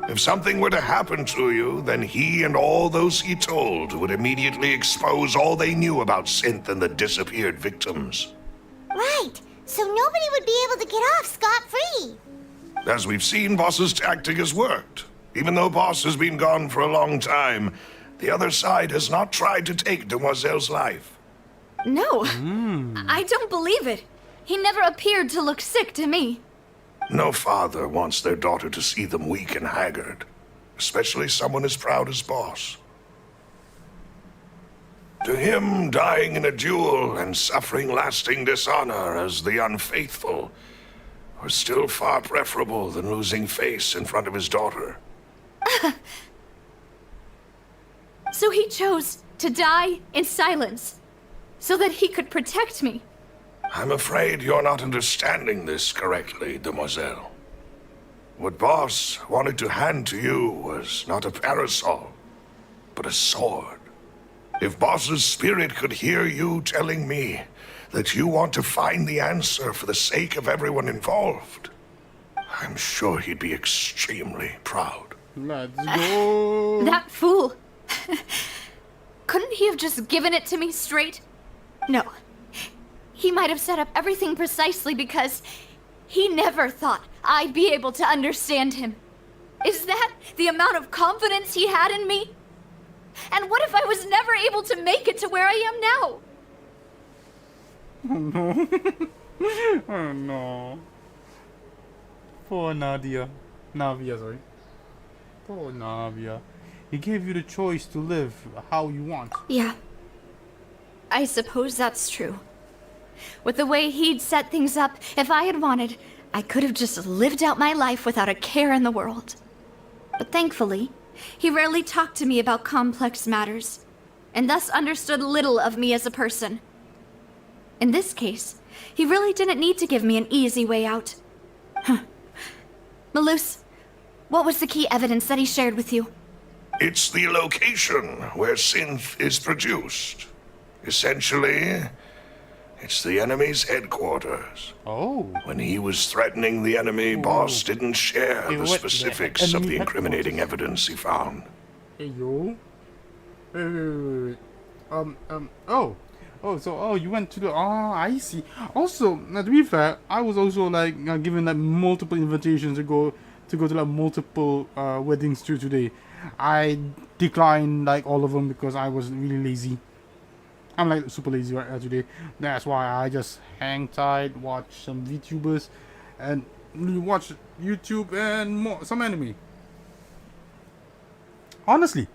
If something were to happen to you, then he and all those he told would immediately expose all they knew about Synth and the disappeared victims. Right, so nobody would be able to get off scot-free. As we've seen, Boss's tactic has worked. Even though Boss has been gone for a long time, the other side has not tried to take Demoiselle's life. No, I don't believe it. He never appeared to look sick to me. No father wants their daughter to see them weak and haggard, especially someone as proud as Boss. To him, dying in a duel and suffering lasting dishonor as the unfaithful was still far preferable than losing face in front of his daughter. So he chose to die in silence, so that he could protect me. I'm afraid you're not understanding this correctly, Demoiselle. What Boss wanted to hand to you was not a parasol, but a sword. If Boss's spirit could hear you telling me that you want to find the answer for the sake of everyone involved, I'm sure he'd be extremely proud. Let's go. That fool. Couldn't he have just given it to me straight? No. He might have set up everything precisely because he never thought I'd be able to understand him. Is that the amount of confidence he had in me? And what if I was never able to make it to where I am now? Oh no. Oh no. Poor Nadia. Navia, sorry. Poor Navia. He gave you the choice to live how you want. Yeah. I suppose that's true. With the way he'd set things up, if I had wanted, I could have just lived out my life without a care in the world. But thankfully, he rarely talked to me about complex matters, and thus understood little of me as a person. In this case, he really didn't need to give me an easy way out. Malus, what was the key evidence that he shared with you? It's the location where Synth is produced. Essentially, it's the enemy's headquarters. Oh. When he was threatening the enemy, Boss didn't share the specifics of the incriminating evidence he found. Hey, yo. Wait. Oh, you went to the... I see. Also, to be fair, I was also, like, given, like, multiple invitations to go to, like, multiple, weddings too today. I declined, like, all of them because I was really lazy. I'm, like, super lazy right now today. That's why I just hang tight, watch some VTubers, and watch YouTube and some anime. Honestly,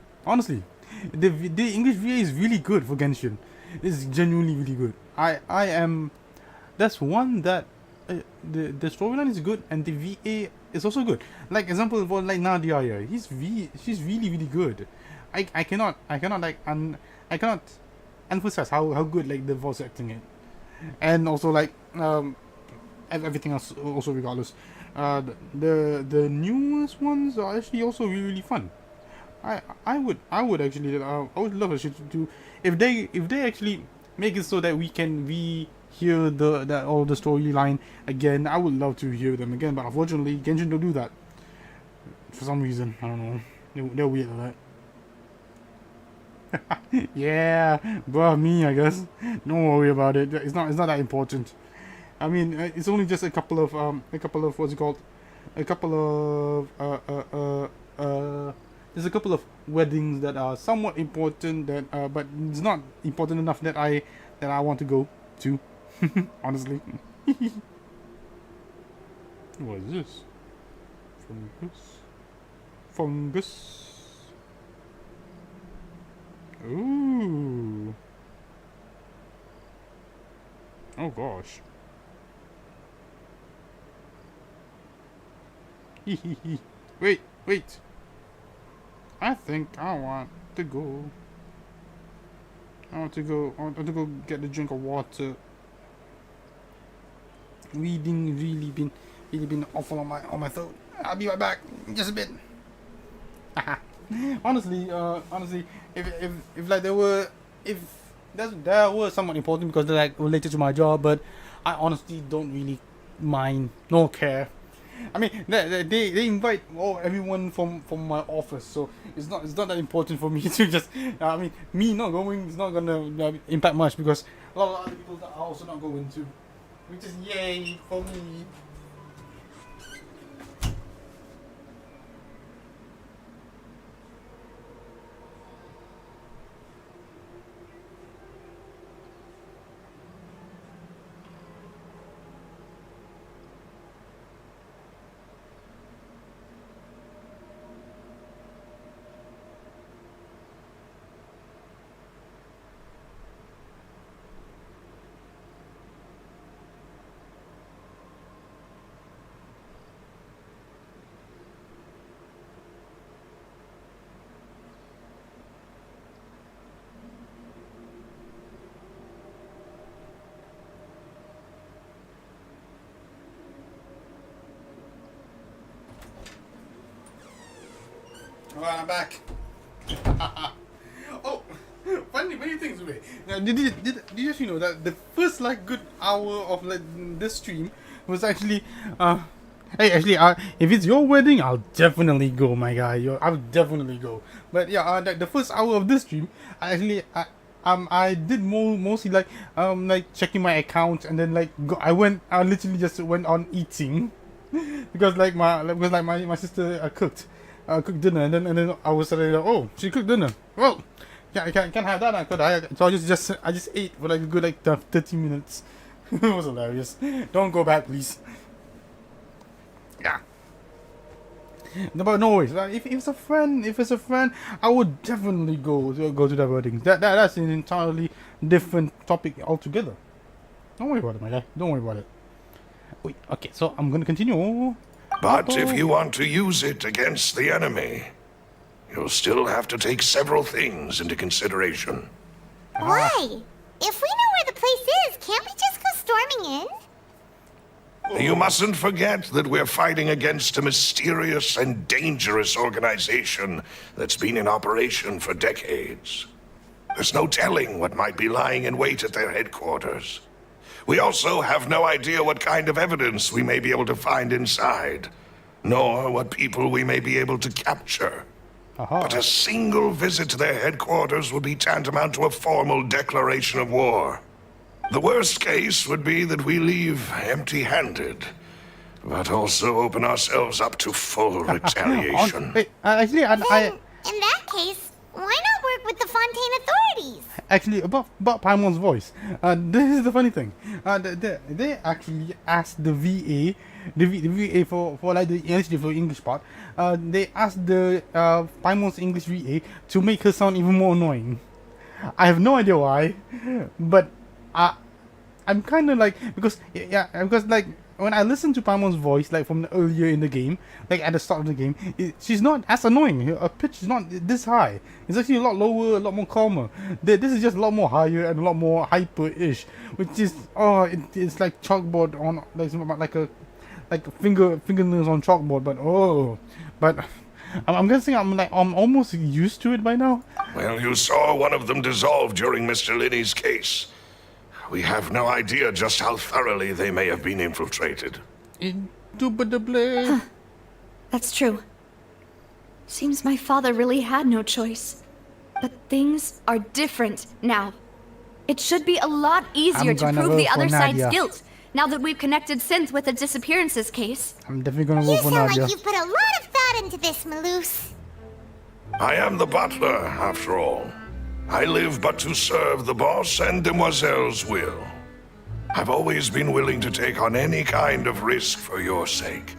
the English VA is really good for Genshin. It's genuinely really good. I am. That's one that the storyline is good and the VA is also good. Like example for like Nadia, yeah, she's really good. I cannot emphasize how good like the voice acting is, and also like everything else also regardless. The newest ones are actually also really fun. I would actually I would love actually to do if they actually make it so that we can hear all the storyline again. I would love to hear them again, but unfortunately Genshin don't do that. For some reason, I don't know. They're weird like that. Yeah, bro, me, I guess. Don't worry about it. It's not that important. I mean, it's only just a couple of what's it called? A couple of there's a couple of weddings that are somewhat important that but it's not important enough that I want to go to. Honestly. What is this? Fungus. Ooh. Oh gosh. Wait. I think I want to go. I want to go get a drink of water. Reading really been awful on my throat. I'll be right back. Just a bit. honestly, if like there were somewhat important because they're like related to my job, but I honestly don't really mind, nor care. I mean, they invite everyone from my office, so it's not that important for me to just. I mean, me not going is not gonna impact much because a lot of other people that are also not going to, which is yay for me. Alright, I'm back. Oh, funny things, wait. Now, did you actually know that the first like good hour of like this stream was actually hey, actually, if it's your wedding, I'll definitely go, my guy. I'll definitely go. But yeah, like the first hour of this stream, I did mostly like checking my account and then I literally just went on eating because my sister cooked dinner and then I was like, oh, she cooked dinner. Well, yeah, I can't have that, could I? So I just ate for like a good 30 minutes. It was hilarious. Don't go back, please. Yeah. No, but no worries. If it's a friend, I would definitely go to that wedding. That's an entirely different topic altogether. Don't worry about it, my guy. Don't worry about it. Wait, okay, so I'm gonna continue. But if you want to use it against the enemy, you'll still have to take several things into consideration. Why? If we know where the place is, can't we just go storming in? You mustn't forget that we're fighting against a mysterious and dangerous organization that's been in operation for decades. There's no telling what might be lying in wait at their headquarters. We also have no idea what kind of evidence we may be able to find inside, nor what people we may be able to capture. But a single visit to their headquarters would be tantamount to a formal declaration of war. The worst case would be that we leave empty-handed, but also open ourselves up to full retaliation. Actually, in that case, why not work with the Fontaine authorities? Actually, about Paimon's voice, this is the funny thing. They actually asked the VA, the VA for like the English part. They asked the Paimon's English VA to make her sound even more annoying. I have no idea why, but I'm kind of because like when I listen to Paimon's voice from earlier in the game, like at the start of the game, she's not as annoying. Her pitch is not this high. It's actually a lot lower, a lot more calmer. This is just a lot more higher and a lot more hyper-ish, which is it's like chalkboard on like fingernails on chalkboard. But I'm guessing I'm almost used to it by now. Well, you saw one of them dissolve during Mr. Linney's case. We have no idea just how thoroughly they may have been infiltrated. That's true. Seems my father really had no choice. But things are different now. It should be a lot easier to prove the other side's guilt, now that we've connected Synth with the disappearances case. I'm definitely gonna vote for Nadia. You sound like you've put a lot of thought into this, Malus. I am the butler, after all. I live but to serve the boss and Demoiselle's will. I've always been willing to take on any kind of risk for your sake.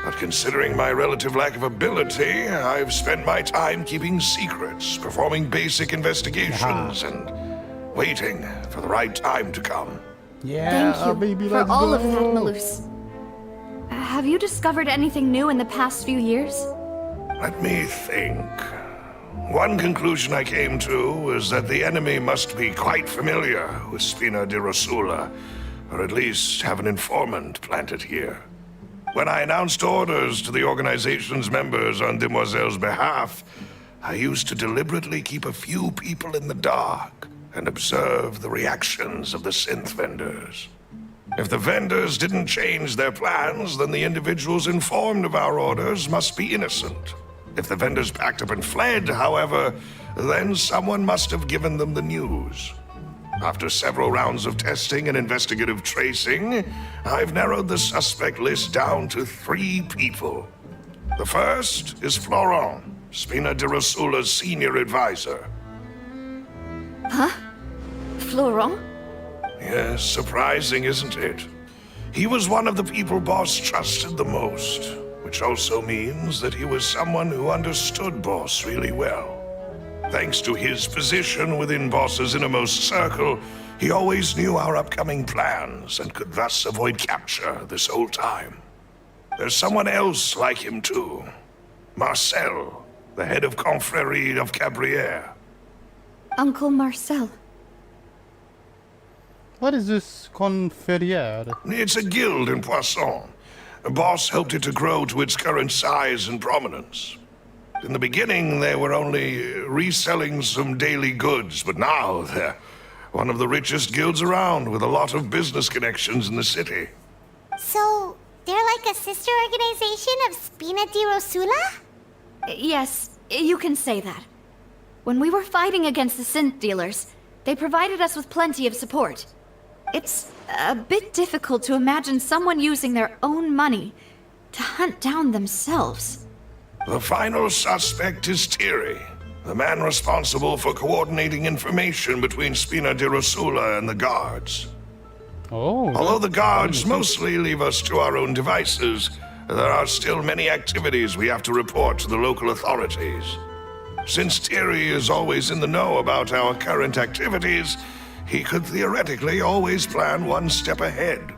But considering my relative lack of ability, I've spent my time keeping secrets, performing basic investigations, and waiting for the right time to come. Yeah, thank you baby, for all go. of that, Malus. Have you discovered anything new in the past few years? Let me think. One conclusion I came to is that the enemy must be quite familiar with Spina di Rosula, or at least have an informant planted here. When I announced orders to the organization's members on Demoiselle's behalf, I used to deliberately keep a few people in the dark and observe the reactions of the synth vendors. If the vendors didn't change their plans, then the individuals informed of our orders must be innocent. If the vendors packed up and fled, however, then someone must have given them the news. After several rounds of testing and investigative tracing, I've narrowed the suspect list down to 3 people. The first is Florent, Spina di Rosula's senior advisor. Huh? Florent? Yes, surprising, isn't it? He was one of the people Boss trusted the most, which also means that he was someone who understood Boss really well. Thanks to his position within Boss's innermost circle, he always knew our upcoming plans and could thus avoid capture this whole time. There's someone else like him too. Marcel, the head of Confrérie of Cabrières. Uncle Marcel. What is this Confrérie? It's a guild in Poisson. Boss helped it to grow to its current size and prominence. In the beginning, they were only reselling some daily goods, but now they're one of the richest guilds around with a lot of business connections in the city. So, they're like a sister organization of Spina di Rosula? Yes, you can say that. When we were fighting against the synth dealers, they provided us with plenty of support. It's a bit difficult to imagine someone using their own money to hunt down themselves. The final suspect is Thierry, the man responsible for coordinating information between Spina di Rosula and the guards. Oh. Although the guards mostly leave us to our own devices, there are still many activities we have to report to the local authorities. Since Thierry is always in the know about our current activities, he could theoretically always plan one step ahead.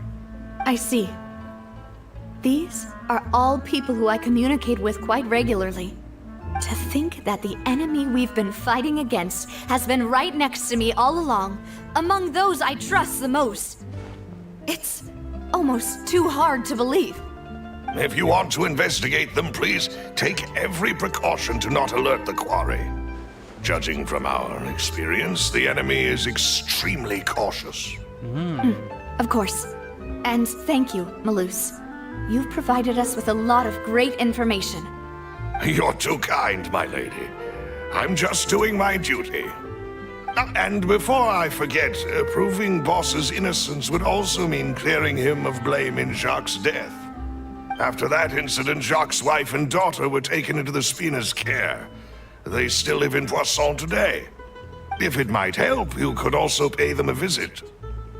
I see. These are all people who I communicate with quite regularly. To think that the enemy we've been fighting against has been right next to me all along, among those I trust the most. It's almost too hard to believe. If you want to investigate them, please take every precaution to not alert the quarry. Judging from our experience, the enemy is extremely cautious. Of course. And thank you, Malus. You've provided us with a lot of great information. You're too kind, my lady. I'm just doing my duty. And before I forget, proving Boss's innocence would also mean clearing him of blame in Jacques' death. After that incident, Jacques' wife and daughter were taken into the Spina's care. They still live in Poisson today. If it might help, you could also pay them a visit.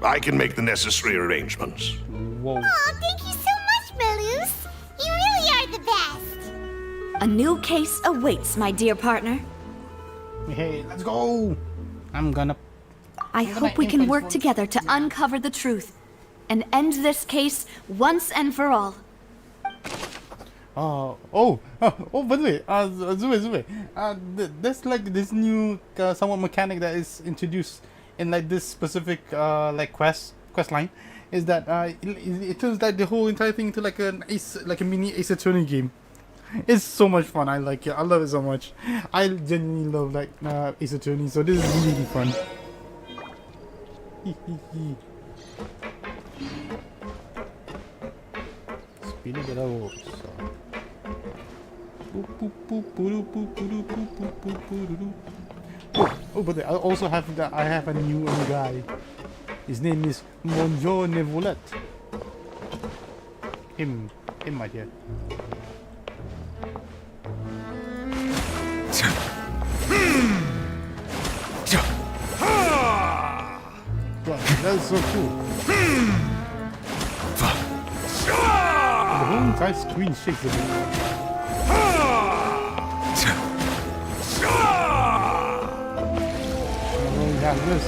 I can make the necessary arrangements. Whoa. Aw, thank you so much, Malus. You really are the best. A new case awaits, my dear partner. Hey, let's go. I hope we can work together to uncover the truth and end this case once and for all. By the way, Zue, there's like this new somewhat mechanic that is introduced in like this specific like quest line, is that it turns like the whole entire thing into like a mini E.Setsuna game. It's so much fun. I like it. I love it so much. I genuinely love like E.Setsuna, so this is really fun. Spina di Rosula. Oh, but I also have I have a new guy. His name is Monsieur Nevolet. Him right here. Wow, that's so cool. The whole entire screen shakes a bit. We have this.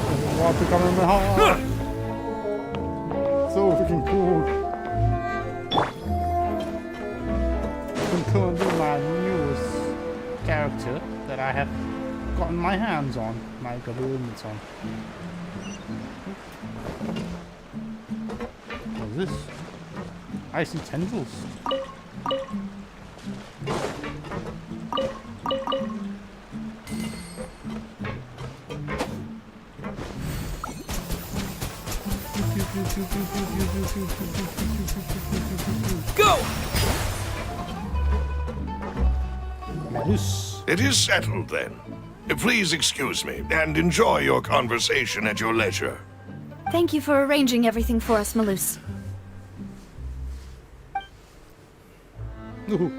There's water coming in the heart. So freaking cool. Currently my newest character that I have gotten my hands on, my governments on. What's this? I see tendrils. Go! It is settled then. Please excuse me and enjoy your conversation at your leisure. Thank you for arranging everything for us, Malus.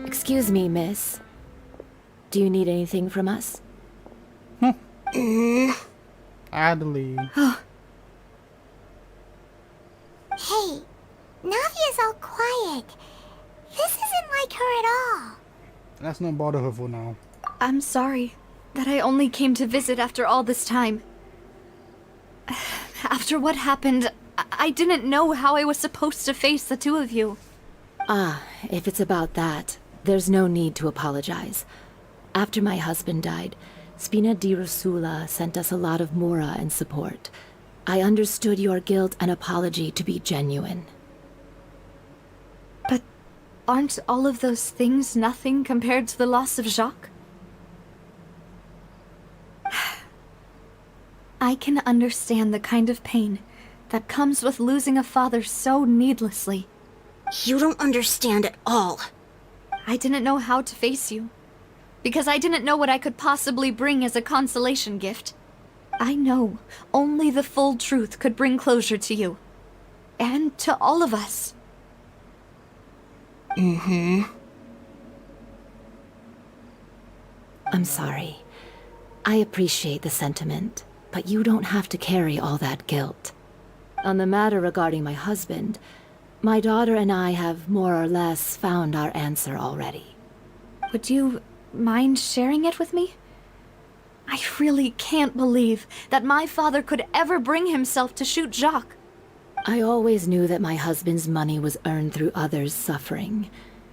Excuse me, miss. Do you need anything from us? Adley. Hey, Navia's all quiet. This isn't like her at all. Let's not bother her for now. I'm sorry that I only came to visit after all this time. After what happened, I didn't know how I was supposed to face the two of you. Ah, if it's about that, there's no need to apologize. After my husband died, Spina di Rosula sent us a lot of mora and support. I understood your guilt and apology to be genuine. But aren't all of those things nothing compared to the loss of Jacques? I can understand the kind of pain that comes with losing a father so needlessly. You don't understand at all. I didn't know how to face you, because I didn't know what I could possibly bring as a consolation gift. I know only the full truth could bring closure to you, and to all of us. I'm sorry. I appreciate the sentiment, but you don't have to carry all that guilt. On the matter regarding my husband, my daughter and I have more or less found our answer already. Would you mind sharing it with me? I really can't believe that my father could ever bring himself to shoot Jacques. I always knew that my husband's money was earned through others' suffering.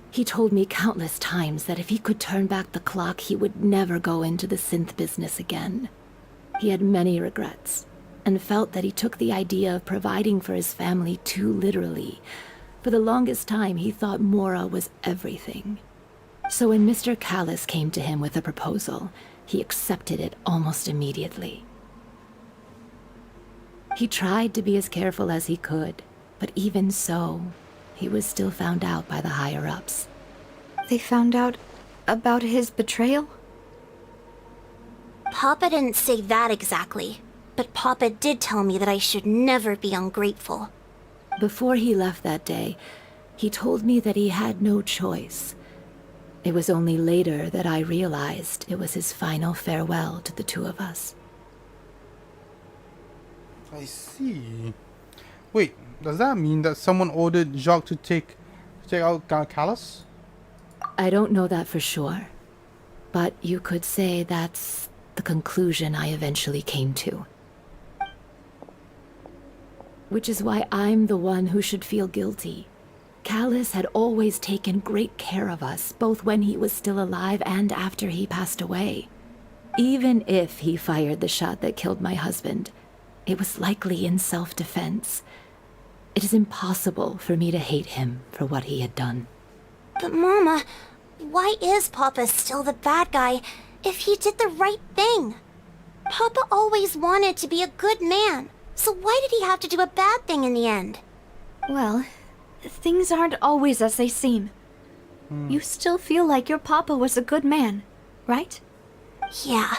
He told me countless times that if he could turn back the clock, he would never go into the synth business again. He had many regrets, and felt that he took the idea of providing for his family too literally. For the longest time, he thought Mora was everything. So when Mr. Callis came to him with a proposal, he accepted it almost immediately. He tried to be as careful as he could, but even so, he was still found out by the higher-ups. They found out about his betrayal? Papa didn't say that exactly, but Papa did tell me that I should never be ungrateful. Before he left that day, he told me that he had no choice. It was only later that I realized it was his final farewell to the two of us. I see. Wait, does that mean that someone ordered Jacques to take out Callis? I don't know that for sure, but you could say that's the conclusion I eventually came to. Which is why I'm the one who should feel guilty. Callis had always taken great care of us, both when he was still alive and after he passed away. Even if he fired the shot that killed my husband, it was likely in self-defense. It is impossible for me to hate him for what he had done. But Mama, why is Papa still the bad guy if he did the right thing? Papa always wanted to be a good man, so why did he have to do a bad thing in the end? Well, things aren't always as they seem. You still feel like your papa was a good man, right? Yeah.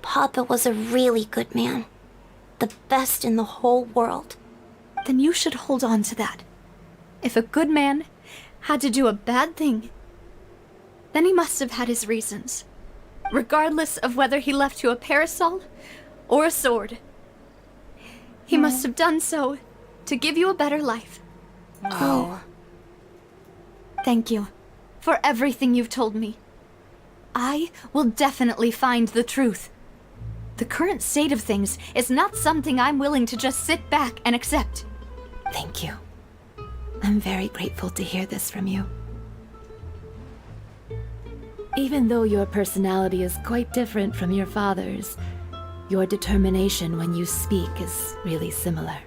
Papa was a really good man. The best in the whole world. Then you should hold on to that. If a good man had to do a bad thing, then he must have had his reasons. Regardless of whether he left you a parasol or a sword. He must have done so to give you a better life. Oh. Thank you for everything you've told me. I will definitely find the truth. The current state of things is not something I'm willing to just sit back and accept. Thank you. I'm very grateful to hear this from you. Even though your personality is quite different from your father's, your determination when you speak is really similar.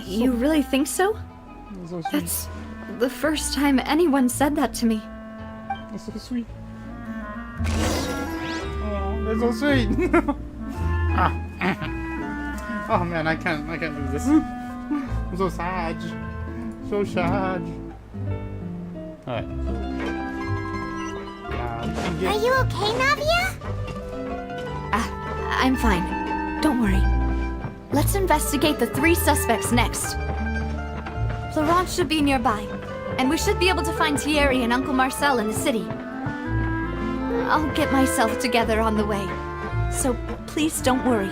You really think so? That's the first time anyone said that to me. That's so sweet. Oh, that's so sweet. Oh man, I can't do this. I'm so sad. So sad. Alright. Are you okay, Navia? I'm fine. Don't worry. Let's investigate the 3 suspects next. Florent should be nearby, and we should be able to find Thierry and Uncle Marcel in the city. I'll get myself together on the way, so please don't worry.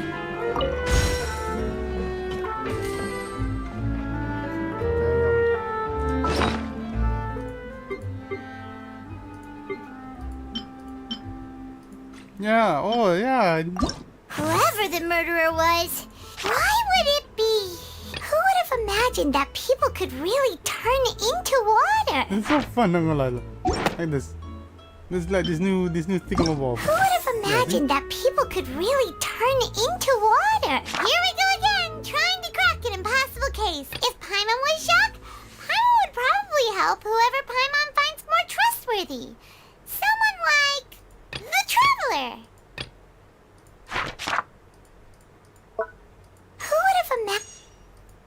Yeah, oh yeah. Whoever the murderer was, why would it be? Who would have imagined that people could really turn into water? It's so fun, I'm gonna lie. Like this. There's like this new thingamabob. Who would have imagined that people could really turn into water? Here we go again, trying to crack an impossible case. If Paimon was shocked, Paimon would probably help whoever Paimon finds more trustworthy. Someone like the Traveler. Who would have imagined?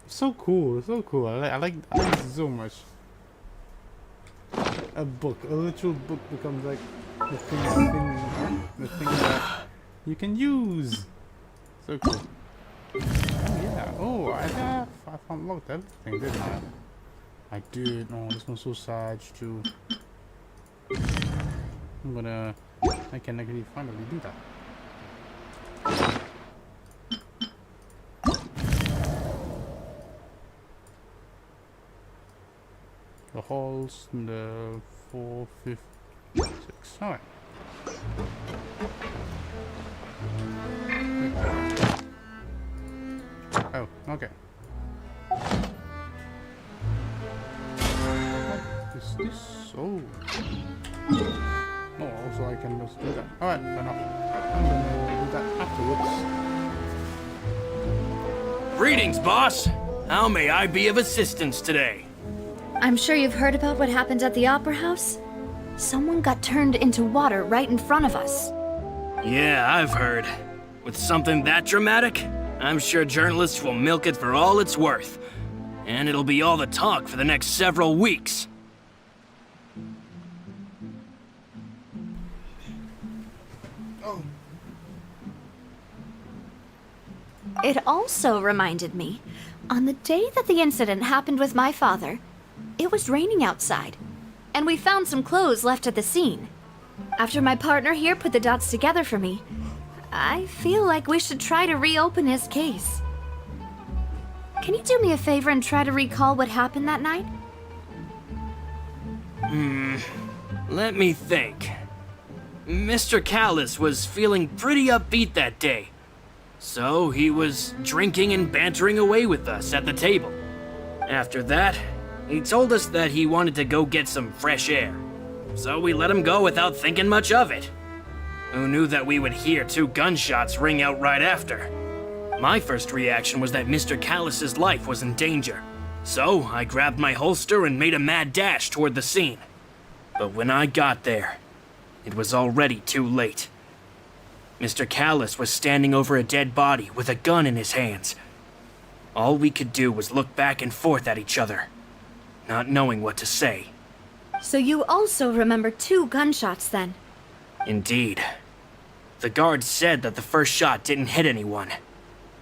So cool, so cool. I like this so much. A literal book becomes like the thing that you can use. So cool. Oh yeah. Oh, I've unlocked everything, didn't I? I did. Oh, this one's so sad too. I can actually finally do that. The halls in the 4, 5, 6. Alright. Oh, okay. What is this? Oh. Oh, also I can just do that. Alright, fair enough. I'm gonna do that afterwards. Greetings, boss. How may I be of assistance today? I'm sure you've heard about what happened at the Opera House. Someone got turned into water right in front of us. Yeah, I've heard. With something that dramatic, I'm sure journalists will milk it for all it's worth. And it'll be all the talk for the next several weeks. It also reminded me, on the day that the incident happened with my father, it was raining outside, and we found some clothes left at the scene. After my partner here put the dots together for me, I feel like we should try to reopen his case. Can you do me a favor and try to recall what happened that night? Let me think. Mr. Callis was feeling pretty upbeat that day. So he was drinking and bantering away with us at the table. After that, he told us that he wanted to go get some fresh air. So we let him go without thinking much of it. Who knew that we would hear 2 gunshots ring out right after? My first reaction was that Mr. Callis's life was in danger. So I grabbed my holster and made a mad dash toward the scene. But when I got there, it was already too late. Mr. Callis was standing over a dead body with a gun in his hands. All we could do was look back and forth at each other, not knowing what to say. So you also remember 2 gunshots then? Indeed. The guard said that the first shot didn't hit anyone,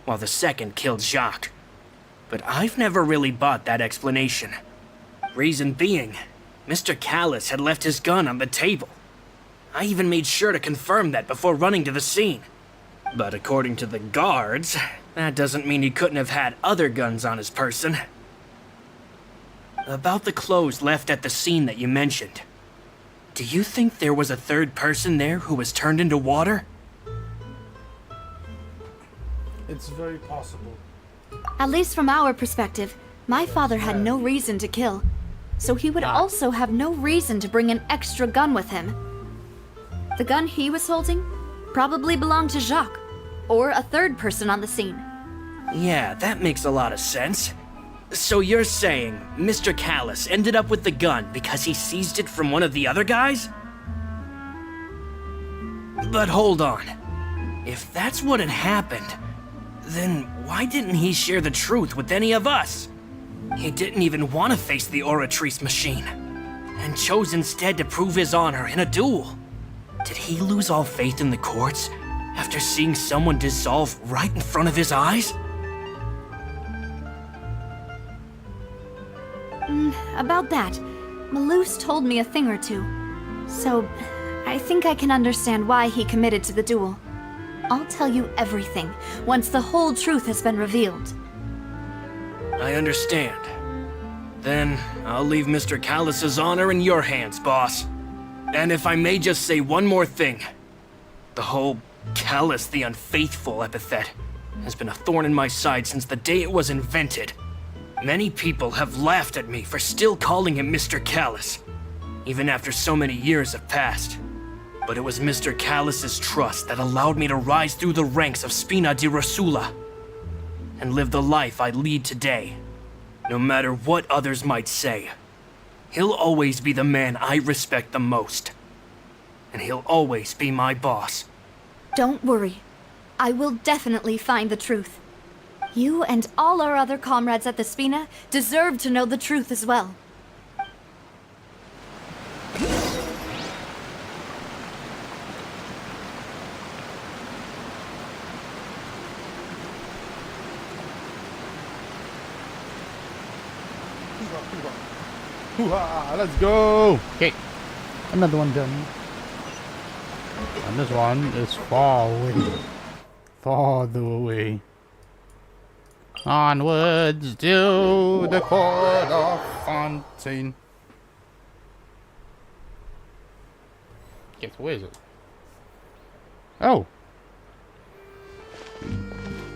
while the second killed Jacques. But I've never really bought that explanation. Reason being, Mr. Callis had left his gun on the table. I even made sure to confirm that before running to the scene. But according to the guards, that doesn't mean he couldn't have had other guns on his person. About the clothes left at the scene that you mentioned. Do you think there was a third person there who was turned into water? It's very possible. At least from our perspective, my father had no reason to kill. So he would also have no reason to bring an extra gun with him. The gun he was holding probably belonged to Jacques, or a third person on the scene. Yeah, that makes a lot of sense. So you're saying Mr. Callis ended up with the gun because he seized it from one of the other guys? But hold on. If that's what had happened, then why didn't he share the truth with any of us? He didn't even want to face the Oratrice machine, and chose instead to prove his honor in a duel. Did he lose all faith in the courts after seeing someone dissolve right in front of his eyes? About that, Malus told me a thing or two. So, I think I can understand why he committed to the duel. I'll tell you everything once the whole truth has been revealed. I understand. Then, I'll leave Mr. Callis's honor in your hands, boss. And if I may just say one more thing. The whole Callis the Unfaithful epithet has been a thorn in my side since the day it was invented. Many people have laughed at me for still calling him Mr. Callis, even after so many years have passed. But it was Mr. Callis's trust that allowed me to rise through the ranks of Spina di Rosula and live the life I lead today. No matter what others might say, he'll always be the man I respect the most. And he'll always be my boss. Don't worry. I will definitely find the truth. You and all our other comrades at the Spina deserve to know the truth as well. Hoo-ha, let's go! Okay, another one done. And this one is far away. Farther away. Onwards to the court of Fontaine. Guess where is it? Oh!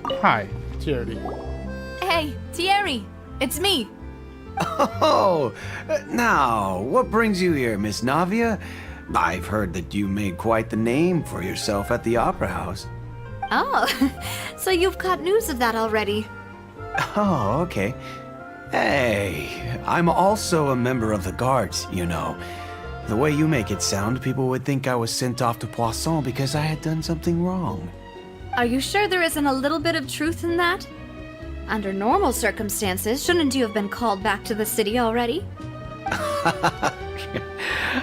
Hi, Thierry. Hey, Thierry! It's me! Oh, now, what brings you here, Miss Navia? I've heard that you made quite the name for yourself at the Opera House. Oh, so you've caught news of that already. Oh, okay. Hey, I'm also a member of the guards, you know. The way you make it sound, people would think I was sent off to Poisson because I had done something wrong. Are you sure there isn't a little bit of truth in that? Under normal circumstances, shouldn't you have been called back to the city already?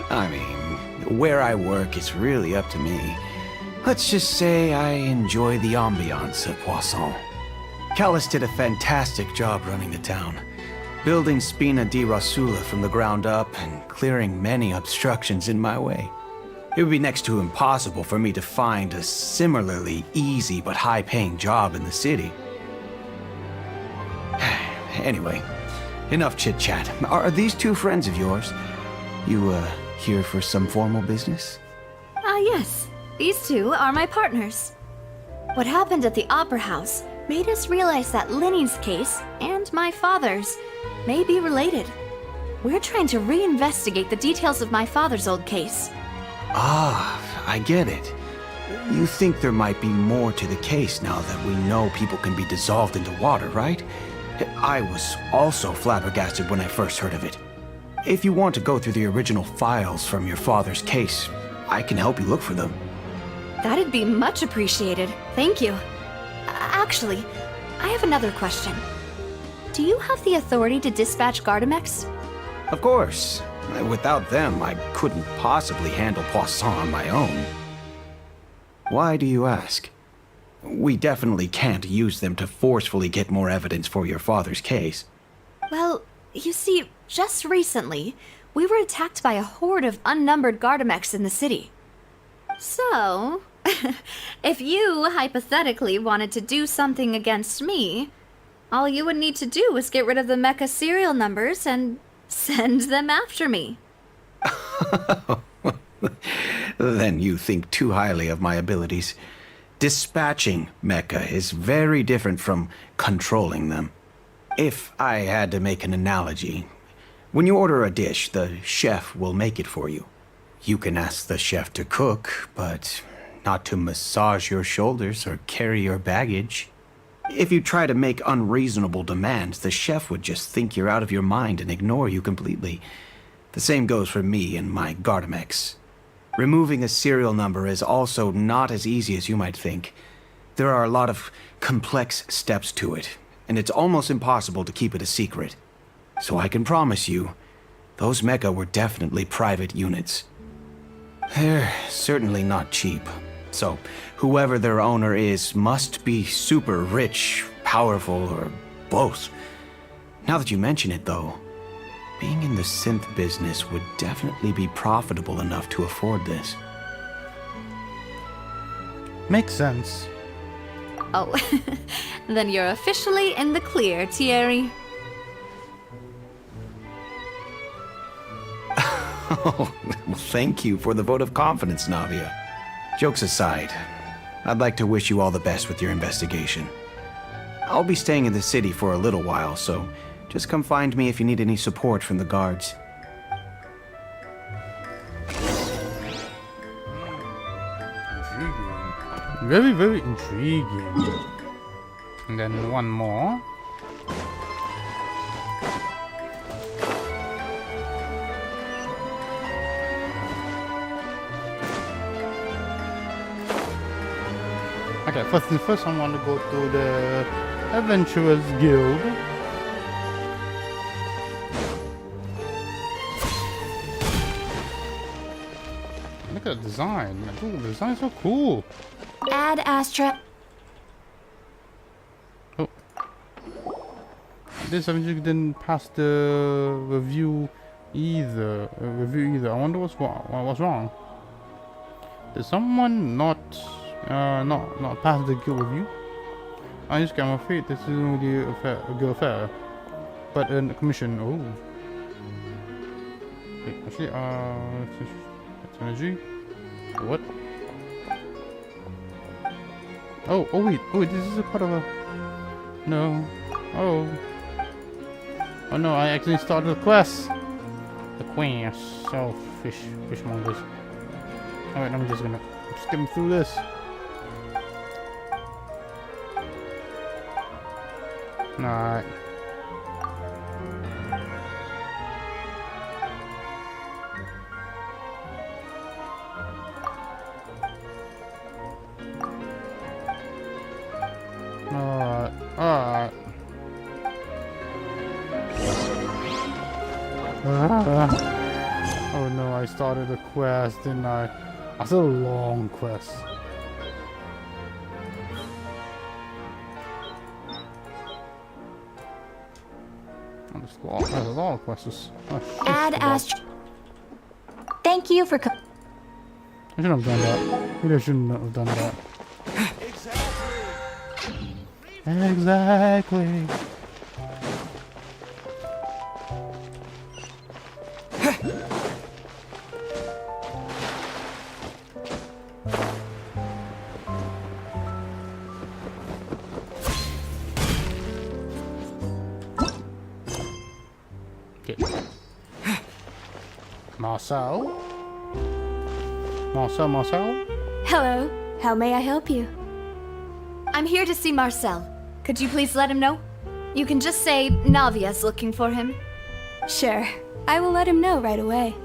I mean, where I work is really up to me. Let's just say I enjoy the ambiance at Poisson. Callis did a fantastic job running the town, building Spina di Rosula from the ground up and clearing many obstructions in my way. It would be next to impossible for me to find a similarly easy but high-paying job in the city. Anyway, enough chit-chat. Are these two friends of yours? You, here for some formal business? Yes. These two are my partners. What happened at the Opera House made us realize that Linny's case and my father's may be related. We're trying to reinvestigate the details of my father's old case. Ah, I get it. You think there might be more to the case now that we know people can be dissolved into water, right? I was also flabbergasted when I first heard of it. If you want to go through the original files from your father's case, I can help you look for them. That'd be much appreciated. Thank you. Actually, I have another question. do you have the authority to dispatch Gardamex? Of course. Without them, I couldn't possibly handle Poisson on my own. Why do you ask? We definitely can't use them to forcefully get more evidence for your father's case. Well, you see, just recently, we were attacked by a horde of unnumbered Gardamex in the city. So, if you hypothetically wanted to do something against me, all you would need to do was get rid of the mecha serial numbers and send them after me. Then you think too highly of my abilities. Dispatching mecha is very different from controlling them. If I had to make an analogy, when you order a dish, the chef will make it for you. You can ask the chef to cook, but not to massage your shoulders or carry your baggage. If you try to make unreasonable demands, the chef would just think you're out of your mind and ignore you completely. The same goes for me and my Gardamex. Removing a serial number is also not as easy as you might think. There are a lot of complex steps to it, and it's almost impossible to keep it a secret. So I can promise you, those mecha were definitely private units. They're certainly not cheap. So, whoever their owner is must be super rich, powerful, or both. Now that you mention it, though, being in the synth business would definitely be profitable enough to afford this. Makes sense. Oh, then you're officially in the clear, Thierry. Oh, well, thank you for the vote of confidence, Navia. Jokes aside, I'd like to wish you all the best with your investigation. I'll be staying in the city for a little while, so just come find me if you need any support from the guards. Intriguing. Very, very intriguing. And then one more. Okay, first I want to go to the Adventurers Guild. Look at the design. Ooh, the design's so cool. Ad Astra. Oh. This Avenger didn't pass the review either. I wonder what's wrong. Did someone not pass the guild review? I just got my feet. This isn't really a guild affair, but a commission. Oh. Wait, actually, it's energy. What? Oh wait, this is a part of a. No. Oh no, I actually started the quest. The quest. So fishmongers. Alright, I'm just gonna skim through this. Alright. Alright. Oh no, I started a quest, didn't I? That's a long quest. There's a lot of quests. Oh, Ad Astra. Thank you for. I shouldn't have done that. Maybe I shouldn't have done that. Exactly. Marcel? Hello. How may I help you? I'm here to see Marcel. Could you please let him know? You can just say Navia's looking for him. Sure. I will let him know right away.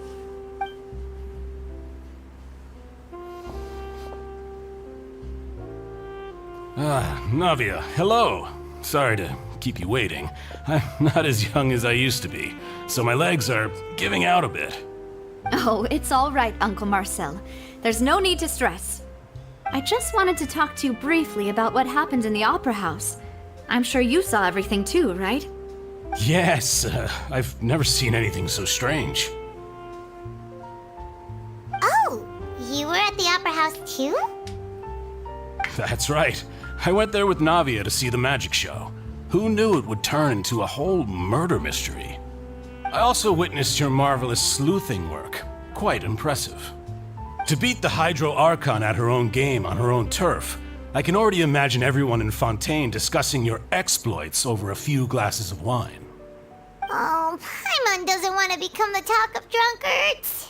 Navia, hello. Sorry to keep you waiting. I'm not as young as I used to be, so my legs are giving out a bit. Oh, it's all right, Uncle Marcel. There's no need to stress. I just wanted to talk to you briefly about what happened in the Opera House. I'm sure you saw everything too, right? Yes, I've never seen anything so strange. Oh, you were at the Opera House too? That's right. I went there with Navia to see the magic show. Who knew it would turn into a whole murder mystery? I also witnessed your marvelous sleuthing work. Quite impressive. To beat the Hydro Archon at her own game on her own turf, I can already imagine everyone in Fontaine discussing your exploits over a few glasses of wine. Oh, Paimon doesn't want to become the talk of drunkards.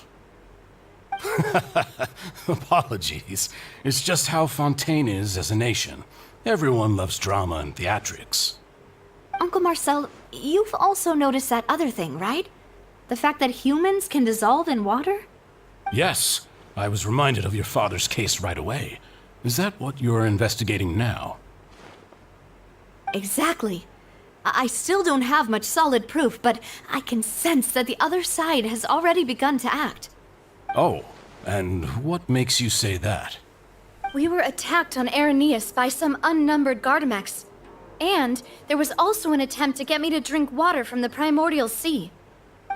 Apologies. It's just how Fontaine is as a nation. Everyone loves drama and theatrics. Uncle Marcel, you've also noticed that other thing, right? The fact that humans can dissolve in water? Yes, I was reminded of your father's case right away. Is that what you're investigating now? Exactly. I still don't have much solid proof, but I can sense that the other side has already begun to act. Oh, and what makes you say that? We were attacked on Araneus by some unnumbered Gardamex. And there was also an attempt to get me to drink water from the primordial sea.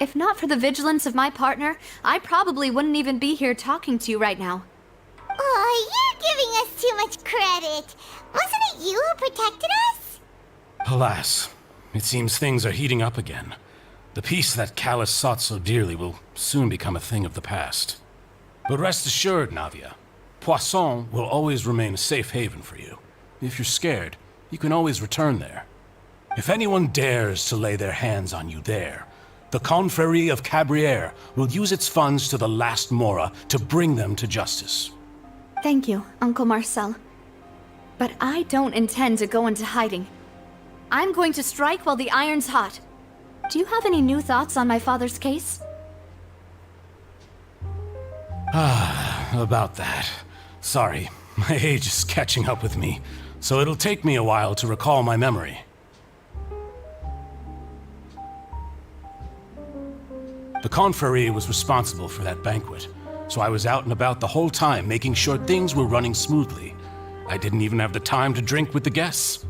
If not for the vigilance of my partner, I probably wouldn't even be here talking to you right now. Oh, you're giving us too much credit. Wasn't it you who protected us? Alas, it seems things are heating up again. The peace that Callus sought so dearly will soon become a thing of the past. But rest assured, Navia, Poisson will always remain a safe haven for you. If you're scared, you can always return there. If anyone dares to lay their hands on you there, the Confrérie of Cabrières will use its funds to the last Mora to bring them to justice. Thank you, Uncle Marcel. But I don't intend to go into hiding. I'm going to strike while the iron's hot. Do you have any new thoughts on my father's case? About that. Sorry, my age is catching up with me, so it'll take me a while to recall my memory. The Confrérie was responsible for that banquet, so I was out and about the whole time making sure things were running smoothly. I didn't even have the time to drink with the guests.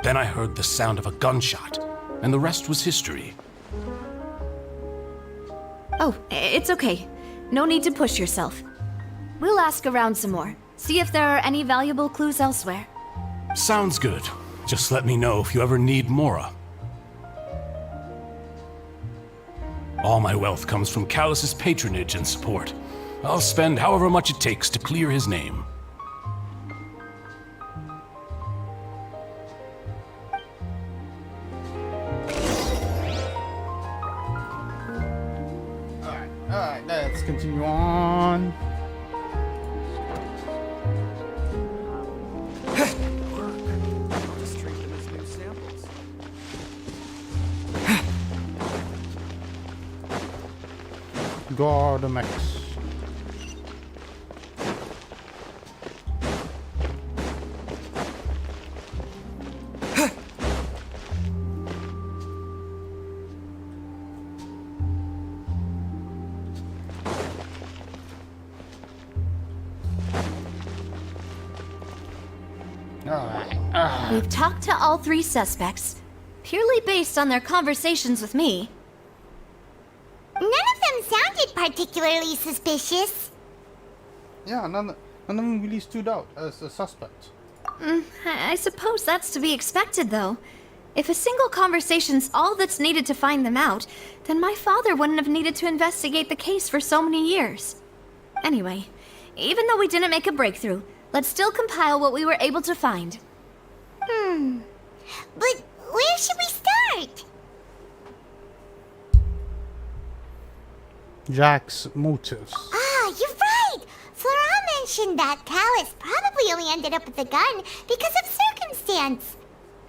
Then I heard the sound of a gunshot, and the rest was history. Oh, it's okay. No need to push yourself. We'll ask around some more, see if there are any valuable clues elsewhere. Sounds good. Just let me know if you ever need Mora. All my wealth comes from Callus's patronage and support. I'll spend however much it takes to clear his name. Alright, let's continue on. Gardamex. We've talked to all three suspects, purely based on their conversations with me. None of them sounded particularly suspicious. Yeah, none of them really stood out as a suspect. I suppose that's to be expected, though. If a single conversation's all that's needed to find them out, then my father wouldn't have needed to investigate the case for so many years. Anyway, even though we didn't make a breakthrough, let's still compile what we were able to find. But where should we start? Jack's motives. Ah, you're right! Flora mentioned that Callus probably only ended up with the gun because of circumstance.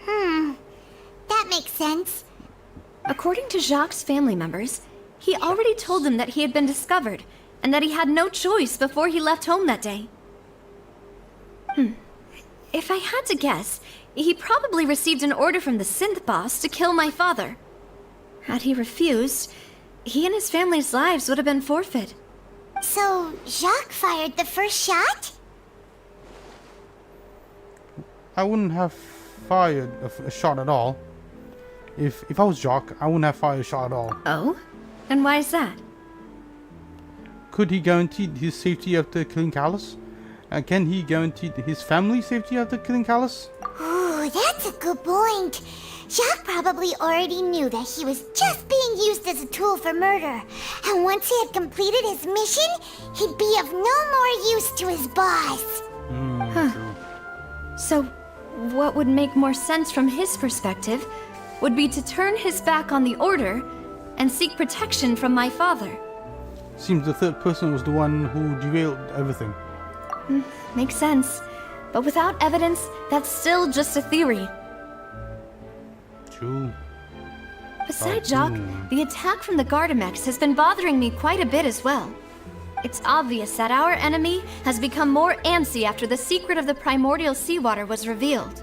That makes sense. According to Jacques' family members, he already told them that he had been discovered, and that he had no choice before he left home that day. If I had to guess, he probably received an order from the synth boss to kill my father. Had he refused, he and his family's lives would have been forfeit. So, Jacques fired the first shot? I wouldn't have fired a shot at all. If I was Jacques, I wouldn't have fired a shot at all. Oh? And why is that? Could he guarantee his safety after killing Callus? Can he guarantee his family's safety after killing Callus? Ooh, that's a good point. Jacques probably already knew that he was just being used as a tool for murder. And once he had completed his mission, he'd be of no more use to his boss. So, what would make more sense from his perspective would be to turn his back on the Order and seek protection from my father. Seems the third person was the one who derailed everything. Makes sense. But without evidence, that's still just a theory. True. Besides Jacques, the attack from the Gardamex has been bothering me quite a bit as well. It's obvious that our enemy has become more antsy after the secret of the primordial seawater was revealed.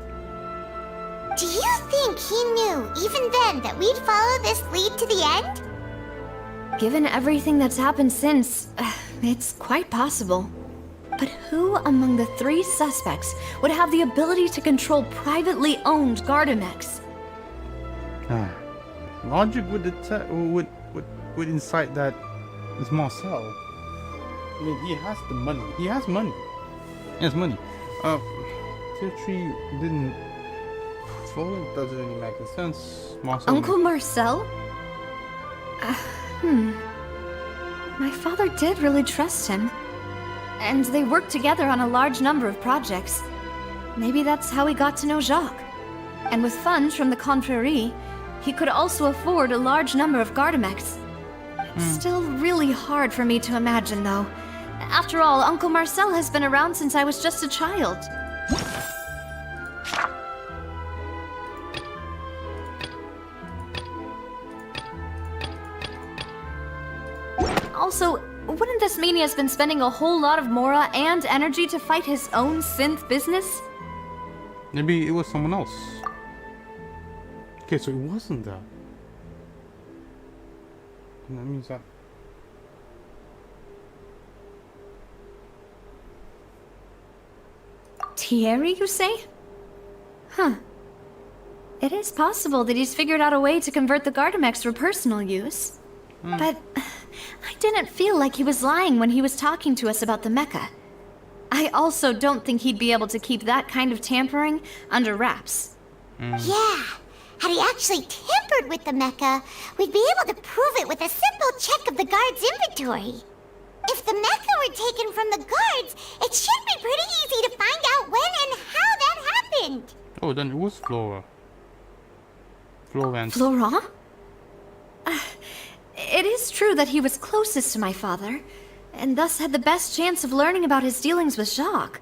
Do you think he knew, even then, that we'd follow this lead to the end? Given everything that's happened since, it's quite possible. But who among the 3 suspects would have the ability to control privately owned Gardamex? Logic would incite that it's Marcel. I mean, he has the money. He has money. He has money. Tier 3 didn't. So it doesn't really make sense. Marcel. Uncle Marcel? My father did really trust him. And they worked together on a large number of projects. Maybe that's how he got to know Jacques. And with funds from the Confrérie, he could also afford a large number of Gardamex. It's still really hard for me to imagine, though. After all, Uncle Marcel has been around since I was just a child. Also, wouldn't this mean he has been spending a whole lot of mora and energy to fight his own synth business? Maybe it was someone else. Okay, so it wasn't that. And that means that. Thierry, you say? Huh. It is possible that he's figured out a way to convert the Gardamex for personal use. But I didn't feel like he was lying when he was talking to us about the mecha. I also don't think he'd be able to keep that kind of tampering under wraps. Yeah. Had he actually tampered with the mecha, we'd be able to prove it with a simple check of the guard's inventory. If the mecha were taken from the guards, it should be pretty easy to find out when and how that happened. Oh, then it was Flora. Florence. Florent? It is true that he was closest to my father, and thus had the best chance of learning about his dealings with Jacques.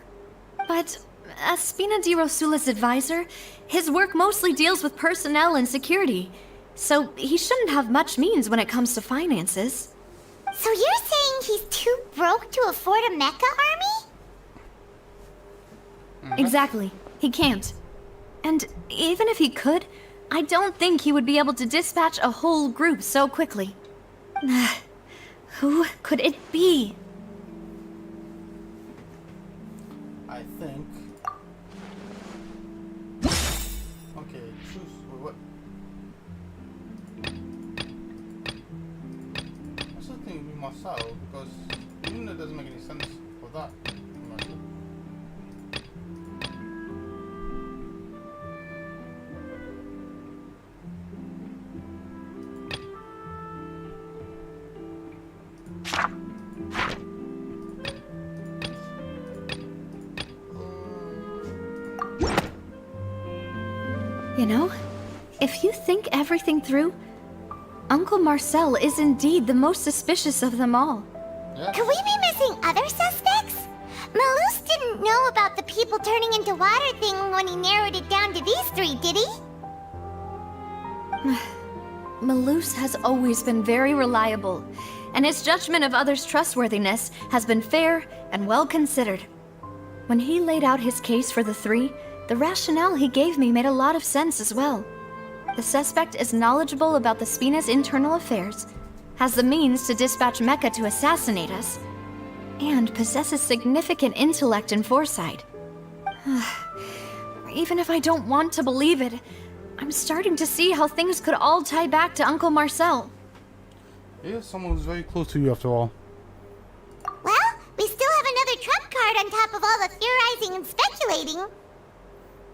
But as Spina di Rosula's advisor, his work mostly deals with personnel and security, so he shouldn't have much means when it comes to finances. So you're saying he's too broke to afford a mecha army? Exactly. He can't. And even if he could, I don't think he would be able to dispatch a whole group so quickly. Who could it be? I think. Okay, choose what? I still think it would be Marcel because even though it doesn't make any sense for that. You know, if you think everything through, Uncle Marcel is indeed the most suspicious of them all. Could we be missing other suspects? Malus didn't know about the people turning into water thing when he narrowed it down to these 3, did he? Malus has always been very reliable, and his judgment of others' trustworthiness has been fair and well considered. When he laid out his case for the 3, The rationale he gave me made a lot of sense as well. The suspect is knowledgeable about the Spina's internal affairs, has the means to dispatch Mecha to assassinate us, and possesses significant intellect and foresight. Even if I don't want to believe it, I'm starting to see how things could all tie back to Uncle Marcel. Yeah, someone who's very close to you after all. Well, we still have another trump card on top of all the theorizing and speculating.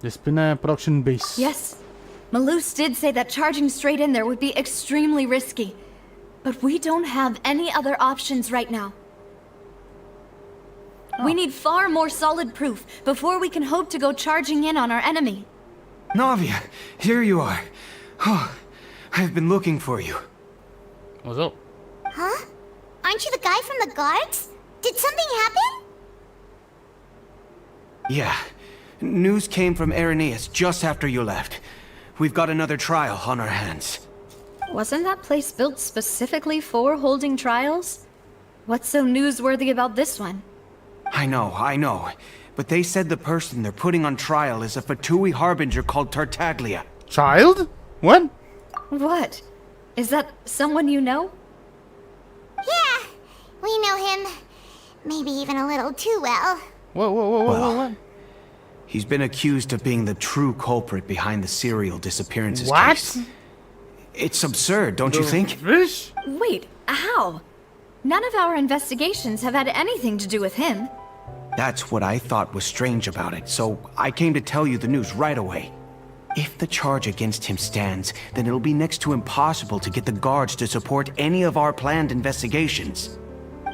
The Spina production base. Yes. Malus did say that charging straight in there would be extremely risky. But we don't have any other options right now. We need far more solid proof before we can hope to go charging in on our enemy. Navia, here you are. Oh, I've been looking for you. What's up? Huh? Aren't you the guy from the guards? Did something happen? Yeah. News came from Irenaeus just after you left. We've got another trial on our hands. Wasn't that place built specifically for holding trials? What's so newsworthy about this one? I know. But they said the person they're putting on trial is a Fatui harbinger called Tartaglia. Child? What? What? Is that someone you know? Yeah, we know him. Maybe even a little too well. What? He's been accused of being the true culprit behind the serial disappearances What? case. It's absurd, don't you think? Fish? Wait, how? None of our investigations have had anything to do with him. That's what I thought was strange about it, so I came to tell you the news right away. If the charge against him stands, then it'll be next to impossible to get the guards to support any of our planned investigations.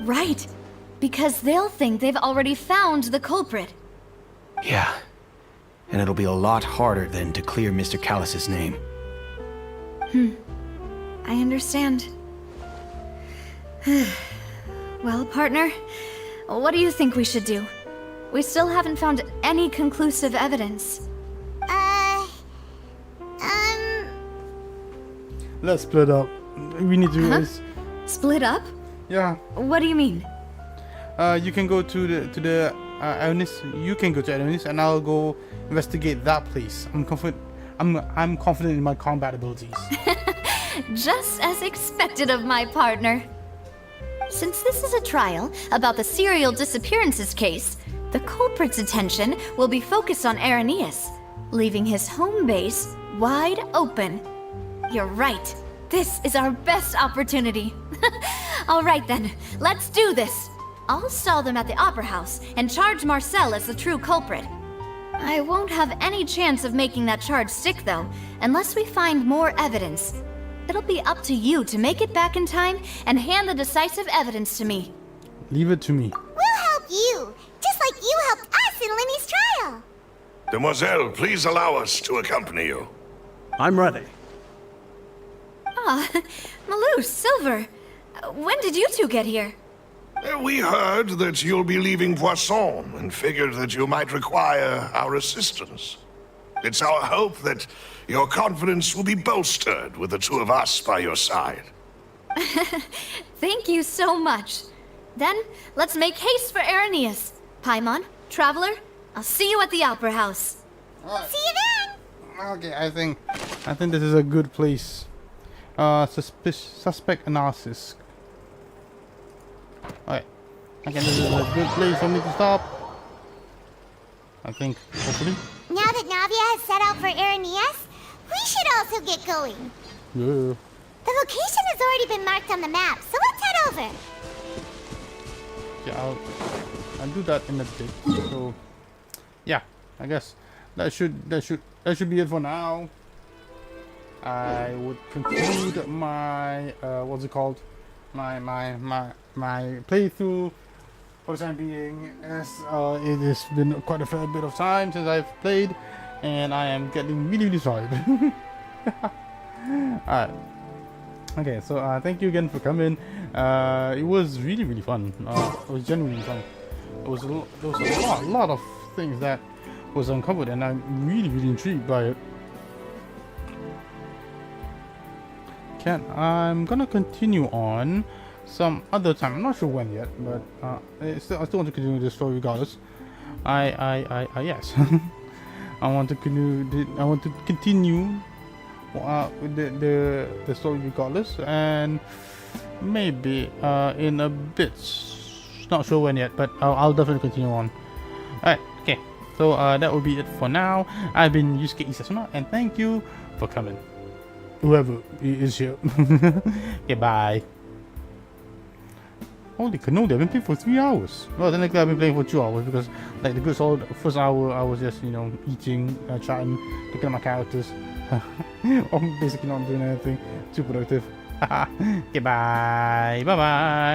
Right, because they'll think they've already found the culprit. Yeah, and it'll be a lot harder then to clear Mr. Callus's name. I understand. Well, partner, what do you think we should do? We still haven't found any conclusive evidence. Let's split up. We need to do this. Split up? Yeah. What do you mean? You can go to the Ionis. You can go to Ionis, and I'll go investigate that place. I'm confident. I'm confident in my combat abilities. Just as expected of my partner. Since this is a trial about the serial disappearances case, the culprit's attention will be focused on Irenaeus, leaving his home base wide open. You're right. This is our best opportunity. All right then, let's do this. I'll stall them at the Opera House and charge Marcel as the true culprit. I won't have any chance of making that charge stick though, unless we find more evidence. It'll be up to you to make it back in time and hand the decisive evidence to me. Leave it to me. We'll help you, just like you helped us in Lenny's trial. Demoiselle, please allow us to accompany you. I'm ready. Ah, Malus, Silver. When did you two get here? We heard that you'll be leaving Poisson and figured that you might require our assistance. It's our hope that your confidence will be bolstered with the two of us by your side. Thank you so much. Then, let's make haste for Irenaeus. Paimon, Traveler, I'll see you at the Opera House. See you then! Okay, I think this is a good place. Suspect analysis. Alright. Okay, this is a good place for me to stop. I think, hopefully. Now that Navia has set out for Irenaeus, we should also get going. Yeah. The location has already been marked on the map, so let's head over. Yeah, I'll do that in a bit. So, yeah, I guess that should be it for now. I would conclude my what's it called? My playthrough for the time being, as it has been quite a fair bit of time since I've played, and I am getting really tired. Alright. Okay, so thank you again for coming. It was really fun. It was genuinely fun. There was a lot of things that was uncovered, and I'm really intrigued by it. I'm gonna continue on some other time. I'm not sure when yet, but I still want to continue this story regardless. Yes. I want to continue with the story regardless, and maybe in a bit, not sure when yet, but I'll definitely continue on. Alright, okay, so that will be it for now. I've been Yusuke E.Setsuna, and thank you for coming, whoever is here. Okay, bye. Holy cannoli, I've been playing for 3 hours. Well, then I've been playing for 2 hours because, like, the good first hour I was just, you know, eating, chatting, looking at my characters. I'm basically not doing anything too productive. Okay, bye. Bye-bye.